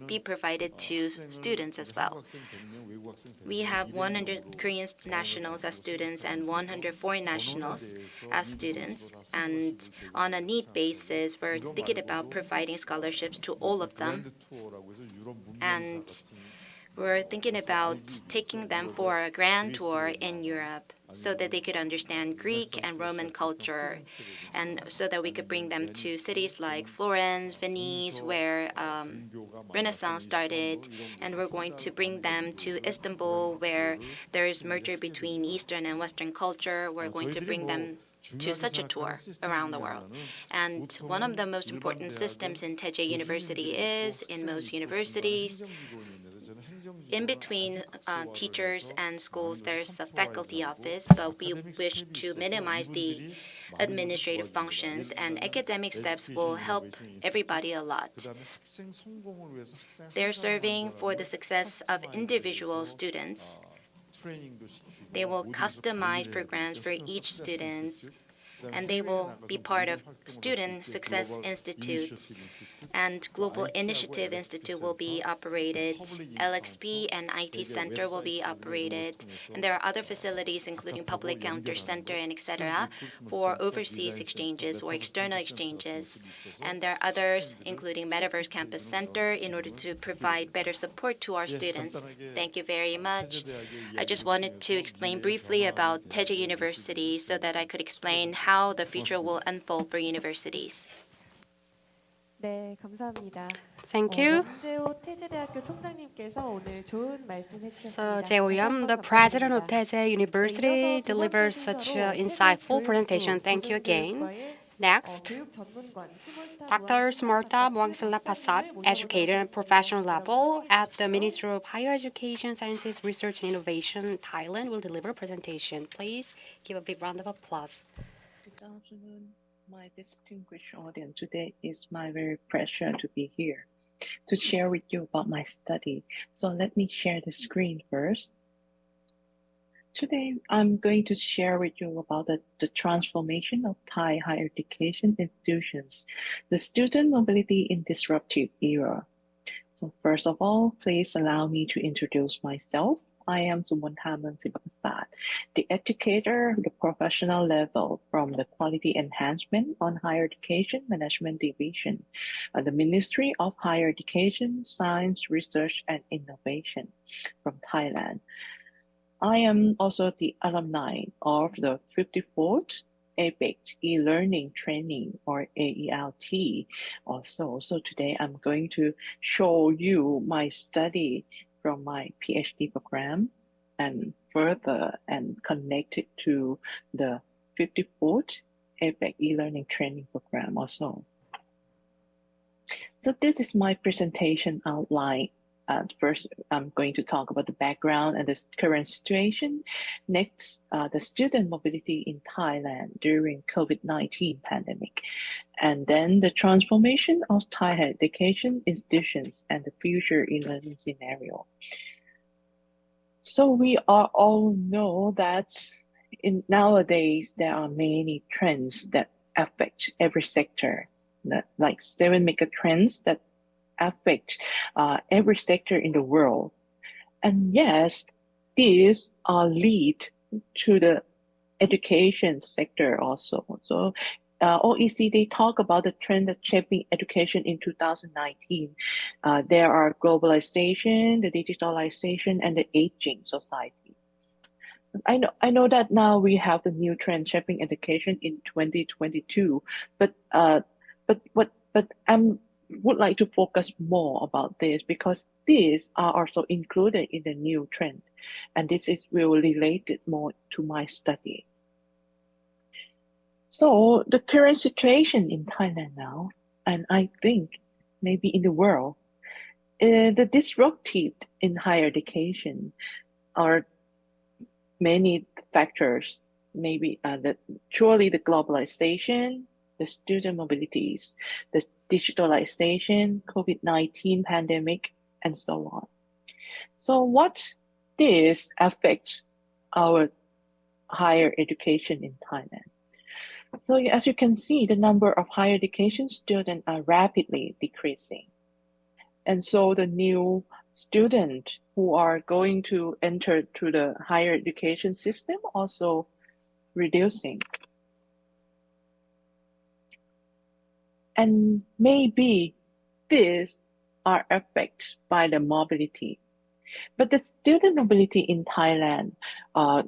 be provided to students as well. We have 100 Korean nationals as students and 100 foreign nationals as students, and on a need basis, we're thinking about providing scholarships to all of them. And we're thinking about taking them for a grand tour in Europe so that they could understand Greek and Roman culture, and so that we could bring them to cities like Florence, Venice, where Renaissance started, and we're going to bring them to Istanbul, where there is merger between Eastern and Western culture. We're going to bring them to such a tour around the world. And one of the most important systems in Taeje University is, in most universities, in between teachers and schools, there's a faculty office, but we wish to minimize the administrative functions, and academic steps will help everybody a lot. They're serving for the success of individual students. They will customize programs for each student, and they will be part of Student Success Institute, and Global Initiative Institute will be operated. LXP and IT Center will be operated, and there are other facilities including Public Counter Center and etc. for overseas exchanges or external exchanges. And there are others including Metaverse Campus Center in order to provide better support to our students. Thank you very much. I just wanted to explain briefly about Taeje University so that I could explain how the future will unfold for universities. 네, 감사합니다. Thank you. 정재호 태제대학교 총장님께서 오늘 좋은 말씀 So 해주셨습니다. Jae Yam, the president of Taeje University, delivers such an insightful presentation. Thank you again. Next, Dr. Smarta Muangsala Pasat, educator and professional level at the Ministry of Higher Education, Sciences, Research and Innovation, Thailand, will deliver a presentation. Please give a big round of applause. Good afternoon, my distinguished audience. Today is my very pleasure to be here to share with you about my study. So let me share the screen first. Today, I'm going to share with you about the transformation of Thai higher education institutions, the student mobility in disruptive era. So first of all, please allow me to introduce myself. I am Sumontaman Sibakasat, the educator, the professional level from the Quality Enhancement on Higher Education Management Division at the Ministry of Higher Education, Science, Research and Innovation from Thailand. I am also the alumni of the 54th APEC e-learning training or AELT also. So today I'm going to show you my study from my PhD program and further and connect it to the 54th APEC e-learning training program also. So this is my presentation outline. First, I'm going to talk about the background and the current situation. Next, the student mobility in Thailand during COVID-19 pandemic. And then the transformation of Thai higher education institutions and the future e-learning scenario. So we all know that nowadays there are many trends that affect every sector, like 7 mega trends that affect every sector in the world. And yes, these lead to the education sector also. So OECD talk about the trend of shaping education in 2019. There are globalization, the digitalization, and the aging society. I know that now we have the new trend shaping education in 2022, but I'm would like to focus more about this because these are also included in the new trend, and this is will relate more to my study. So the current situation in Thailand now, and I think maybe in the world, the disruptive in higher education are many factors. Maybe surely the globalization, the student mobilities, the digitalization, COVID-19 pandemic, and so on. So what this affects our higher education in Thailand? So as you can see, the number of higher education students are rapidly decreasing. And so the new students who are going to enter to the higher education system also reducing. And maybe these are affected by the mobility. But the student mobility in Thailand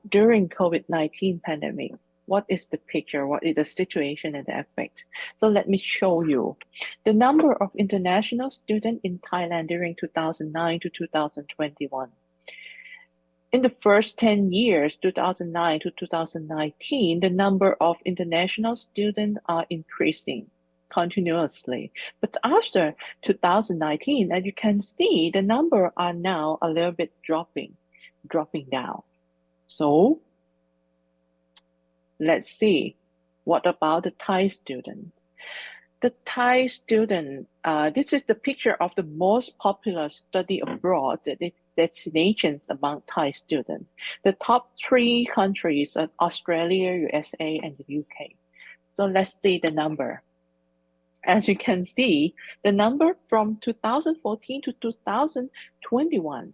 during COVID-19 pandemic, what is the picture? What is the situation and the effect? So let me show you. The number of international students in Thailand during 2009 to 2021. In the first 10 years, 2009 to 2019, the number of international students are increasing continuously. But after 2019, as you can see, the number are now a little bit dropping down. So let's see, what about the Thai student? The Thai student, this is the picture of the most popular study abroad destinations among Thai students. The top 3 countries are Australia, USA, and the UK. So let's see the number. As you can see, the number from 2014 to 2021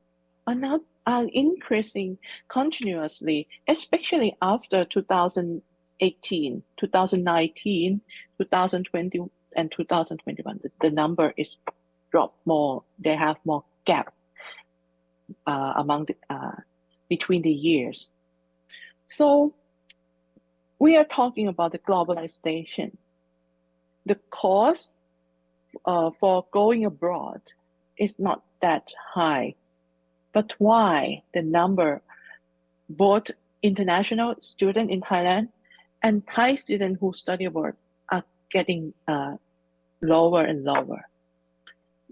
are increasing continuously, especially after 2018, 2019, 2020, and 2021. The number is dropped more. They have more gap between the years. So we are talking about the globalization. The cost for going abroad is not that high, but why the number, both international students in Thailand and Thai students who study abroad are getting lower and lower.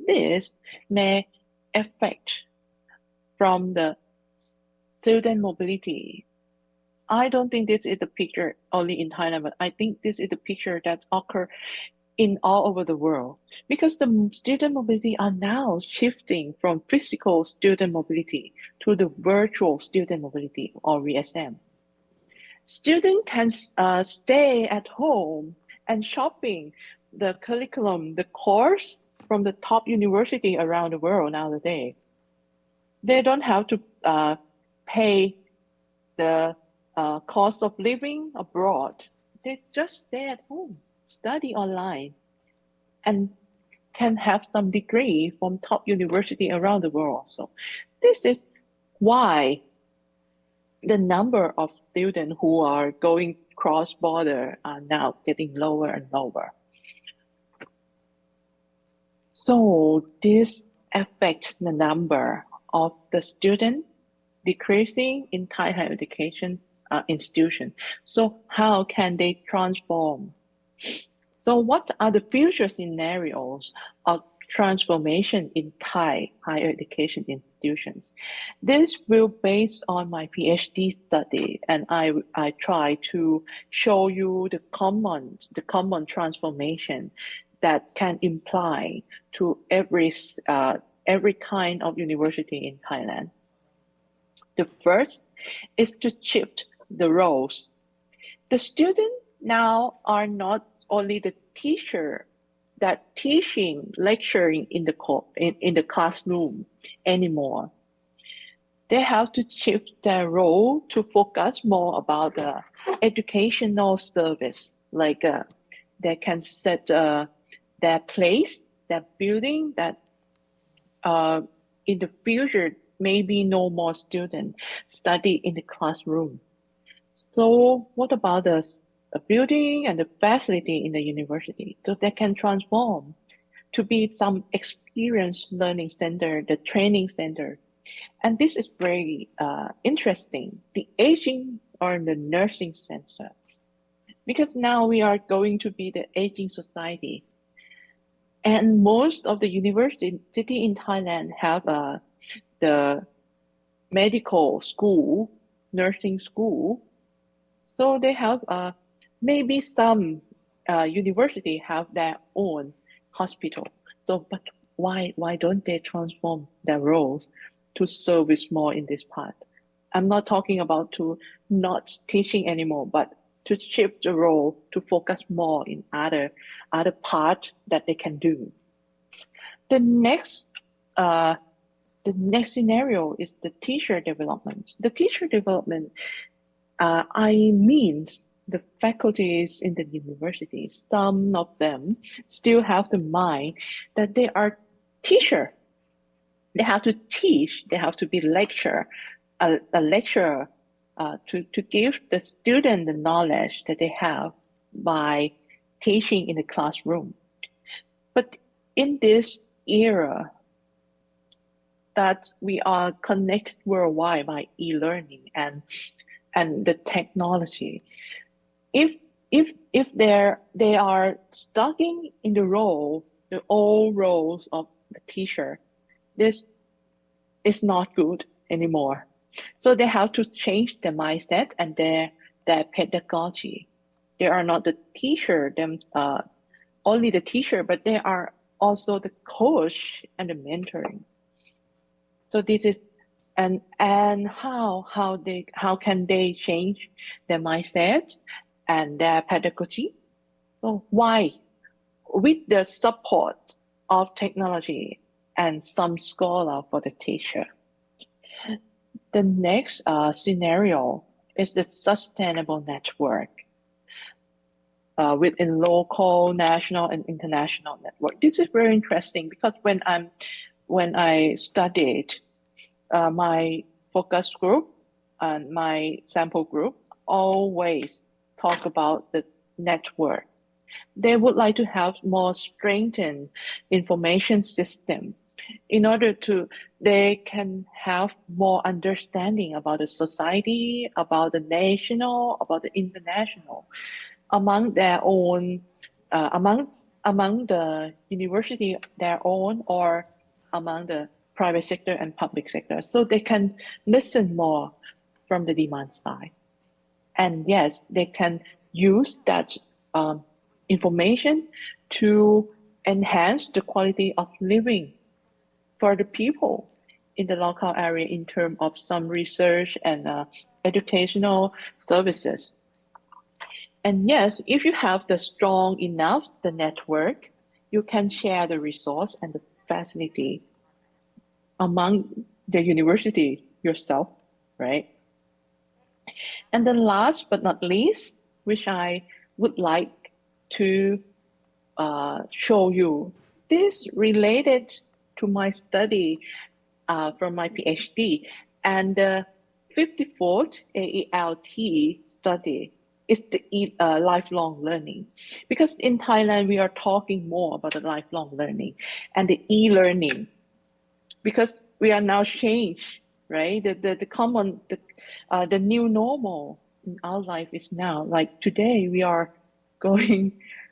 This may affect from the student mobility. I don't think this is the picture only in Thailand, but I think this is the picture that occurs in all over the world, because the student mobility are now shifting from physical student mobility to the virtual student mobility, or VSM. Students can stay at home and shopping the curriculum, the course from the top university around the world nowadays. They don't have to pay the cost of living abroad. They just stay at home, study online, and can have some degree from top university around the world. So this is why the number of students who are going cross-border are now getting lower and lower. So this affects the number of the students decreasing in Thai higher education institution. So how can they transform? So what are the future scenarios of transformation in Thai higher education institutions? This will based on my PhD study, and I try to show you the common transformation that can imply to every kind of university in Thailand. The first is to shift the roles. The students now are not only the teacher that teaching, lecturing in the classroom anymore. They have to shift their role to focus more about the educational service, like they can set their place, their building, that in the future maybe no more students study in the classroom. So what about the building and the facility in the university? So they can transform to be some experience learning center, the training center. And this is very interesting, the aging or the nursing center. Because now we are going to be the aging society. And most of the university in Thailand have the medical school, nursing school. So they have maybe some university have their own hospital. So, but why don't they transform their roles to service more in this part? I'm not talking about to not teaching anymore, but to shift the role to focus more in other part that they can do. The next scenario is the teacher development. The teacher development, I means the faculties in the universities, some of them still have the mind that they are teacher. They have to teach, they have to be a lecturer to give the student the knowledge that they have by teaching in the classroom. But in this era that we are connected worldwide by e-learning and the technology, if they are stuck in the old roles of the teacher, this is not good anymore. So they have to change their mindset and their pedagogy. They are not the teacher, only the teacher, but they are also the coach and the mentoring. So this is and how can they change their mindset and their pedagogy. So why? With the support of technology and some scholar for the teacher. The next scenario is the sustainable network within local, national, and international network. This is very interesting because when I studied my focus group and my sample group always talk about this network. They would like to have more strengthened information system in order to they can have more understanding about the society, about the national, about the international, among their own, among the university their own or among the private sector and public sector, so they can listen more from the demand side. And yes, they can use that information to enhance the quality of living for the people in the local area in terms of some research and educational services. And yes, if you have the strong enough, the network, you can share the resource and the facility among the university yourself, right? And then last but not least, which I would like to show you, this related to my study from my PhD, and the 54th AELT study is the lifelong learning. Because in Thailand, we are talking more about the lifelong learning and the e-learning, because we are now changed, right? The new normal in our life is now, like today, we are going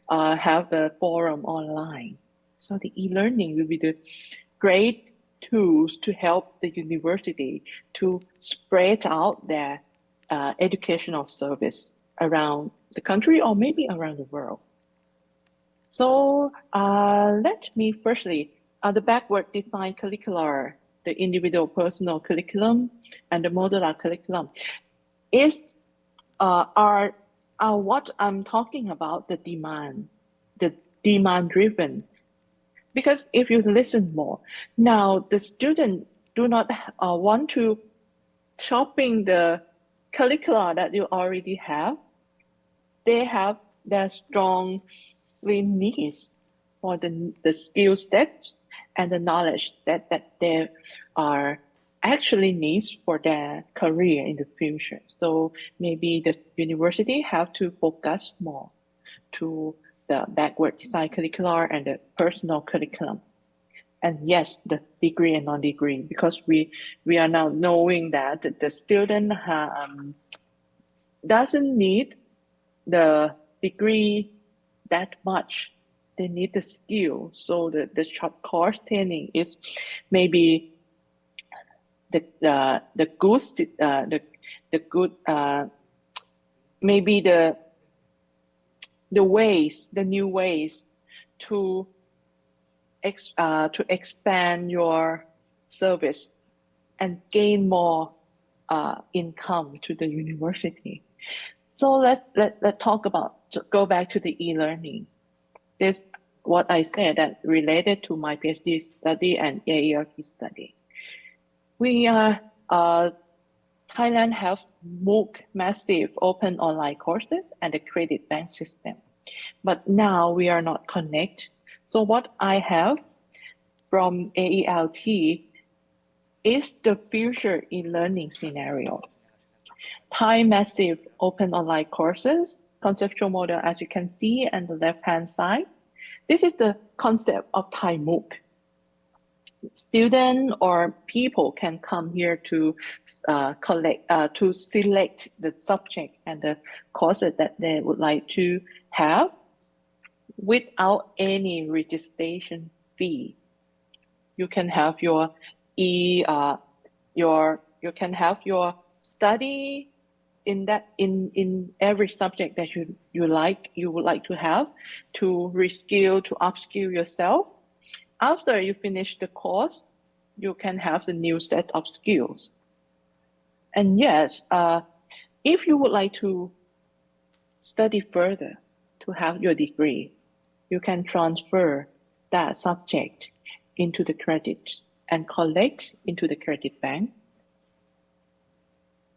have the forum online. So the e-learning will be the great tools to help the university to spread out their educational service around the country or maybe around the world. So let me firstly, the backward design curricular, the individual personal curriculum and the modular curriculum is are what I'm talking about, the demand driven. Because if you listen more, now the student do not want to shopping the curricula that you already have. They have their strong needs for the skill set and the knowledge set that they are actually needs for their career in the future. So maybe the university have to focus more to the backward design curricular and the personal curriculum. And yes, the degree and non-degree, because we are now knowing that the student doesn't need the degree that much. They need the skill. So the short course training is maybe the new ways to expand your service and gain more income to the university. So let's go back to the e-learning. This what I said that related to my PhD study and AELT study. We are Thailand has MOOC, massive open online courses and a credit bank system. But now we are not connected. So what I have from AELT is the future e-learning scenario. Thai massive open online courses, conceptual model as you can see on the left-hand side. This is the concept of Thai MOOC. Students or people can come here to to select the subject and the courses that they would like to have without any registration fee. You can have your you can have your study in every subject that you would like to have to reskill, to upskill yourself. After you finish the course, you can have the new set of skills. And yes, if you would like to study further to have your degree, you can transfer that subject into the credit and collect into the credit bank.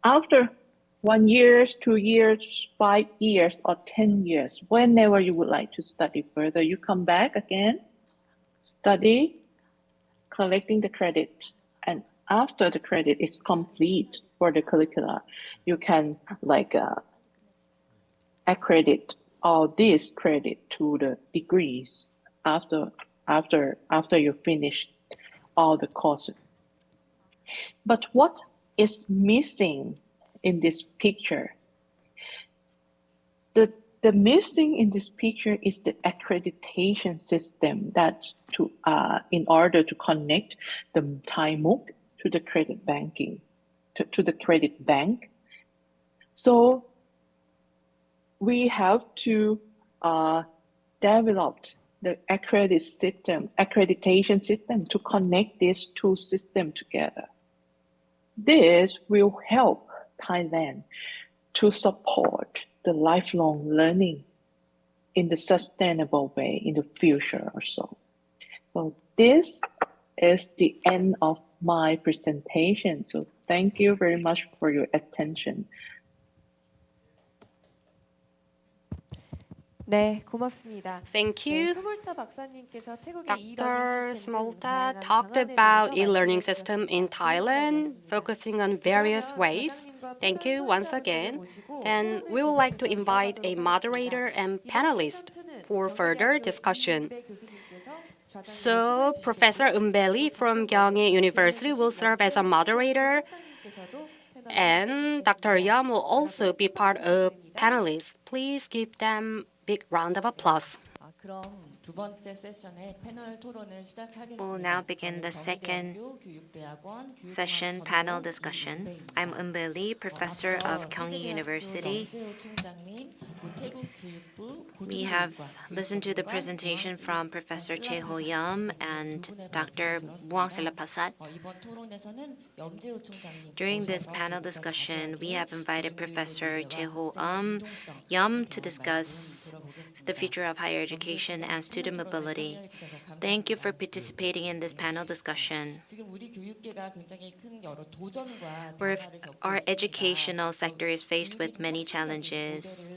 After 1 year, 2 years, 5 years, or 10 years, whenever you would like to study further, you come back again, study, collecting the credit. And after the credit is complete for the curricula, you can accredit all this credit to the degrees after you finish all the courses. But what is missing in this picture? The missing in this picture is the accreditation system that in order to connect the Thai MOOC to the credit banking, to the credit bank. So we have to develop the accreditation system to connect these two systems together. This will help Thailand to support the lifelong learning in the sustainable way in the future or so. So this is the end of my presentation. So thank you very much for your attention. 네, 고맙습니다. Thank you. 스몰타 박사님께서 태국의 Dr. Smolta talked about e-learning system in Thailand, focusing on various ways. Thank you once again. And we would like to invite a moderator and panelist for further discussion. So Professor Umbeli from Gyeonggi University will serve as a moderator, and Dr. Yam will also be part of panelists. Please give them big round of applause. We'll now begin the second session panel discussion. I'm Umbeli, professor of Gyeonggi University. We have listened to the presentation from Professor Che-ho Yam and Dr. Buang Selapasat. During this panel discussion, we have invited Professor Che-ho Yam to discuss the future of higher education and student mobility. Thank you for participating in this panel discussion. Our educational sector is faced with many challenges.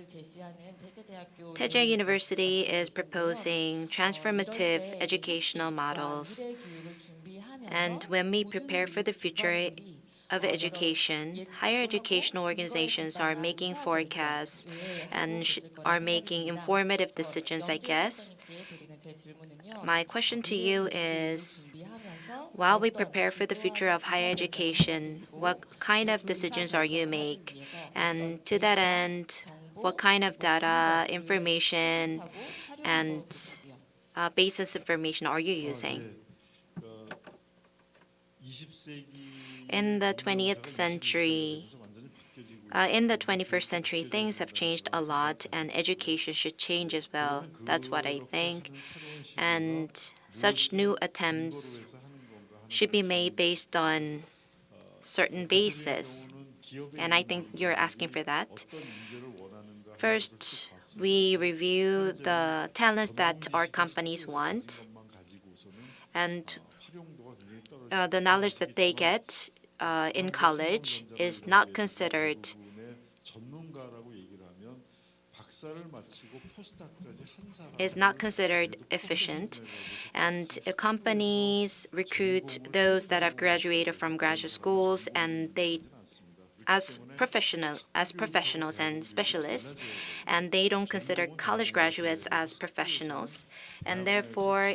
Taejae University is proposing transformative educational models. And when we prepare for the future of education, higher educational organizations are making forecasts and are making informative decisions, I guess. My question to you is, while we prepare for the future of higher education, what kind of decisions are you make? And to that end, what kind of data, information, and basis information are you using? In the 20th century, in the 21st century, things have changed a lot, and education should change as well. That's what I think. And such new attempts should be made based on certain basis. And I think you're asking for that. First, we review the talents that our companies want, and the knowledge that they get in college is not considered efficient, and companies recruit those that have graduated from graduate schools, and they as professionals and specialists, and they don't consider college graduates as professionals. And therefore,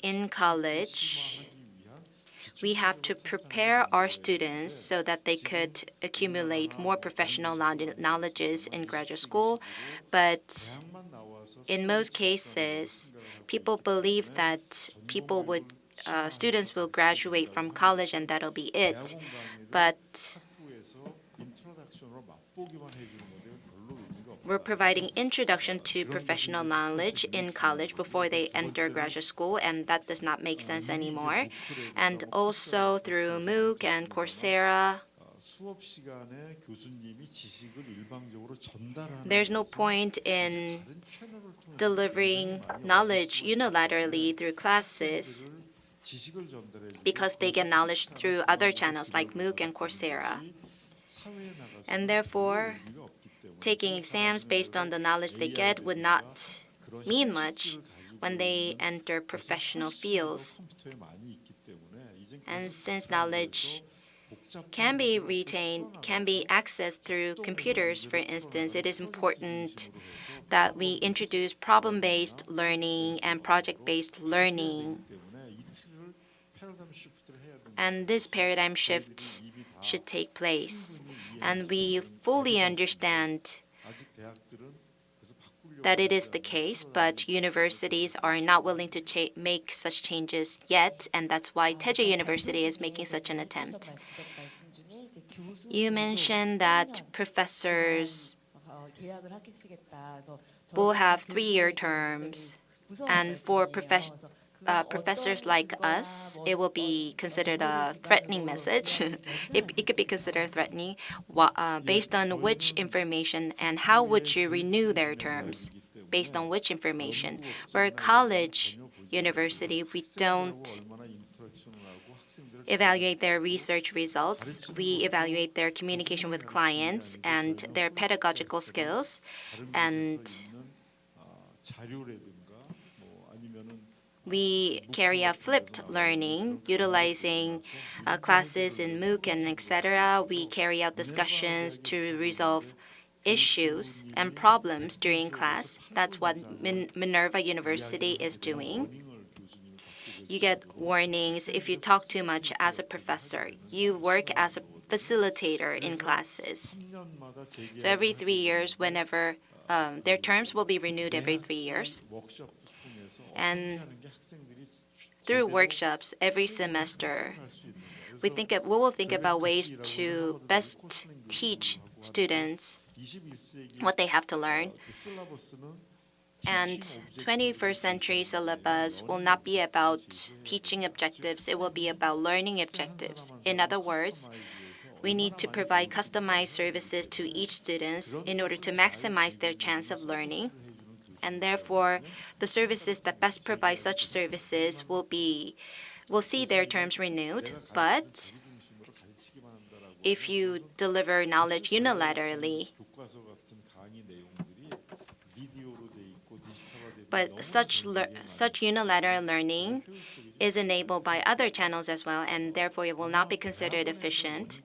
in college, we have to prepare our students so that they could accumulate more professional knowledges in graduate school. But in most cases, people believe that students will graduate from college and that'll be it. But we're providing introduction to professional knowledge in college before they enter graduate school, and that does not make sense anymore. And also through MOOC and Coursera, There's no point in delivering knowledge unilaterally through classes because they get knowledge through other channels like MOOC and Coursera. And therefore, taking exams based on the knowledge they get would not mean much when they enter professional fields. And since knowledge can be retained, can be accessed through computers, for instance, it is important that we introduce problem-based learning and project-based learning. And this paradigm shift should take place. And we fully understand that it is the case, but universities are not willing to make such changes yet, and that's why Taeje University is making such an attempt. You mentioned that professors will have 3-year terms, and for professors like us, it will be considered a threatening message. It could be considered threatening. Based on which information, and how would you renew their terms? Based on which information? For a college university, we don't evaluate their research results. We evaluate their communication with clients and their pedagogical skills, and we carry out flipped learning, utilizing classes in MOOC and etc. We carry out discussions to resolve issues and problems during class. That's what Minerva University is doing. You get warnings if you talk too much as a professor. You work as a facilitator in classes. So every 3 years, whenever their terms will be renewed every 3 years. And through workshops every semester, we will think about ways to best teach students what they have to learn. And 21st century syllabus will not be about teaching objectives, it will be about learning objectives. In other words, we need to provide customized services to each student in order to maximize their chance of learning. And therefore, the services that best provide such services will see their terms renewed. But if you deliver knowledge unilaterally, but such unilateral learning is enabled by other channels as well, and therefore it will not be considered efficient.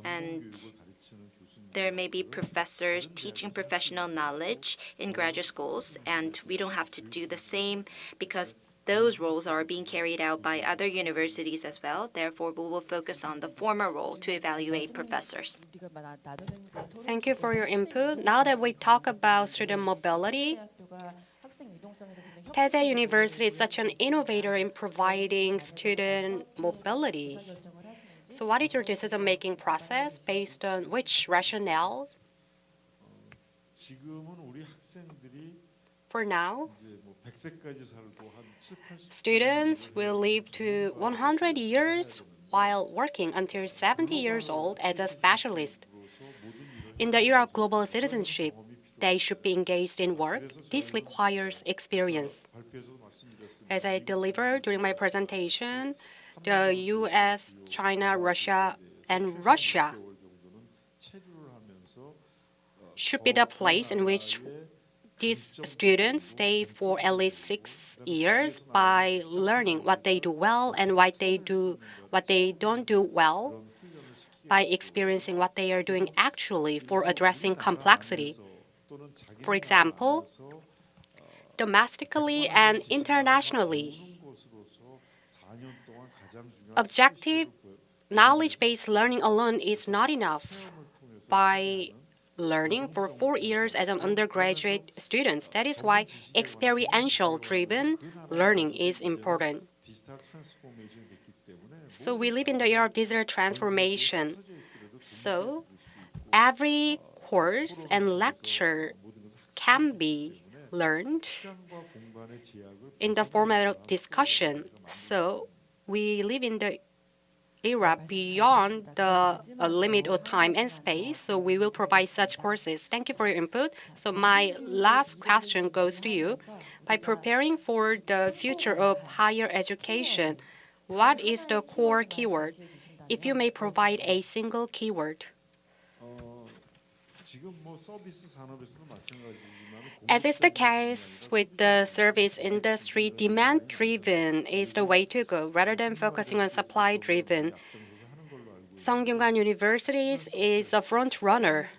And there may be professors teaching professional knowledge in graduate schools, and we don't have to do the same because those roles are being carried out by other universities as well. Therefore, we will focus on the former role to evaluate professors. Thank you for your input. Now that we talk about student mobility, Taeje University is such an innovator in providing student mobility. So what is your decision-making process? Based on which rationale? For now, students will live to 100 years while working until 70 years old as a specialist. In the era of global citizenship, they should be engaged in work. This requires experience. As I delivered during my presentation, the US, China, Russia should be the place in which these students stay for at least 6 years by learning what they do well and what they don't do well, by experiencing what they are doing actually for addressing complexity. For example, domestically and internationally, objective knowledge-based learning alone is not enough. By learning for 4 years as an undergraduate student, that is why experiential-driven learning is important. So we live in the era of digital transformation. So every course and lecture can be learned in the format of discussion. So we live in the era beyond the limit of time and space, so we will provide such courses. Thank you for your input. So my last question goes to you. By preparing for the future of higher education, what is the core keyword? If you may provide a single keyword. As is the case with the service industry, demand-driven is the way to go rather than focusing on supply-driven. Sungkyunkwan Universities is a front runner.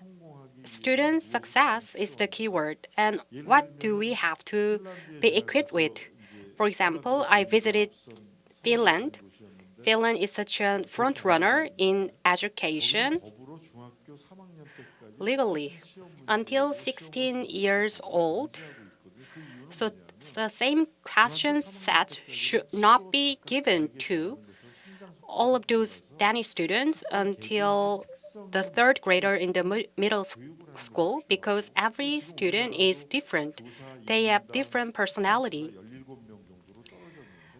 Student success is the keyword. And what do we have to be equipped with? For example, I visited Finland. Finland is such a front runner in education. Legally, until 16 years old. So the same question set should not be given to all of those Danish students until the third grader in the middle school, because every student is different. They have different personality.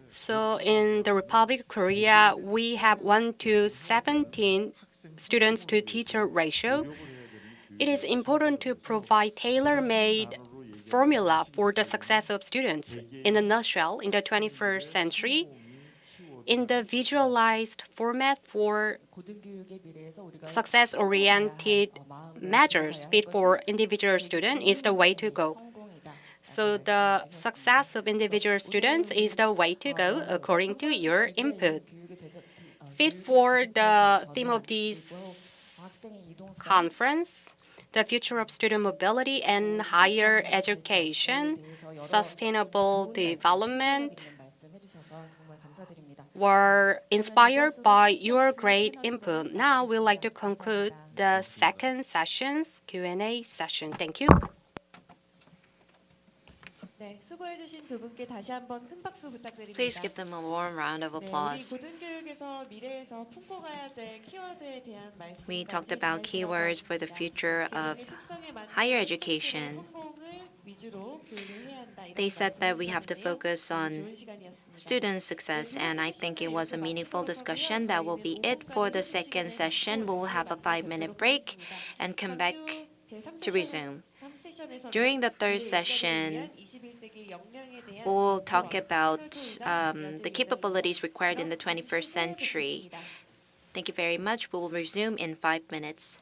So in the Republic of Korea, we have 1 to 17 students to teacher ratio. It is important to provide tailor-made formula for the success of students. In a nutshell, in the 21st century, individualized format for success-oriented measures fit for individual student is the way to go. So the success of individual students is the way to go according to your input. Fit for the theme of this conference, the future of student mobility and higher education, sustainable development, were inspired by your great input. Now we'd like to conclude the second session's Q&A session. Thank you. 네, 수고해주신 두 분께 다시 한번 큰 박수 부탁드립니다. Please give them a warm round of applause. 우리 고등교육에서 미래에서 품고가야 될 키워드에 대한 말씀. We talked about keywords for the future of higher education. They said that we have to focus on student success, and I think it was a meaningful discussion. That will be it for the second session. We will have a 5-minute break and come back to resume. During the third session, we'll talk about the capabilities required in the 21st century. Thank you very much. We will resume in 5 minutes.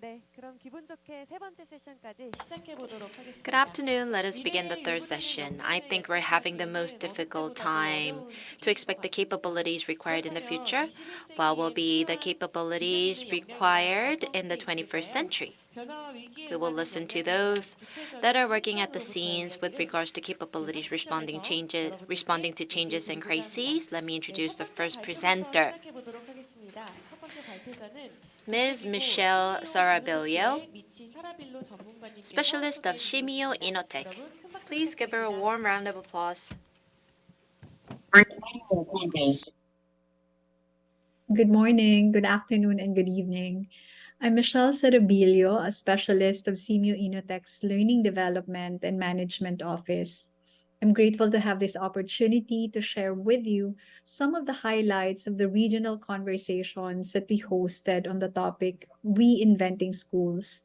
네, 그럼 기분 좋게 세 번째 세션까지 시작해 보도록 하겠습니다. Good afternoon. Let us begin the third session. I think we're having the most difficult time to expect the capabilities required in the future. What will be the capabilities required in the 21st century? We will listen to those that are working at the scenes with regards to capabilities responding to changes and crises. Let me introduce the first presenter, Ms. Michelle Sarabilio, specialist of Shimio Inotech. Please give her a warm round of applause. Good morning, good afternoon, and good evening. I'm Michelle Sarabilio, a specialist of Shimio Inotech's Learning Development and Management Office. I'm grateful to have this opportunity to share with you some of the highlights of the regional conversations that we hosted on the topic Reinventing Schools.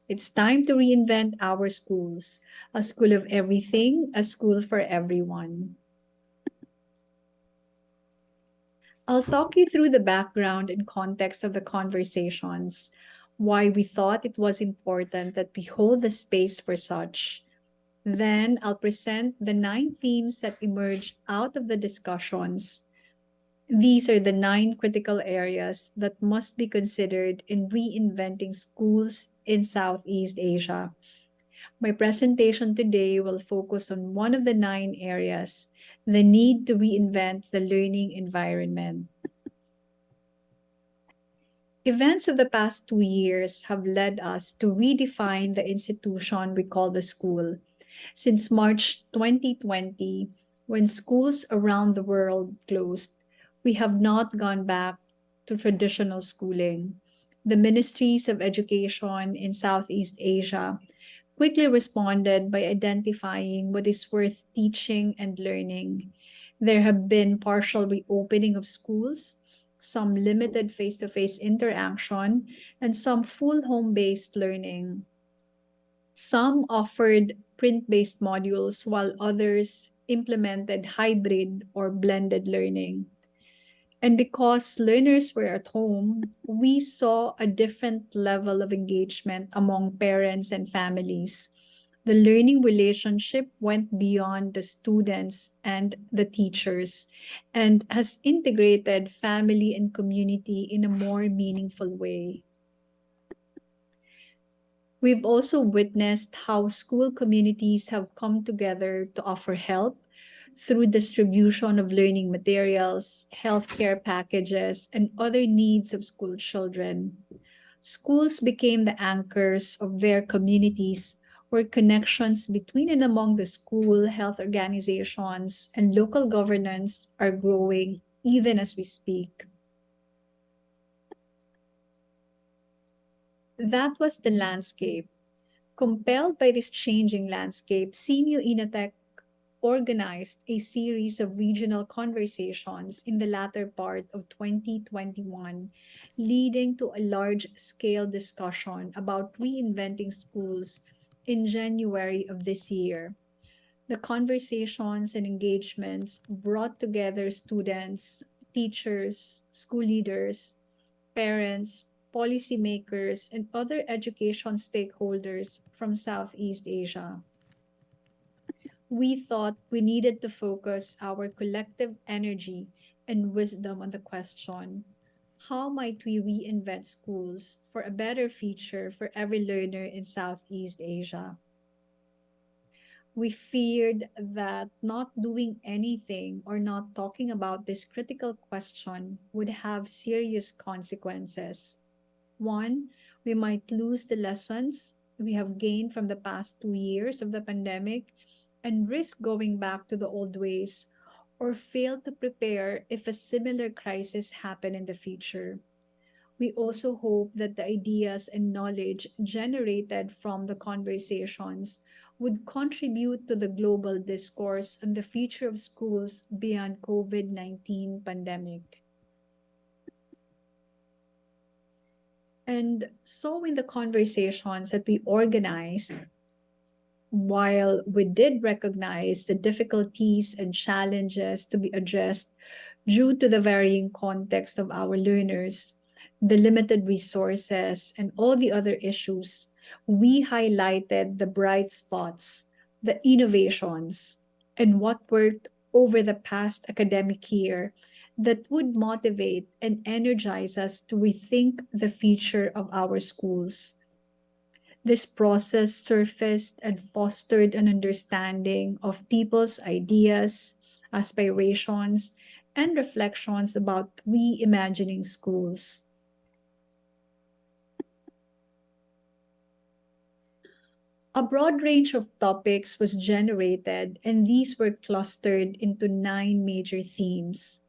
It's time to reinvent our schools, a school of everything, a school for everyone. I'll talk you through the background and context of the conversations, why we thought it was important that we hold the space for such. Then I'll present the 9 themes that emerged out of the discussions. These are the 9 critical areas that must be considered in reinventing schools in Southeast Asia. My presentation today will focus on one of the 9 areas, the need to reinvent the learning environment. Events of the past 2 years have led us to redefine the institution we call the school. Since March 2020, when schools around the world closed, we have not gone back to traditional schooling. The ministries of education in Southeast Asia quickly responded by identifying what is worth teaching and learning. There have been partial reopening of schools, some limited face-to-face interaction, and some full home-based learning. Some offered print-based modules, while others implemented hybrid or blended learning. And because learners were at home, we saw a different level of engagement among parents and families. The learning relationship went beyond the students and the teachers and has integrated family and community in a more meaningful way. We've also witnessed how school communities have come together to offer help through distribution of learning materials, healthcare packages, and other needs of school children. Schools became the anchors of their communities, where connections between and among the school, health organizations, and local governance are growing even as we speak. That was the landscape. Compelled by this changing landscape, Shimio Inotech organized a series of regional conversations in the latter part of 2021, leading to a large-scale discussion about reinventing schools in January of this year. The conversations and engagements brought together students, teachers, school leaders, parents, policymakers, and other education stakeholders from Southeast Asia. We thought we needed to focus our collective energy and wisdom on the question, how might we reinvent schools for a better future for every learner in Southeast Asia? We feared that not doing anything or not talking about this critical question would have serious consequences. 1, we might lose the lessons we have gained from the past 2 years of the pandemic and risk going back to the old ways, or fail to prepare if a similar crisis happen in the future. We also hope that the ideas and knowledge generated from the conversations would contribute to the global discourse on the future of schools beyond COVID-19 pandemic. And so in the conversations that we organized, while we did recognize the difficulties and challenges to be addressed due to the varying context of our learners, the limited resources, and all the other issues, we highlighted the bright spots, the innovations, and what worked over the past academic year that would motivate and energize us to rethink the future of our schools. This process surfaced and fostered an understanding of people's ideas, aspirations, and reflections about reimagining schools. A broad range of topics was generated, and these were clustered into 9 major themes: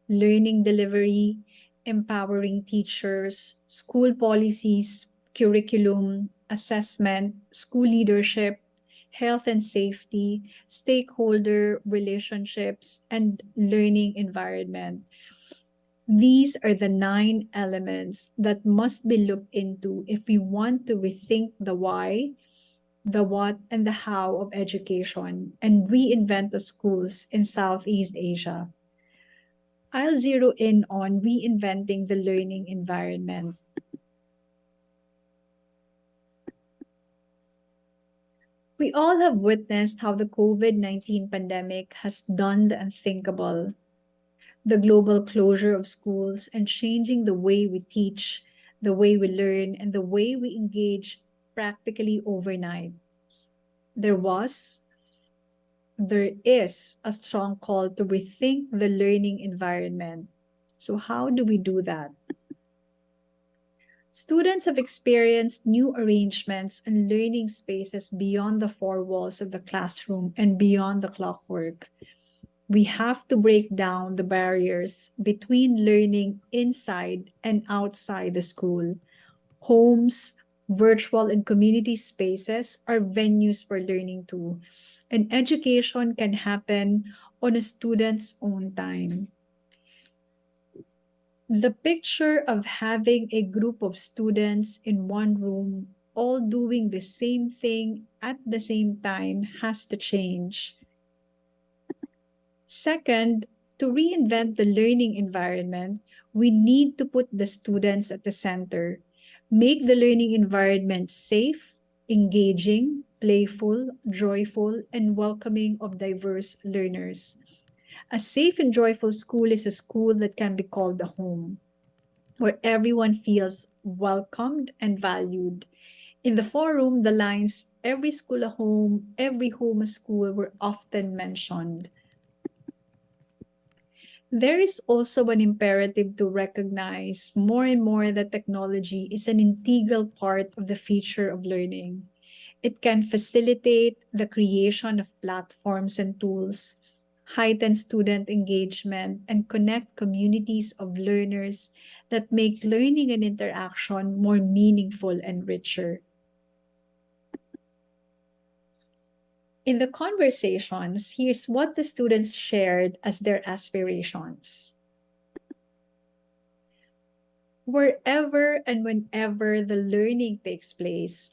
learning delivery, empowering teachers, school policies, curriculum, assessment, school leadership, health and safety, stakeholder relationships, and learning environment. These are the 9 elements that must be looked into if we want to rethink the why, the what, and the how of education and reinvent the schools in Southeast Asia. I'll zero in on reinventing the learning environment. We all have witnessed how the COVID-19 pandemic has done the unthinkable. The global closure of schools and changing the way we teach, the way we learn, and the way we engage practically overnight. There is a strong call to rethink the learning environment. So how do we do that? Students have experienced new arrangements and learning spaces beyond the 4 walls of the classroom and beyond the clockwork. We have to break down the barriers between learning inside and outside the school. Homes, virtual and community spaces are venues for learning too, and education can happen on a student's own time. The picture of having a group of students in one room all doing the same thing at the same time has to change. Second, to reinvent the learning environment, we need to put the students at the center. Make the learning environment safe, engaging, playful, joyful, and welcoming of diverse learners. A safe and joyful school is a school that can be called a home, where everyone feels welcomed and valued. In the forum, the lines, every school a home, every home a school, were often mentioned. There is also an imperative to recognize more and more that technology is an integral part of the future of learning. It can facilitate the creation of platforms and tools, heighten student engagement, and connect communities of learners that make learning and interaction more meaningful and richer. In the conversations, here's what the students shared as their aspirations. Wherever and whenever the learning takes place,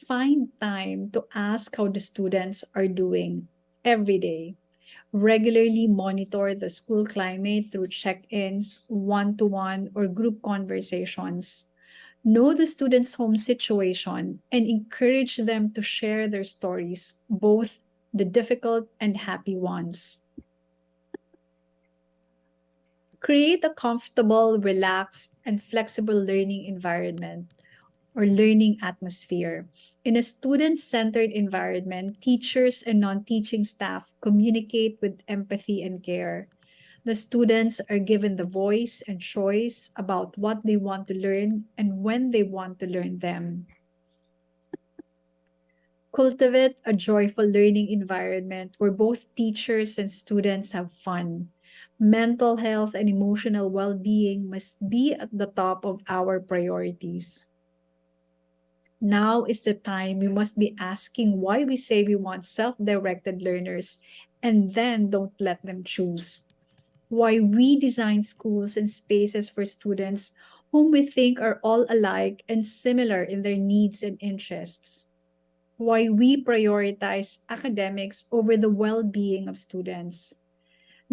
find time to ask how the students are doing every day. Regularly monitor the school climate through check-ins, one-to-one, or group conversations. Know the students' home situation and encourage them to share their stories, both the difficult and happy ones. Create a comfortable, relaxed, and flexible learning environment or learning atmosphere. In a student-centered environment, teachers and non-teaching staff communicate with empathy and care. The students are given the voice and choice about what they want to learn and when they want to learn them. Cultivate a joyful learning environment where both teachers and students have fun. Mental health and emotional well-being must be at the top of our priorities. Now is the time we must be asking why we say we want self-directed learners and then don't let them choose. Why we design schools and spaces for students whom we think are all alike and similar in their needs and interests. Why we prioritize academics over the well-being of students.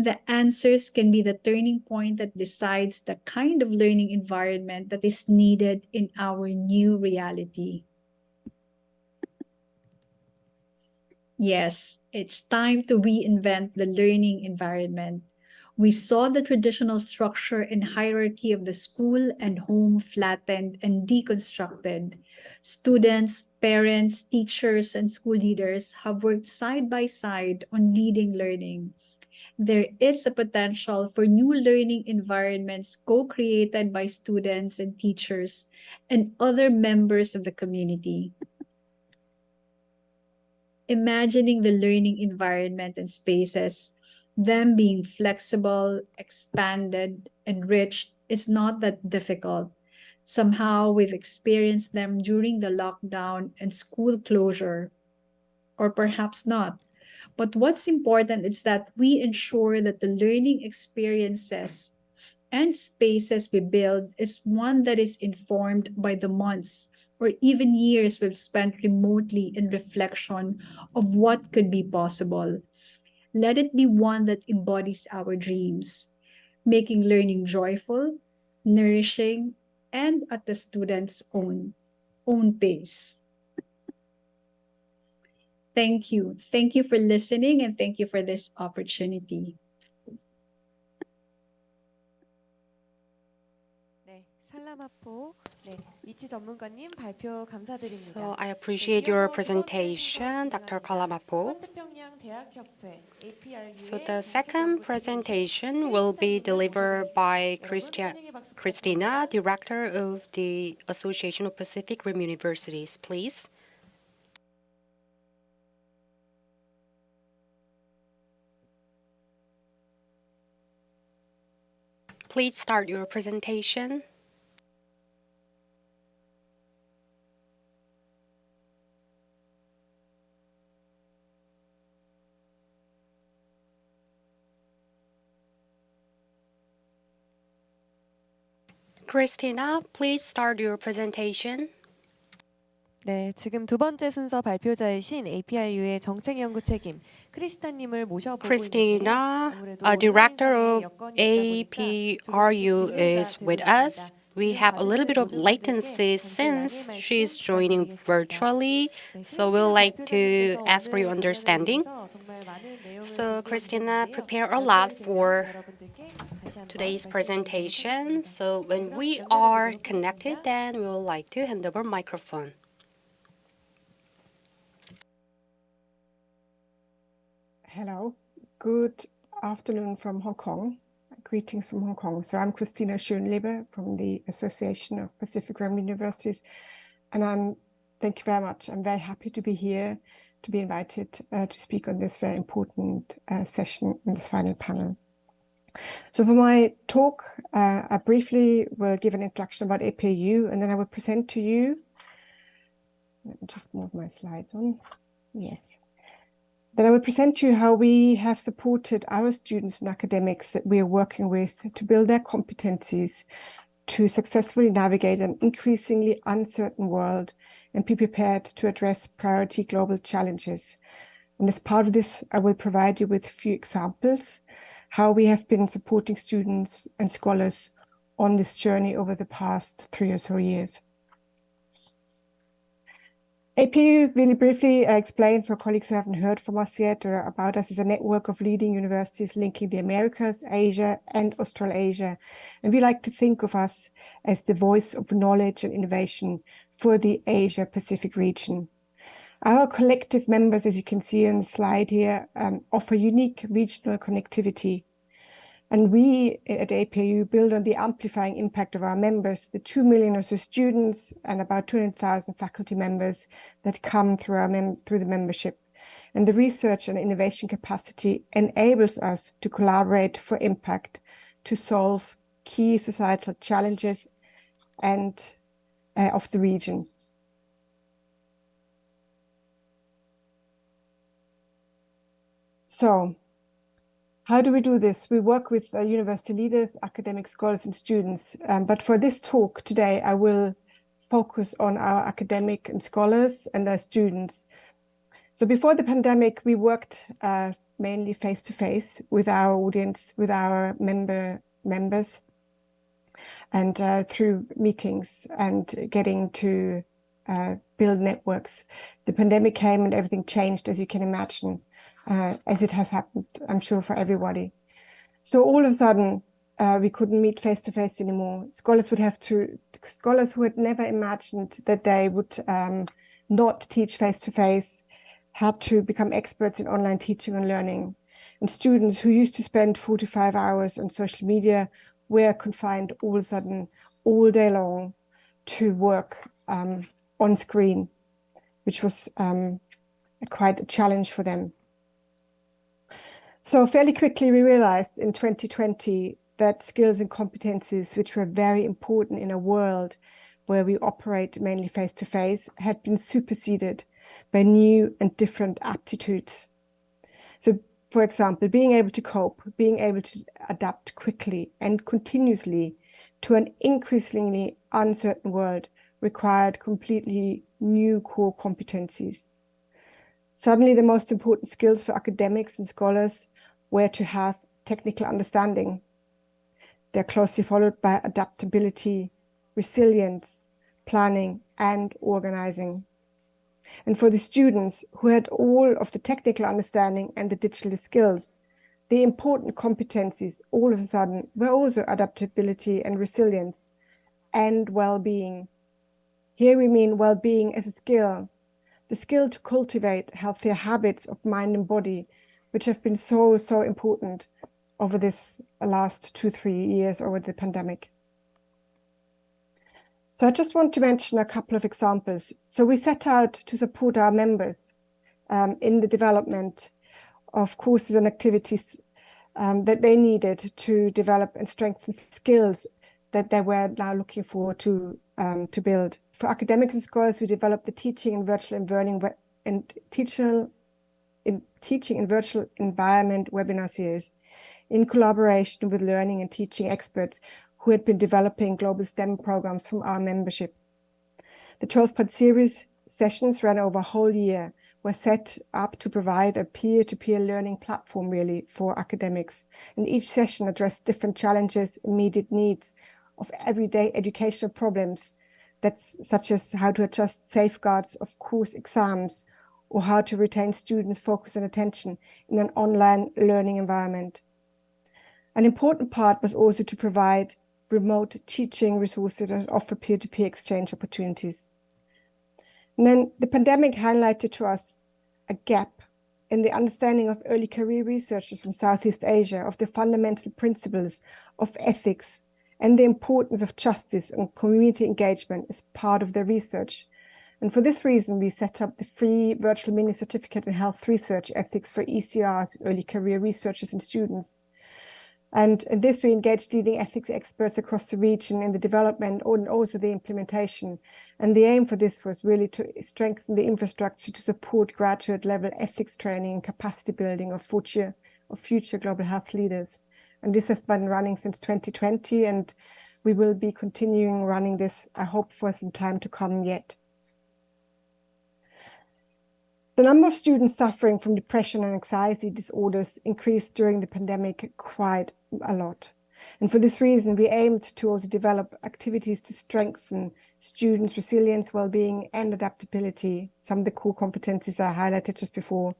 The answers can be the turning point that decides the kind of learning environment that is needed in our new reality. Yes, it's time to reinvent the learning environment. We saw the traditional structure and hierarchy of the school and home flattened and deconstructed. Students, parents, teachers, and school leaders have worked side by side on leading learning. There is a potential for new learning environments co-created by students and teachers and other members of the community. Imagining the learning environment and spaces, them being flexible, expanded, enriched, is not that difficult. Somehow we've experienced them during the lockdown and school closure, or perhaps not. But what's important is that we ensure that the learning experiences and spaces we build is one that is informed by the months or even years we've spent remotely in reflection of what could be possible. Let it be one that embodies our dreams, making learning joyful, nourishing, and at the student's own pace. Thank you. Thank you for listening and thank you for this opportunity. So I appreciate your presentation, Dr. Kalamapo. So the second presentation will be delivered by Christina, Director of the Association of Pacific Rim Universities, please. Please start your presentation. Christina, please start your presentation. 네, 지금 두 번째 순서 발표자이신 APRU의 정책연구 책임 크리스타님을 모셔보고 Christina, 있는데요. a director of APRU, is with us. We have a little bit of latency since she is joining virtually, so we'd like to ask for your understanding. So Christina prepared a lot for today's presentation. So when we are connected, then we would like to hand over microphone. Hello, good afternoon from Hong Kong. Greetings from Hong Kong. So I'm Christina Schönleber from the Association of Pacific Rim Universities, and thank you very much. I'm very happy to be here, to be invited to speak on this very important session in this final panel. So for my talk, I briefly will give an introduction about APU, and then I will present to you. Let me just move my slides on. Yes. Then I will present to you how we have supported our students and academics that we are working with to build their competencies to successfully navigate an increasingly uncertain world and be prepared to address priority global challenges. And as part of this, I will provide you with a few examples how we have been supporting students and scholars on this journey over the past 3 or so years. APU, really briefly explain for colleagues who haven't heard from us yet or about us, is a network of leading universities linking the Americas, Asia, and Australasia. And we like to think of us as the voice of knowledge and innovation for the Asia-Pacific region. Our collective members, as you can see on the slide here, offer unique regional connectivity. And we at APU build on the amplifying impact of our members, the 2 million or so students and about 200,000 faculty members that come through the membership. And the research and innovation capacity enables us to collaborate for impact, to solve key societal challenges and of the region. So, how do we do this? We work with university leaders, academic scholars, and students. But for this talk today, I will focus on our academic and scholars and our students. So before the pandemic, we worked mainly face-to-face with our audience, with our members, and through meetings and getting to build networks. The pandemic came and everything changed, as you can imagine, as it has happened, I'm sure, for everybody. So all of a sudden, we couldn't meet face-to-face anymore. Scholars who had never imagined that they would not teach face-to-face had to become experts in online teaching and learning. And students who used to spend 4 to 5 hours on social media were confined all of a sudden, all day long, to work on screen, which was quite a challenge for them. So fairly quickly we realized in 2020 that skills and competencies, which were very important in a world where we operate mainly face-to-face, had been superseded by new and different aptitudes. So, for example, being able to cope, being able to adapt quickly and continuously to an increasingly uncertain world required completely new core competencies. Suddenly, the most important skills for academics and scholars were to have technical understanding. They're closely followed by adaptability, resilience, planning, and organizing. And for the students who had all of the technical understanding and the digital skills, the important competencies all of a sudden were also adaptability and resilience and well-being. Here we mean well-being as a skill, the skill to cultivate healthier habits of mind and body, which have been so important over this last 2-3 years over the pandemic. So I just want to mention a couple of examples. So we set out to support our members in the development of courses and activities that they needed to develop and strengthen skills that they were now looking for to build. For academics and scholars, we developed the teaching in virtual environment webinar series in collaboration with learning and teaching experts who had been developing global STEM programs from our membership. The 12-part series sessions ran over a whole year, were set up to provide a peer-to-peer learning platform really for academics. And each session addressed different challenges, immediate needs of everyday educational problems, such as how to adjust safeguards of course exams, or how to retain students' focus and attention in an online learning environment. An important part was also to provide remote teaching resources that offer peer-to-peer exchange opportunities. And then the pandemic highlighted to us a gap in the understanding of early career researchers from Southeast Asia of the fundamental principles of ethics and the importance of justice and community engagement as part of their research. And for this reason, we set up the free virtual mini certificate in health research ethics for ECRs, early career researchers and students. And in this, we engaged leading ethics experts across the region in the development and also the implementation. And the aim for this was really to strengthen the infrastructure to support graduate level ethics training and capacity building of future global health leaders. And this has been running since 2020, and we will be continuing running this, I hope, for some time to come yet. The number of students suffering from depression and anxiety disorders increased during the pandemic quite a lot. And for this reason, we aimed to also develop activities to strengthen students' resilience, well-being, and adaptability, some of the core competencies I highlighted just before.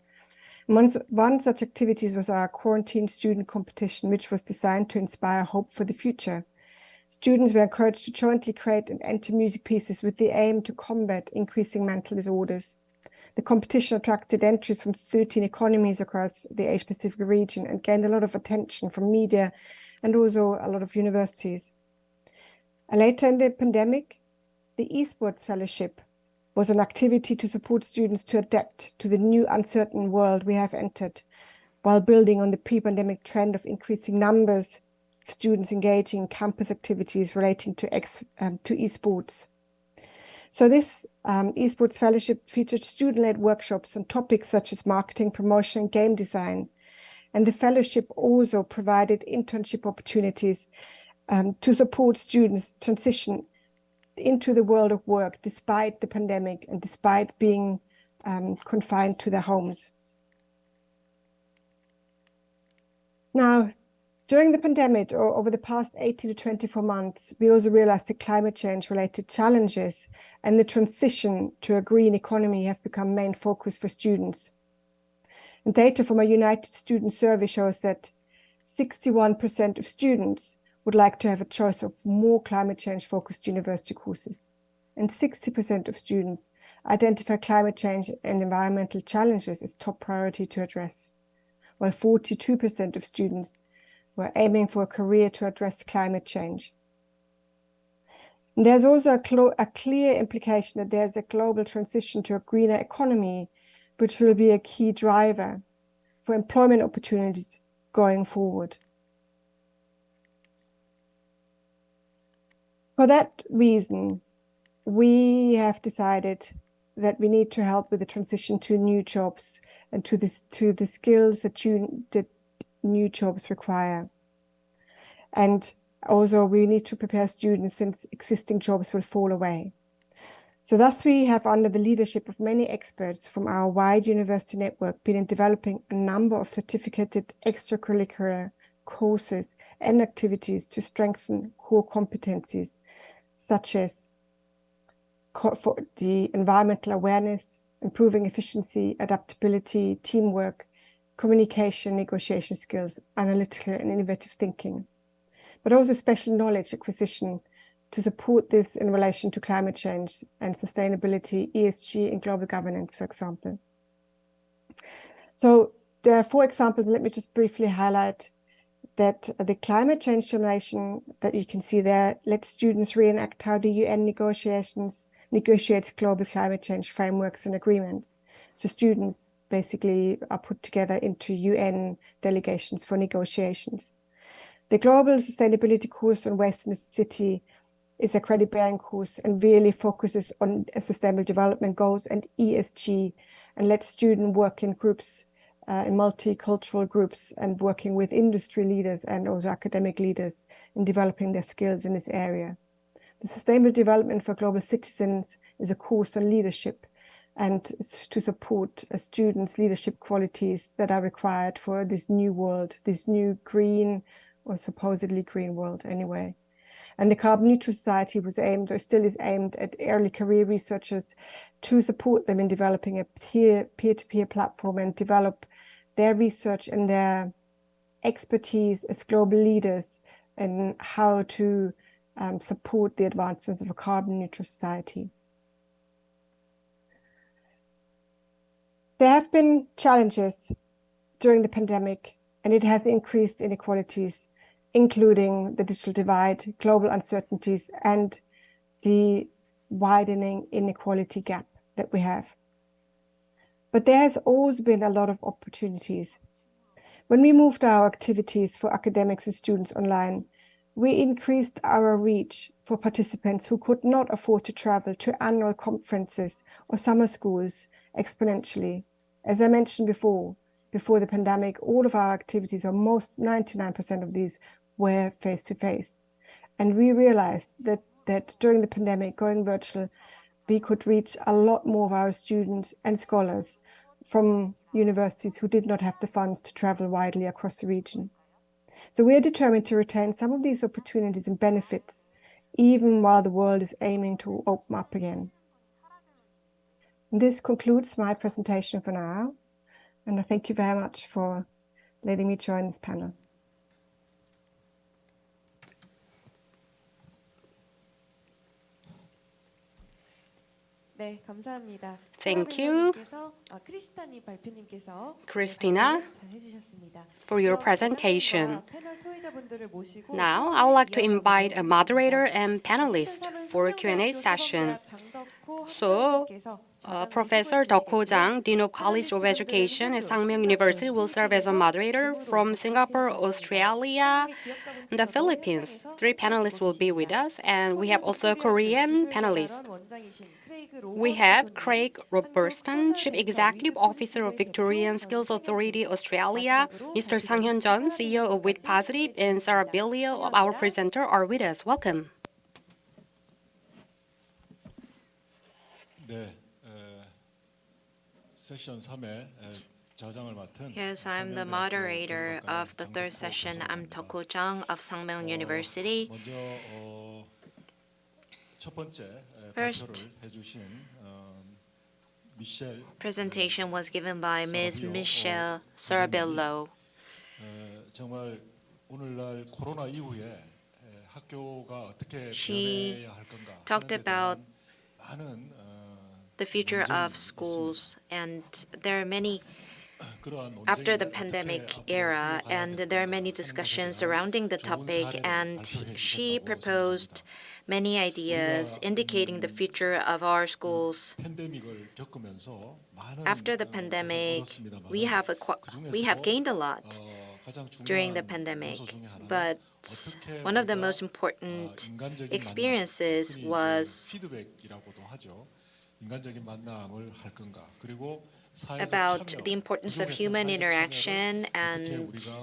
One such activity was our quarantine student competition, which was designed to inspire hope for the future. Students were encouraged to jointly create and enter music pieces with the aim to combat increasing mental disorders. The competition attracted entries from 13 economies across the Asia-Pacific region and gained a lot of attention from media and also a lot of universities. Later in the pandemic, the esports fellowship was an activity to support students to adapt to the new uncertain world we have entered, while building on the pre-pandemic trend of increasing numbers of students engaging in campus activities relating to esports. So this esports fellowship featured student-led workshops on topics such as marketing, promotion, and game design. And the fellowship also provided internship opportunities to support students transition into the world of work despite the pandemic and despite being confined to their homes. Now, during the pandemic or over the past 18 to 24 months, we also realized that climate change related challenges and the transition to a green economy have become main focus for students. And data from a United Student Survey shows that 61% of students would like to have a choice of more climate change focused university courses. And 60% of students identify climate change and environmental challenges as top priority to address, while 42% of students were aiming for a career to address climate change. And there's also a clear implication that there's a global transition to a greener economy, which will be a key driver for employment opportunities going forward. For that reason, we have decided that we need to help with the transition to new jobs and to the skills that new jobs require. And also we need to prepare students since existing jobs will fall away. So thus we have, under the leadership of many experts from our wide university network, been developing a number of certificated extracurricular courses and activities to strengthen core competencies, such as for the environmental awareness, improving efficiency, adaptability, teamwork, communication, negotiation skills, analytical and innovative thinking, but also special knowledge acquisition to support this in relation to climate change and sustainability, ESG, and global governance, for example. So there are 4 examples. Let me just briefly highlight that the climate change simulation that you can see there lets students reenact how the UN negotiates global climate change frameworks and agreements. So students basically are put together into UN delegations for negotiations. The Global Sustainability course on Waste in the City is a credit-bearing course and really focuses on sustainable development goals and ESG, and lets students work in groups, in multicultural groups, and working with industry leaders and also academic leaders in developing their skills in this area. The Sustainable Development for Global Citizens is a course on leadership and to support students' leadership qualities that are required for this new world, this new green or supposedly green world anyway. And the Carbon Neutral Society was aimed, or still is aimed, at early career researchers to support them in developing a peer-to-peer platform and develop their research and their expertise as global leaders and how to support the advancements of a carbon neutral society. There have been challenges during the pandemic, and it has increased inequalities, including the digital divide, global uncertainties, and the widening inequality gap that we have. But there has always been a lot of opportunities. When we moved our activities for academics and students online, we increased our reach for participants who could not afford to travel to annual conferences or summer schools exponentially. As I mentioned before the pandemic, all of our activities, or most 99% of these, were face-to-face. And we realized that during the pandemic, going virtual, we could reach a lot more of our students and scholars from universities who did not have the funds to travel widely across the region. So we are determined to retain some of these opportunities and benefits, even while the world is aiming to open up again. And this concludes my presentation for now, and I thank you very much for letting me join this panel. 네, 감사합니다. Thank you, 크리스타님 발표님께서 Christina, 해주셨습니다. for your presentation. Now, I would like to invite a moderator and panelist for a Q&A session. So, Professor 덕호 Jang, Dean of College of Education at Sangmyeong University, will serve as a moderator from Singapore, Australia, and the Philippines. 3 panelists will be with us, and we have also Korean panelists. We have Craig Robertson, Chief Executive Officer of Victorian Skills Authority Australia, Mr. Sang Hyun-jeon, CEO of With Positive, and Sarah Billio, our presenter, are with us. Welcome. 네, 세션 3회 Yes, I'm the moderator of the third session. I'm 덕호 Jang of Sangmyeong University. First presentation was given by Ms. Michelle Sarabello. 정말 오늘날 코로나 이후에 학교가 어떻게 She 변해야 할 건가 talked about 많은 the future of schools, and there are many after the pandemic era, and there are many discussions surrounding the topic, and she proposed many ideas indicating the future of our schools. After the pandemic, we have gained a lot during the pandemic, but one of the most important experiences was about the importance of human interaction, and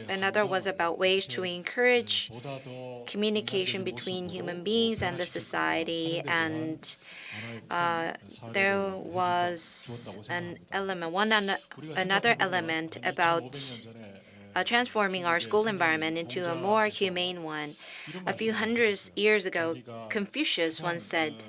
another was about ways to encourage communication between human beings and the society, and there was another element about transforming our school environment into a more humane one. A few hundred years ago, Confucius once said,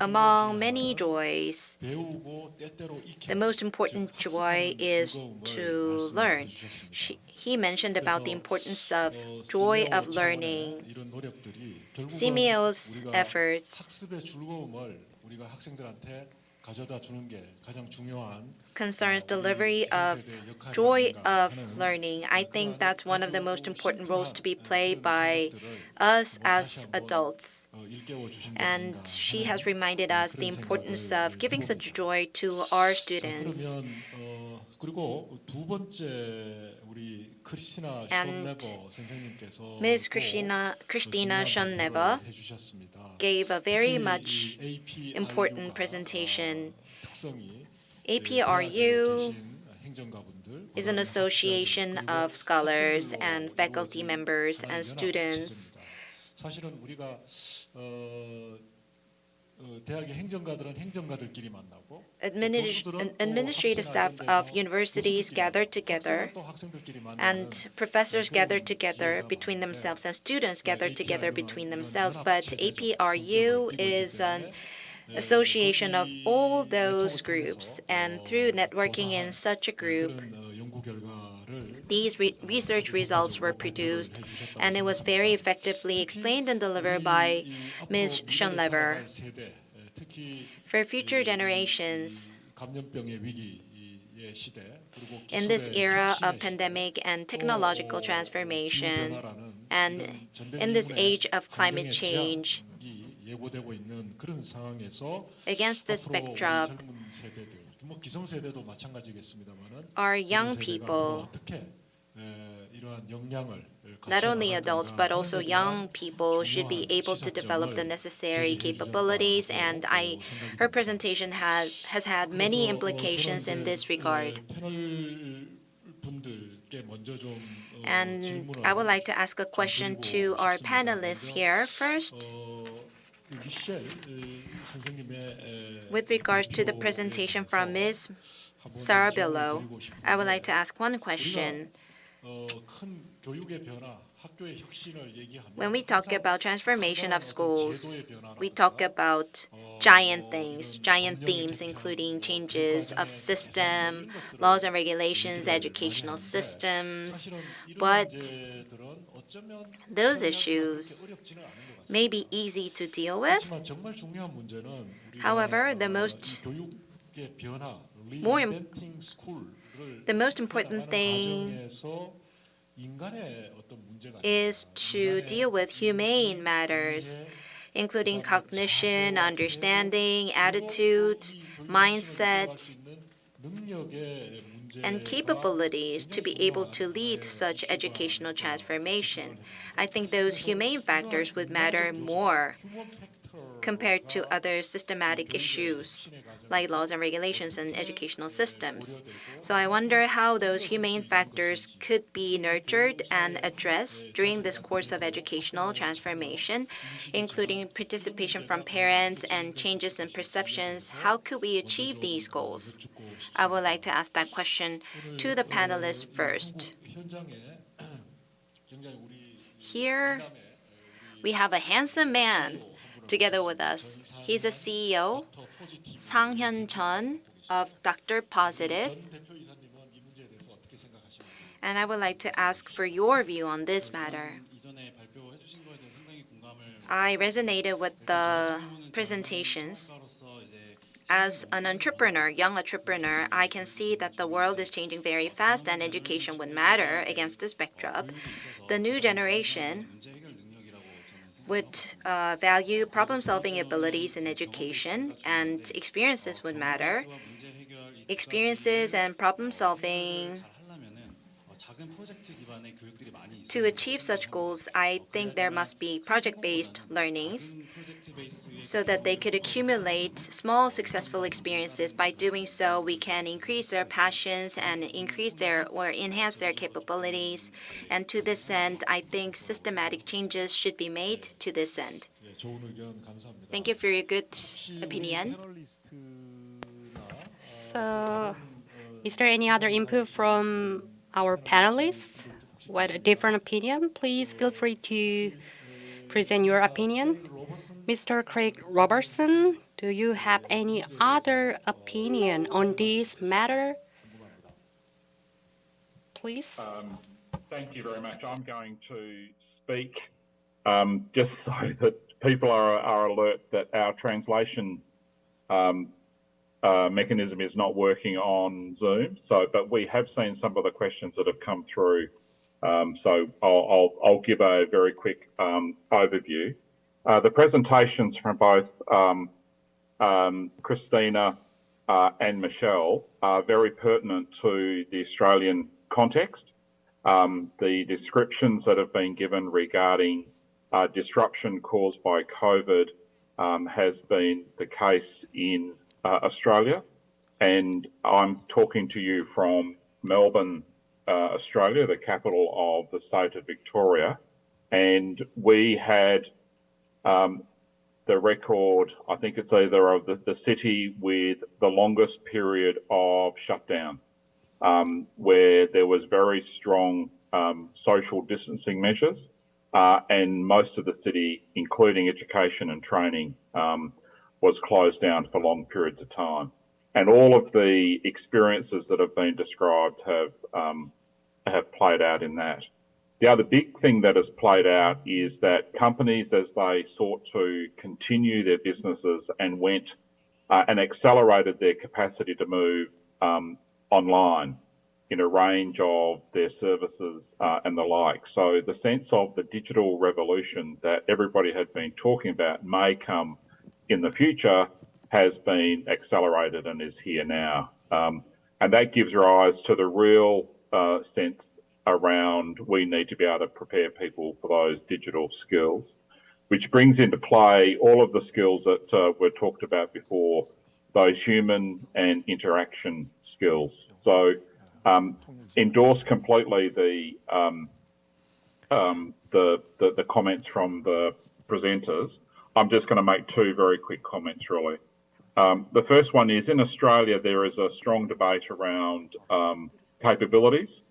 among many joys, the most important joy is to learn. He mentioned about the importance of joy of learning. CMEO's efforts concerns delivery of joy of learning. I think that's one of the most important roles to be played by us as adults. And she has reminded us the importance of giving such joy to our students. And Ms. Christina Schoenleber gave a very much important presentation. APRU is an association of scholars and faculty members and students. Administrative staff of universities gather together, and professors gather together between themselves, and students gather together between themselves. But APRU is an association of all those groups, and through networking in such a group, these research results were produced, and it was very effectively explained and delivered by Ms. Schoenleber. For future generations, in this era of pandemic and technological transformation, and in this age of climate change, against this backdrop, our young people, not only adults but also young people, should be able to develop the necessary capabilities, and her presentation has had many implications in this regard. And I would like to ask a question to our panelists here. First, with regards to the presentation from Ms. Sarabello, I would like to ask one question. When we talk about transformation of schools, we talk about giant things, giant themes, including changes of system, laws and regulations, educational systems. But those issues may be easy to deal with. However, the most important thing is to deal with humane matters, including cognition, understanding, attitude, mindset, and capabilities to be able to lead such educational transformation. I think those humane factors would matter more. compared to other systematic issues like laws and regulations and educational systems. So I wonder how those humane factors could be nurtured and addressed during this course of educational transformation, including participation from parents and changes in perceptions. How could we achieve these goals? I would like to ask that question to the panelists first. Here, we have a handsome man together with us. He's a CEO, Sang Hyun-chun of Dr. Positive. And I would like to ask for your view on this matter. I resonated with the presentations. As an entrepreneur, young entrepreneur, I can see that the world is changing very fast and education would matter against this backdrop. The new generation would value problem-solving abilities in education, and experiences would matter. Experiences and problem-solving. To achieve such goals, I think there must be project-based learnings so that they could accumulate small successful experiences. By doing so, we can increase their passions and enhance their capabilities. And to this end, I think systematic changes should be made to this end. Thank you for your good opinion. So, is there any other input from our panelists with a different opinion? Please feel free to present your opinion. Mr. Craig Robertson, do you have any other opinion on this matter? Please. Thank you very much. I'm going to speak just so that people are alert that our translation mechanism is not working on Zoom. But we have seen some of the questions that have come through. So I'll give a very quick overview. The presentations from both Christina and Michelle are very pertinent to the Australian context. The descriptions that have been given regarding disruption caused by COVID has been the case in Australia. And I'm talking to you from Melbourne, Australia, the capital of the state of Victoria. And we had the record, I think it's either of the city with the longest period of shutdown, where there was very strong social distancing measures, and most of the city, including education and training, was closed down for long periods of time. And all of the experiences that have been described have played out in that. The other big thing that has played out is that companies, as they sought to continue their businesses and went and accelerated their capacity to move online in a range of their services and the like. So the sense of the digital revolution that everybody had been talking about may come in the future has been accelerated and is here now. And that gives rise to the real sense around we need to be able to prepare people for those digital skills, which brings into play all of the skills that were talked about before, those human and interaction skills. So endorse completely the comments from the presenters. I'm just going to make two very quick comments, really. The first one is, in Australia, there is a strong debate around capabilities,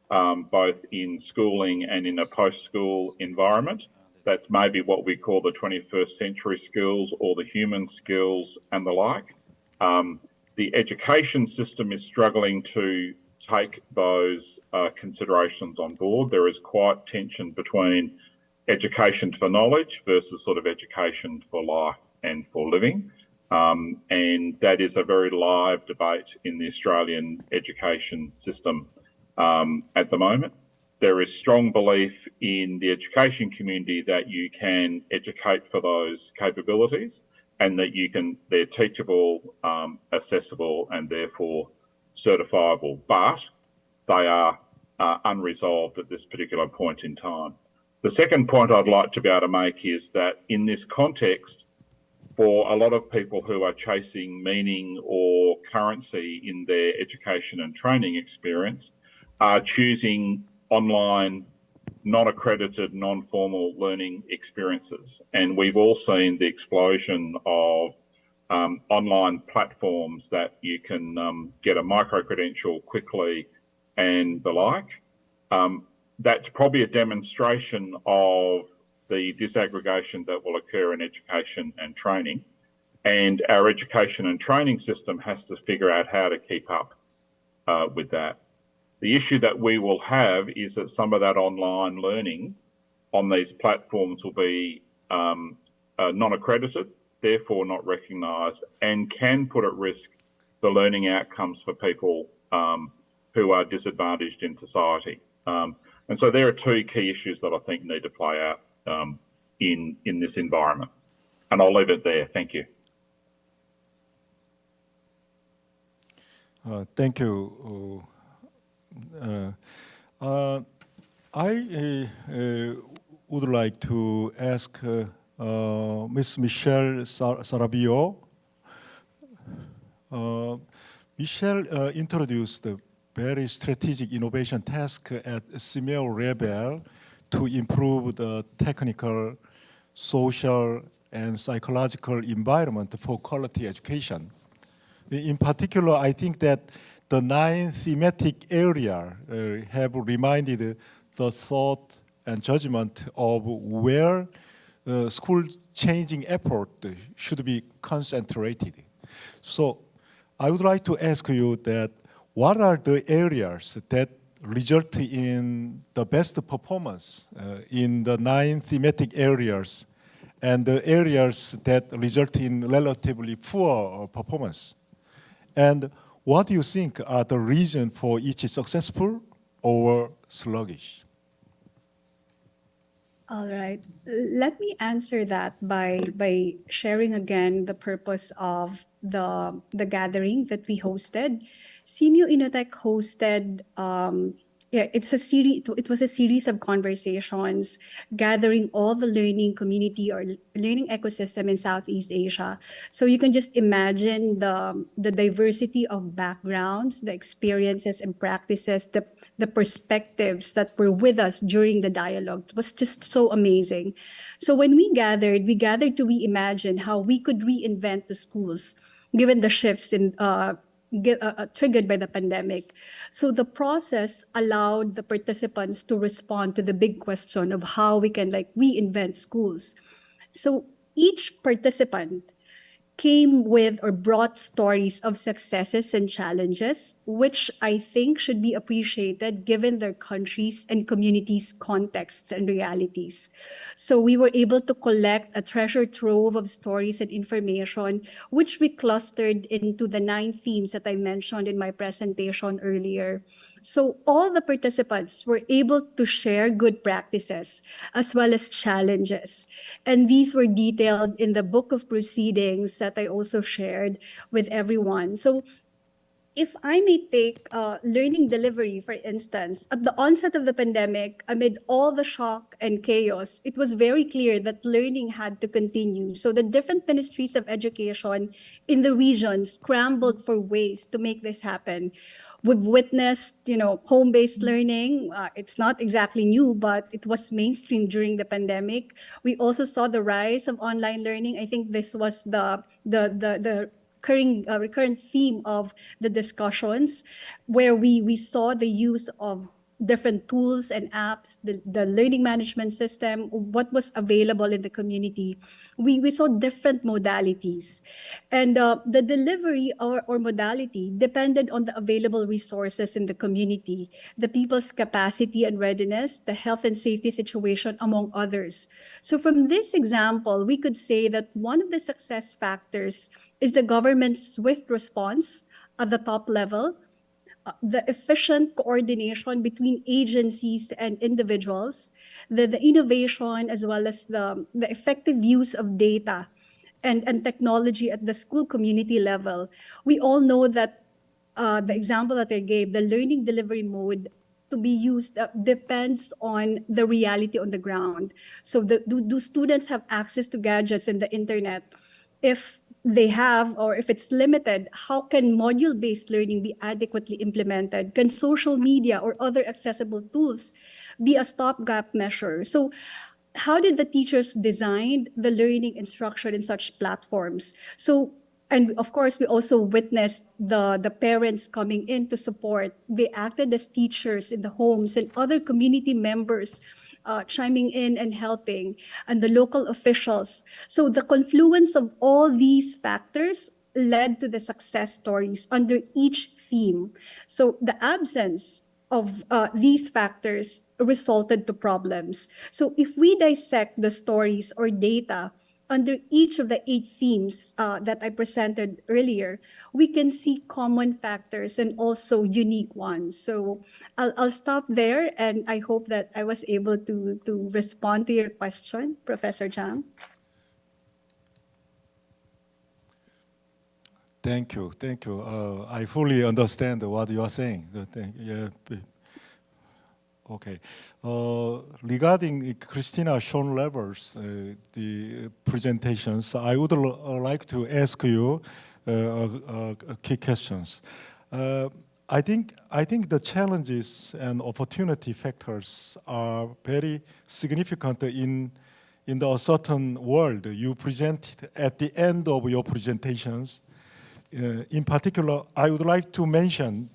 both in schooling and in a post-school environment. That's maybe what we call the 21st century skills or the human skills and the like. The education system is struggling to take those considerations on board. There is quite tension between education for knowledge versus sort of education for life and for living. And that is a very live debate in the Australian education system at the moment. There is strong belief in the education community that you can educate for those capabilities and that they're teachable, accessible, and therefore certifiable, but they are unresolved at this particular point in time. The second point I'd like to be able to make is that in this context, for a lot of people who are chasing meaning or currency in their education and training experience are choosing online, non-accredited, non-formal learning experiences. And we've all seen the explosion of online platforms that you can get a micro-credential quickly and the like. That's probably a demonstration of the disaggregation that will occur in education and training. And our education and training system has to figure out how to keep up with that. The issue that we will have is that some of that online learning on these platforms will be non-accredited, therefore not recognised, and can put at risk the learning outcomes for people who are disadvantaged in society. And so there are two key issues that I think need to play out in this environment. And I'll leave it there. Thank you. Thank you. I would like to ask Ms. Michelle Sarabio. Michelle introduced a very strategic innovation task at CMEO level to improve the technical, social, and psychological environment for quality education. In particular, I think that the 9 thematic areas have reminded the thought and judgment of where school changing effort should be concentrated. So I would like to ask you that what are the areas that result in the best performance in the 9 thematic areas and the areas that result in relatively poor performance? And what do you think are the reasons for each successful or sluggish? All right. Let me answer that by sharing again the purpose of the gathering that we hosted. CMU Inotech hosted it was a series of conversations gathering all the learning community or learning ecosystem in Southeast Asia. So you can just imagine the diversity of backgrounds, the experiences and practices, the perspectives that were with us during the dialogue. It was just so amazing. So when we gathered to reimagine how we could reinvent the schools given the shifts in triggered by the pandemic. So the process allowed the participants to respond to the big question of how we can reinvent schools. So each participant came with or brought stories of successes and challenges, which I think should be appreciated given their countries' and communities' contexts and realities. So we were able to collect a treasure trove of stories and information, which we clustered into the 9 themes that I mentioned in my presentation earlier. So all the participants were able to share good practices as well as challenges. And these were detailed in the book of proceedings that I also shared with everyone. So if I may take learning delivery, for instance, at the onset of the pandemic, amid all the shock and chaos, it was very clear that learning had to continue. So the different ministries of education in the region scrambled for ways to make this happen. We've witnessed, home-based learning. It's not exactly new, but it was mainstream during the pandemic. We also saw the rise of online learning. I think this was the recurrent theme of the discussions, where we saw the use of different tools and apps, the learning management system, what was available in the community. We saw different modalities. And the delivery or modality depended on the available resources in the community, the people's capacity and readiness, the health and safety situation, among others. So from this example, we could say that one of the success factors is the government's swift response at the top level, the efficient coordination between agencies and individuals, the innovation, as well as the effective use of data and technology at the school community level. We all know that the example that I gave, the learning delivery mode to be used depends on the reality on the ground. So do students have access to gadgets and the internet? if they have, or if it's limited, how can module-based learning be adequately implemented? Can social media or other accessible tools be a stopgap measure? So how did the teachers design the learning instruction in such platforms? So, and of course, we also witnessed the parents coming in to support. They acted as teachers in the homes, and other community members chiming in and helping, and the local officials. So the confluence of all these factors led to the success stories under each theme. So the absence of these factors resulted to problems. So if we dissect the stories or data under each of the 8 themes that I presented earlier, we can see common factors and also unique ones. So I'll stop there, and I hope that I was able to respond to your question, Professor Zhang. Thank you. I fully understand what you are saying. Okay. Regarding Christina Schoenleber's the presentations, I would like to ask you key questions. I think the challenges and opportunity factors are very significant in the certain world you presented at the end of your presentations. In particular, I would like to mention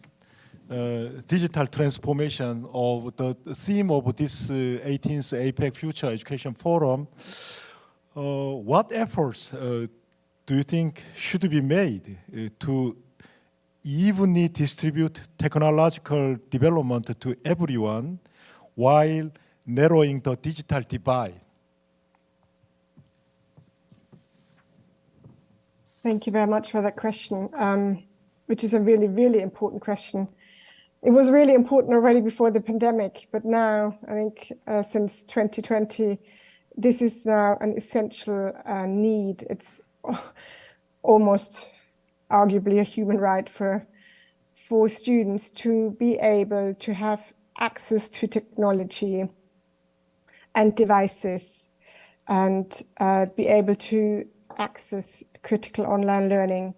digital transformation of the theme of this 18th APEC Future Education Forum. What efforts do you think should be made to evenly distribute technological development to everyone while narrowing the digital divide? Thank you very much for that question, which is a really, really important question. It was really important already before the pandemic, but now, I think since 2020, this is now an essential need. It's almost arguably a human right for students to be able to have access to technology and devices and be able to access critical online learning.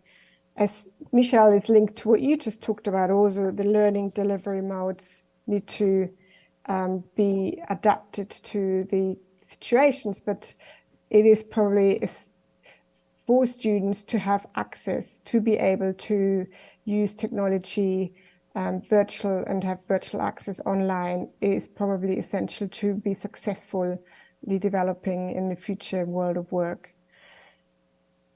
As Michelle is linked to what you just talked about, also the learning delivery modes need to be adapted to the situations, but it is probably for students to have access, to be able to use technology virtual and have virtual access online is probably essential to be successfully developing in the future world of work.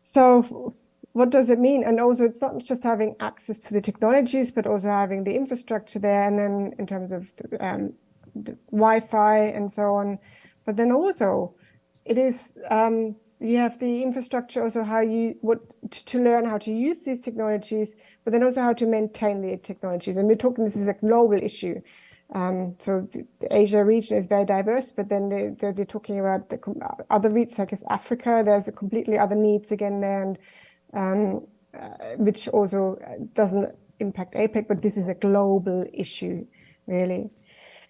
So what does it mean? And also it's not just having access to the technologies, but also having the infrastructure there, and then in terms of the Wi-Fi and so on. But then also it is, you have the infrastructure, also how to learn how to use these technologies, but then also how to maintain the technologies. And we're talking, this is a global issue. So the Asia region is very diverse, but then they're talking about the other regions, like Africa. There's a completely other needs again there, and which also doesn't impact APEC, but this is a global issue, really.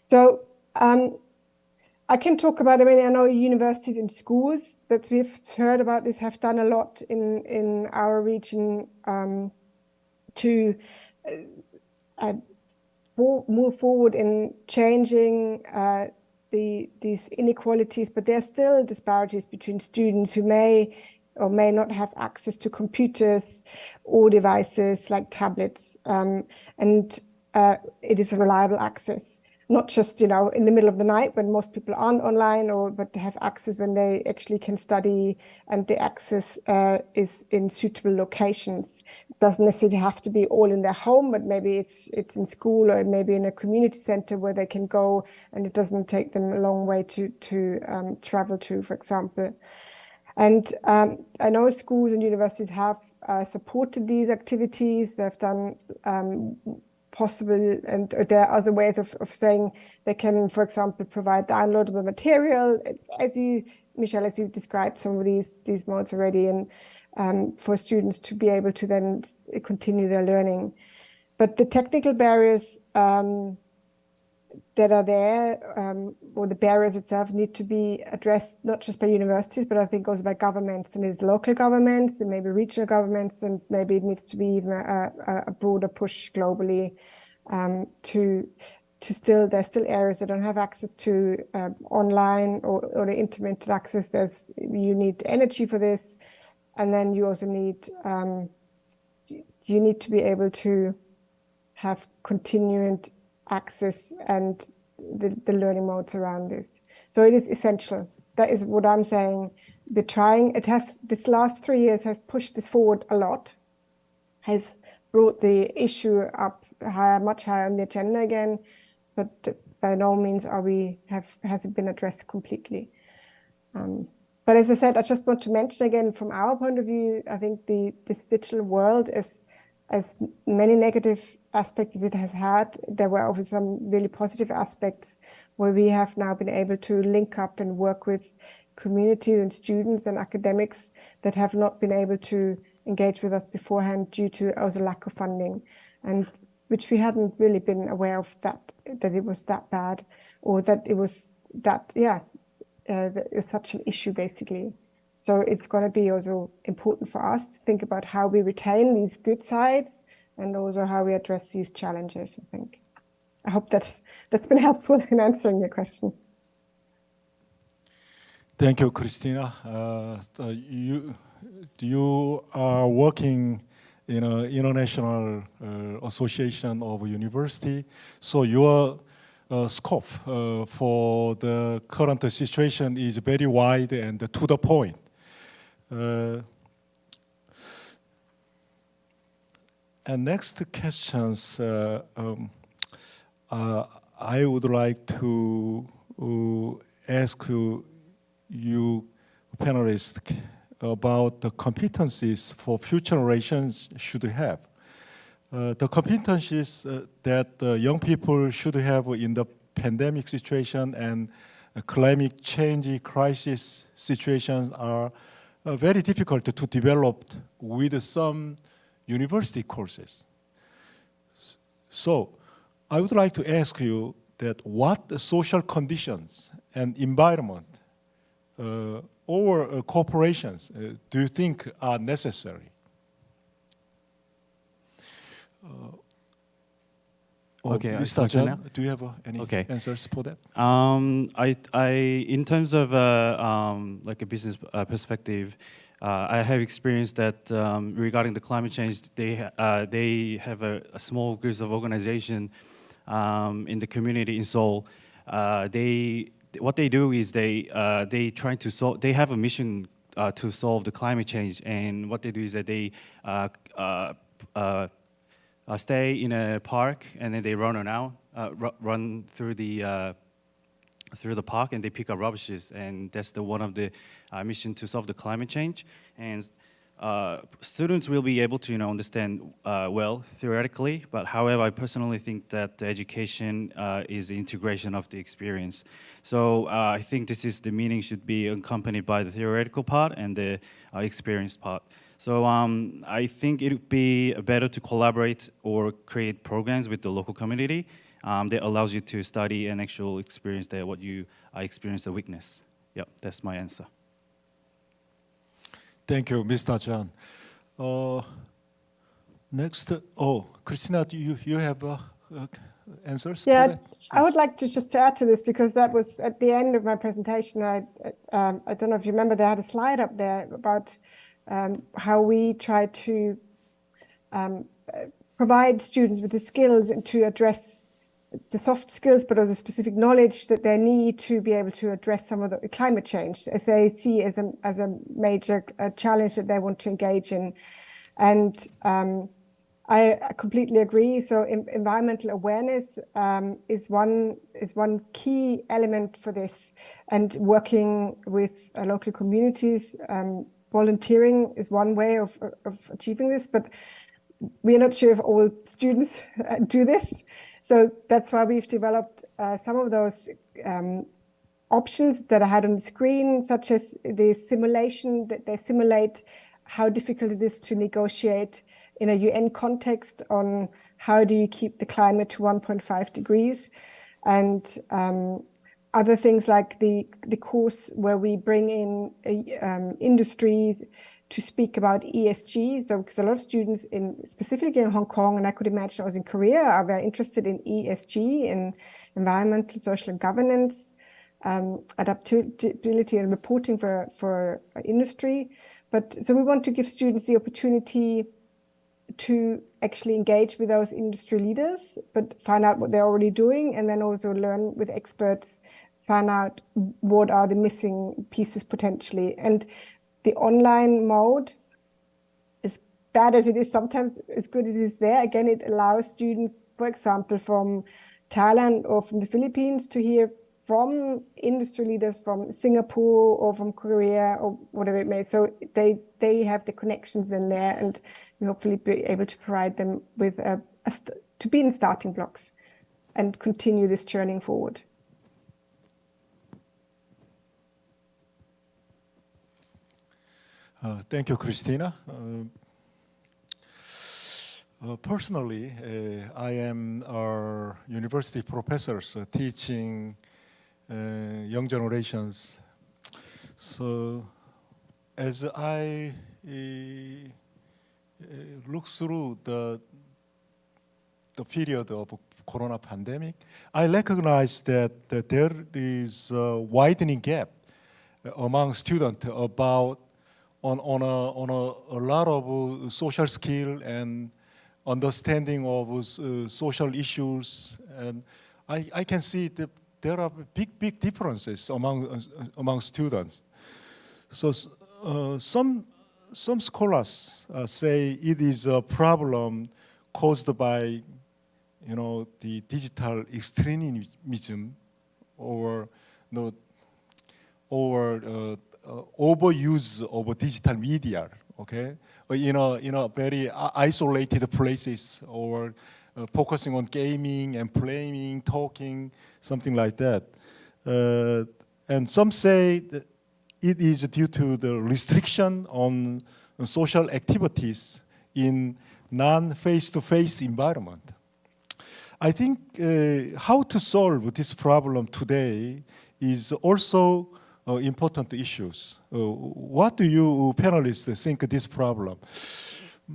So I can talk about, I mean, I know universities and schools that we've heard about this have done a lot in our region to move forward in changing these inequalities, but there are still disparities between students who may or may not have access to computers or devices like tablets, and it is a reliable access. Not just, in the middle of the night when most people aren't online, but they have access when they actually can study, and the access is in suitable locations. It doesn't necessarily have to be all in their home, but maybe it's in school, or maybe in a community center where they can go, and it doesn't take them a long way to travel to, for example. And I know schools and universities have supported these activities. They've done possible, and there are other ways of saying they can, for example, provide downloadable material, as you, Michelle, as you described some of these modes already, and for students to be able to then continue their learning. But the technical barriers that are there, or the barriers itself, need to be addressed not just by universities, but I think also by governments, and it's local governments and maybe regional governments, and maybe it needs to be even a broader push globally to still, there's still areas that don't have access to online or the intermittent access. You need energy for this, and then you also need you need to be able to have continuing access and the learning modes around this. So it is essential. That is what I'm saying. We're trying. It has, this last 3 years has pushed this forward a lot, has brought the issue up higher, much higher on the agenda again, but by no means has it been addressed completely. But as I said, I just want to mention again, from our point of view, I think this digital world, as many negative aspects as it has had, there were also some really positive aspects where we have now been able to link up and work with communities and students and academics that have not been able to engage with us beforehand due to also lack of funding, and which we hadn't really been aware of, that it was that bad, or that it was that, that is such an issue basically. So it's going to be also important for us to think about how we retain these good sides and also how we address these challenges, I think. I hope that's been helpful in answering your question. Thank you, Christina. You are working in an international association of university, so your scope for the current situation is very wide and to the point. And next questions, I would like to ask you panelists about the competencies for future generations should have. The competencies that young people should have in the pandemic situation and climate change crisis situations are very difficult to develop with some university courses. So I would like to ask you that what social conditions and environment or corporations do you think are necessary? Okay, Mr. John, do you have any answers for that? In terms of like a business perspective, I have experienced that regarding the climate change, they have a small group of organization in the community in Seoul. What they do is they try to solve. They have a mission to solve the climate change, and what they do is that they stay in a park, and then they run through the park, and they pick up rubbishes, and that's one of the mission to solve the climate change. And students will be able to understand well theoretically, but however, I personally think that the education is the integration of the experience. So I think the meaning should be accompanied by the theoretical part and the experience part. So I think it would be better to collaborate or create programs with the local community that allows you to study and actually experience what you experience the weakness. Yeah, that's my answer. Thank you, Mr. John. Next, Christina, do you have answers? Yeah, I would like to just add to this, because that was at the end of my presentation. I don't know if you remember, they had a slide up there about how we try to provide students with the skills and to address the soft skills, but also specific knowledge that they need to be able to address some of the climate change, as they see as a major challenge that they want to engage in. And I completely agree. So environmental awareness is one key element for this, and working with local communities. Volunteering is one way of achieving this, but we're not sure if all students do this. So that's why we've developed some of those options that I had on the screen, such as the simulation, that they simulate how difficult it is to negotiate in a UN context on how do you keep the climate to 1.5 degrees. And other things like the course where we bring in industries to speak about ESG. So because a lot of students specifically in Hong Kong, and I could imagine also in Korea, are very interested in ESG, in environmental, social, and governance, adaptability and reporting for industry. But so we want to give students the opportunity to actually engage with those industry leaders, but find out what they're already doing, and then also learn with experts, find out what are the missing pieces potentially. And the online mode, as bad as it is sometimes, as good as it is there, again, it allows students, for example, from Thailand or from the Philippines to hear from industry leaders from Singapore or from Korea or whatever it may. So they have the connections in there, and we hopefully be able to provide them with to be in starting blocks and continue this journey forward. Thank you, Christina. Personally, I am a university professor teaching young generations. So as I look through the period of Corona pandemic, I recognize that there is a widening gap among students about on a lot of social skill and understanding of social issues, and I can see that there are big differences among students. So some scholars say it is a problem caused by the digital extremism or overuse of digital media, okay? In a very isolated places, or focusing on gaming and playing, talking, something like that. And some say that it is due to the restriction on social activities in non-face-to-face environment. I think how to solve this problem today is also important issues. What do you panelists think of this problem?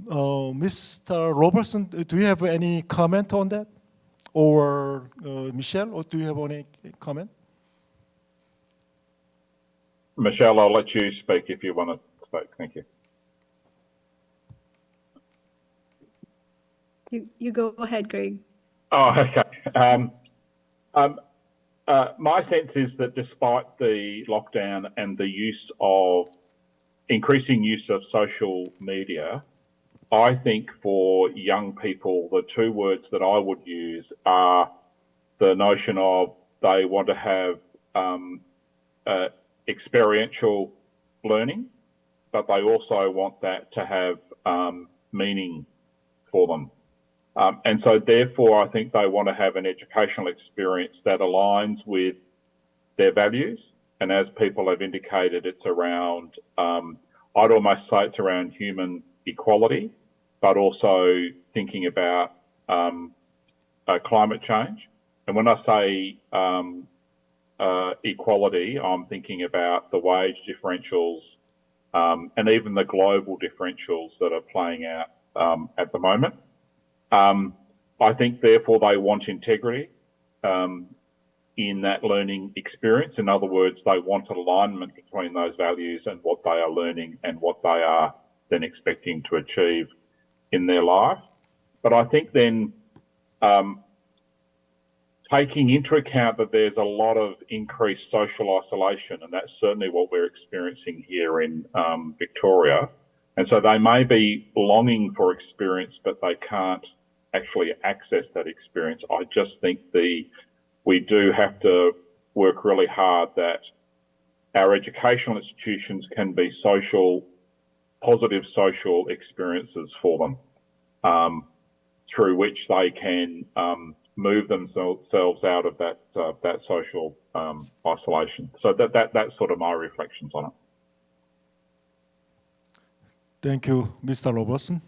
Mr. Robertson, do you have any comment on that? Or Michelle, or do you have any comment? Michelle, I'll let you speak if you want to speak. Thank you. You go ahead, Greg. Oh, okay. My sense is that despite the lockdown and the increasing use of social media, I think for young people, the two words that I would use are the notion of they want to have experiential learning, but they also want that to have meaning for them. And so therefore, I think they want to have an educational experience that aligns with their values. And as people have indicated, it's around, I'd almost say it's around human equality, but also thinking about climate change. And when I say equality, I'm thinking about the wage differentials and even the global differentials that are playing out at the moment. I think, therefore, they want integrity in that learning experience. In other words, they want alignment between those values and what they are learning and what they are then expecting to achieve in their life. But I think then taking into account that there's a lot of increased social isolation, and that's certainly what we're experiencing here in Victoria. And so they may be longing for experience, but they can't actually access that experience. I just think we do have to work really hard that our educational institutions can be positive social experiences for them, through which they can move themselves out of that social isolation. So that's sort of my reflections on it. Thank you, Mr. Robertson.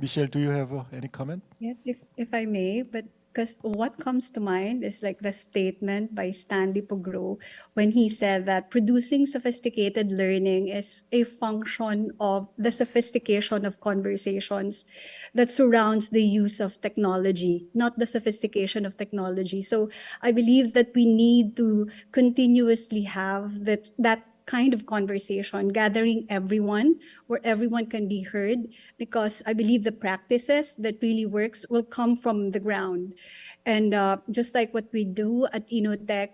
Michelle, do you have any comment? Yes, if I may, but Because what comes to mind is like the statement by Stanley Pogro when he said that producing sophisticated learning is a function of the sophistication of conversations that surrounds the use of technology, not the sophistication of technology. So I believe that we need to continuously have that kind of conversation, gathering everyone where everyone can be heard, because I believe the practices that really works will come from the ground. And just like what we do at Inotech,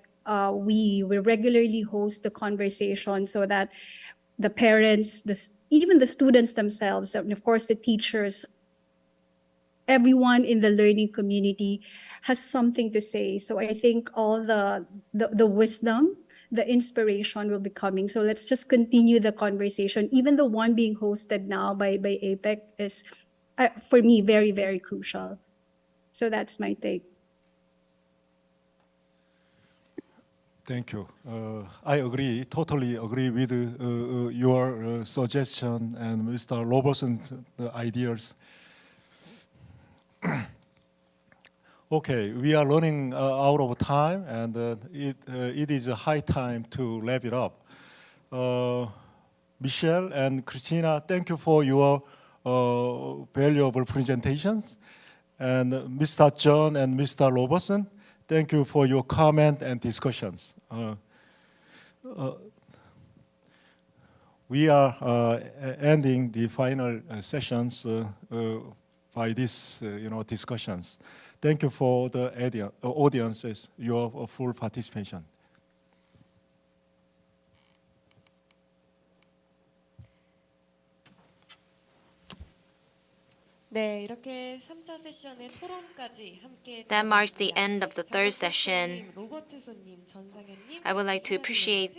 we regularly host the conversation so that the parents, even the students themselves, and of course the teachers, everyone in the learning community has something to say. So I think all the wisdom, the inspiration will be coming. So let's just continue the conversation. Even the one being hosted now by APEC is, for me, very, very crucial. So that's my take. Thank you. I agree, totally agree with your suggestion and Mr. Robertson's ideas. Okay, we are running out of time, and it is a high time to wrap it up. Michelle and Christina, thank you for your valuable presentations. And Mr. John and Mr. Robertson, thank you for your comment and discussions. We are ending the final sessions by these discussions. Thank you for the audiences, your full participation. 네, 이렇게 3차 세션의 토론까지 함께 That marks the end of the third session. I would like to appreciate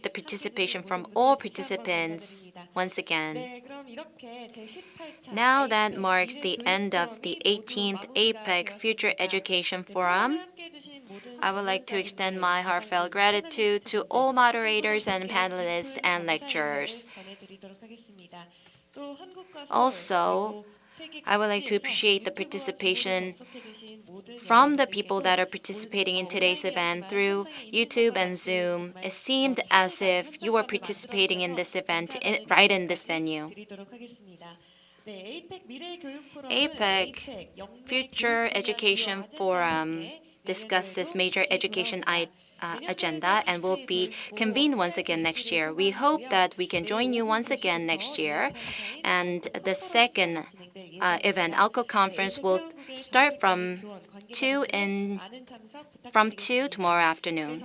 the participation from all participants once again. Now that marks the end of the 18th APEC Future Education Forum. I would like to extend my heartfelt gratitude to all moderators and panelists and lecturers. Also, I would like to appreciate the participation from the people that are participating in today's event through YouTube and Zoom. It seemed as if you were participating in this event right in this venue. APEC Future Education Forum discusses major education agenda and will be convened once again next year. We hope that we can join you once again next year. And the second event, ALCO conference, will start from 2 tomorrow afternoon.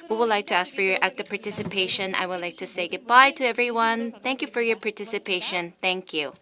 We would like to ask for your active participation. I would like to say goodbye to everyone. Thank you for your participation. Thank you.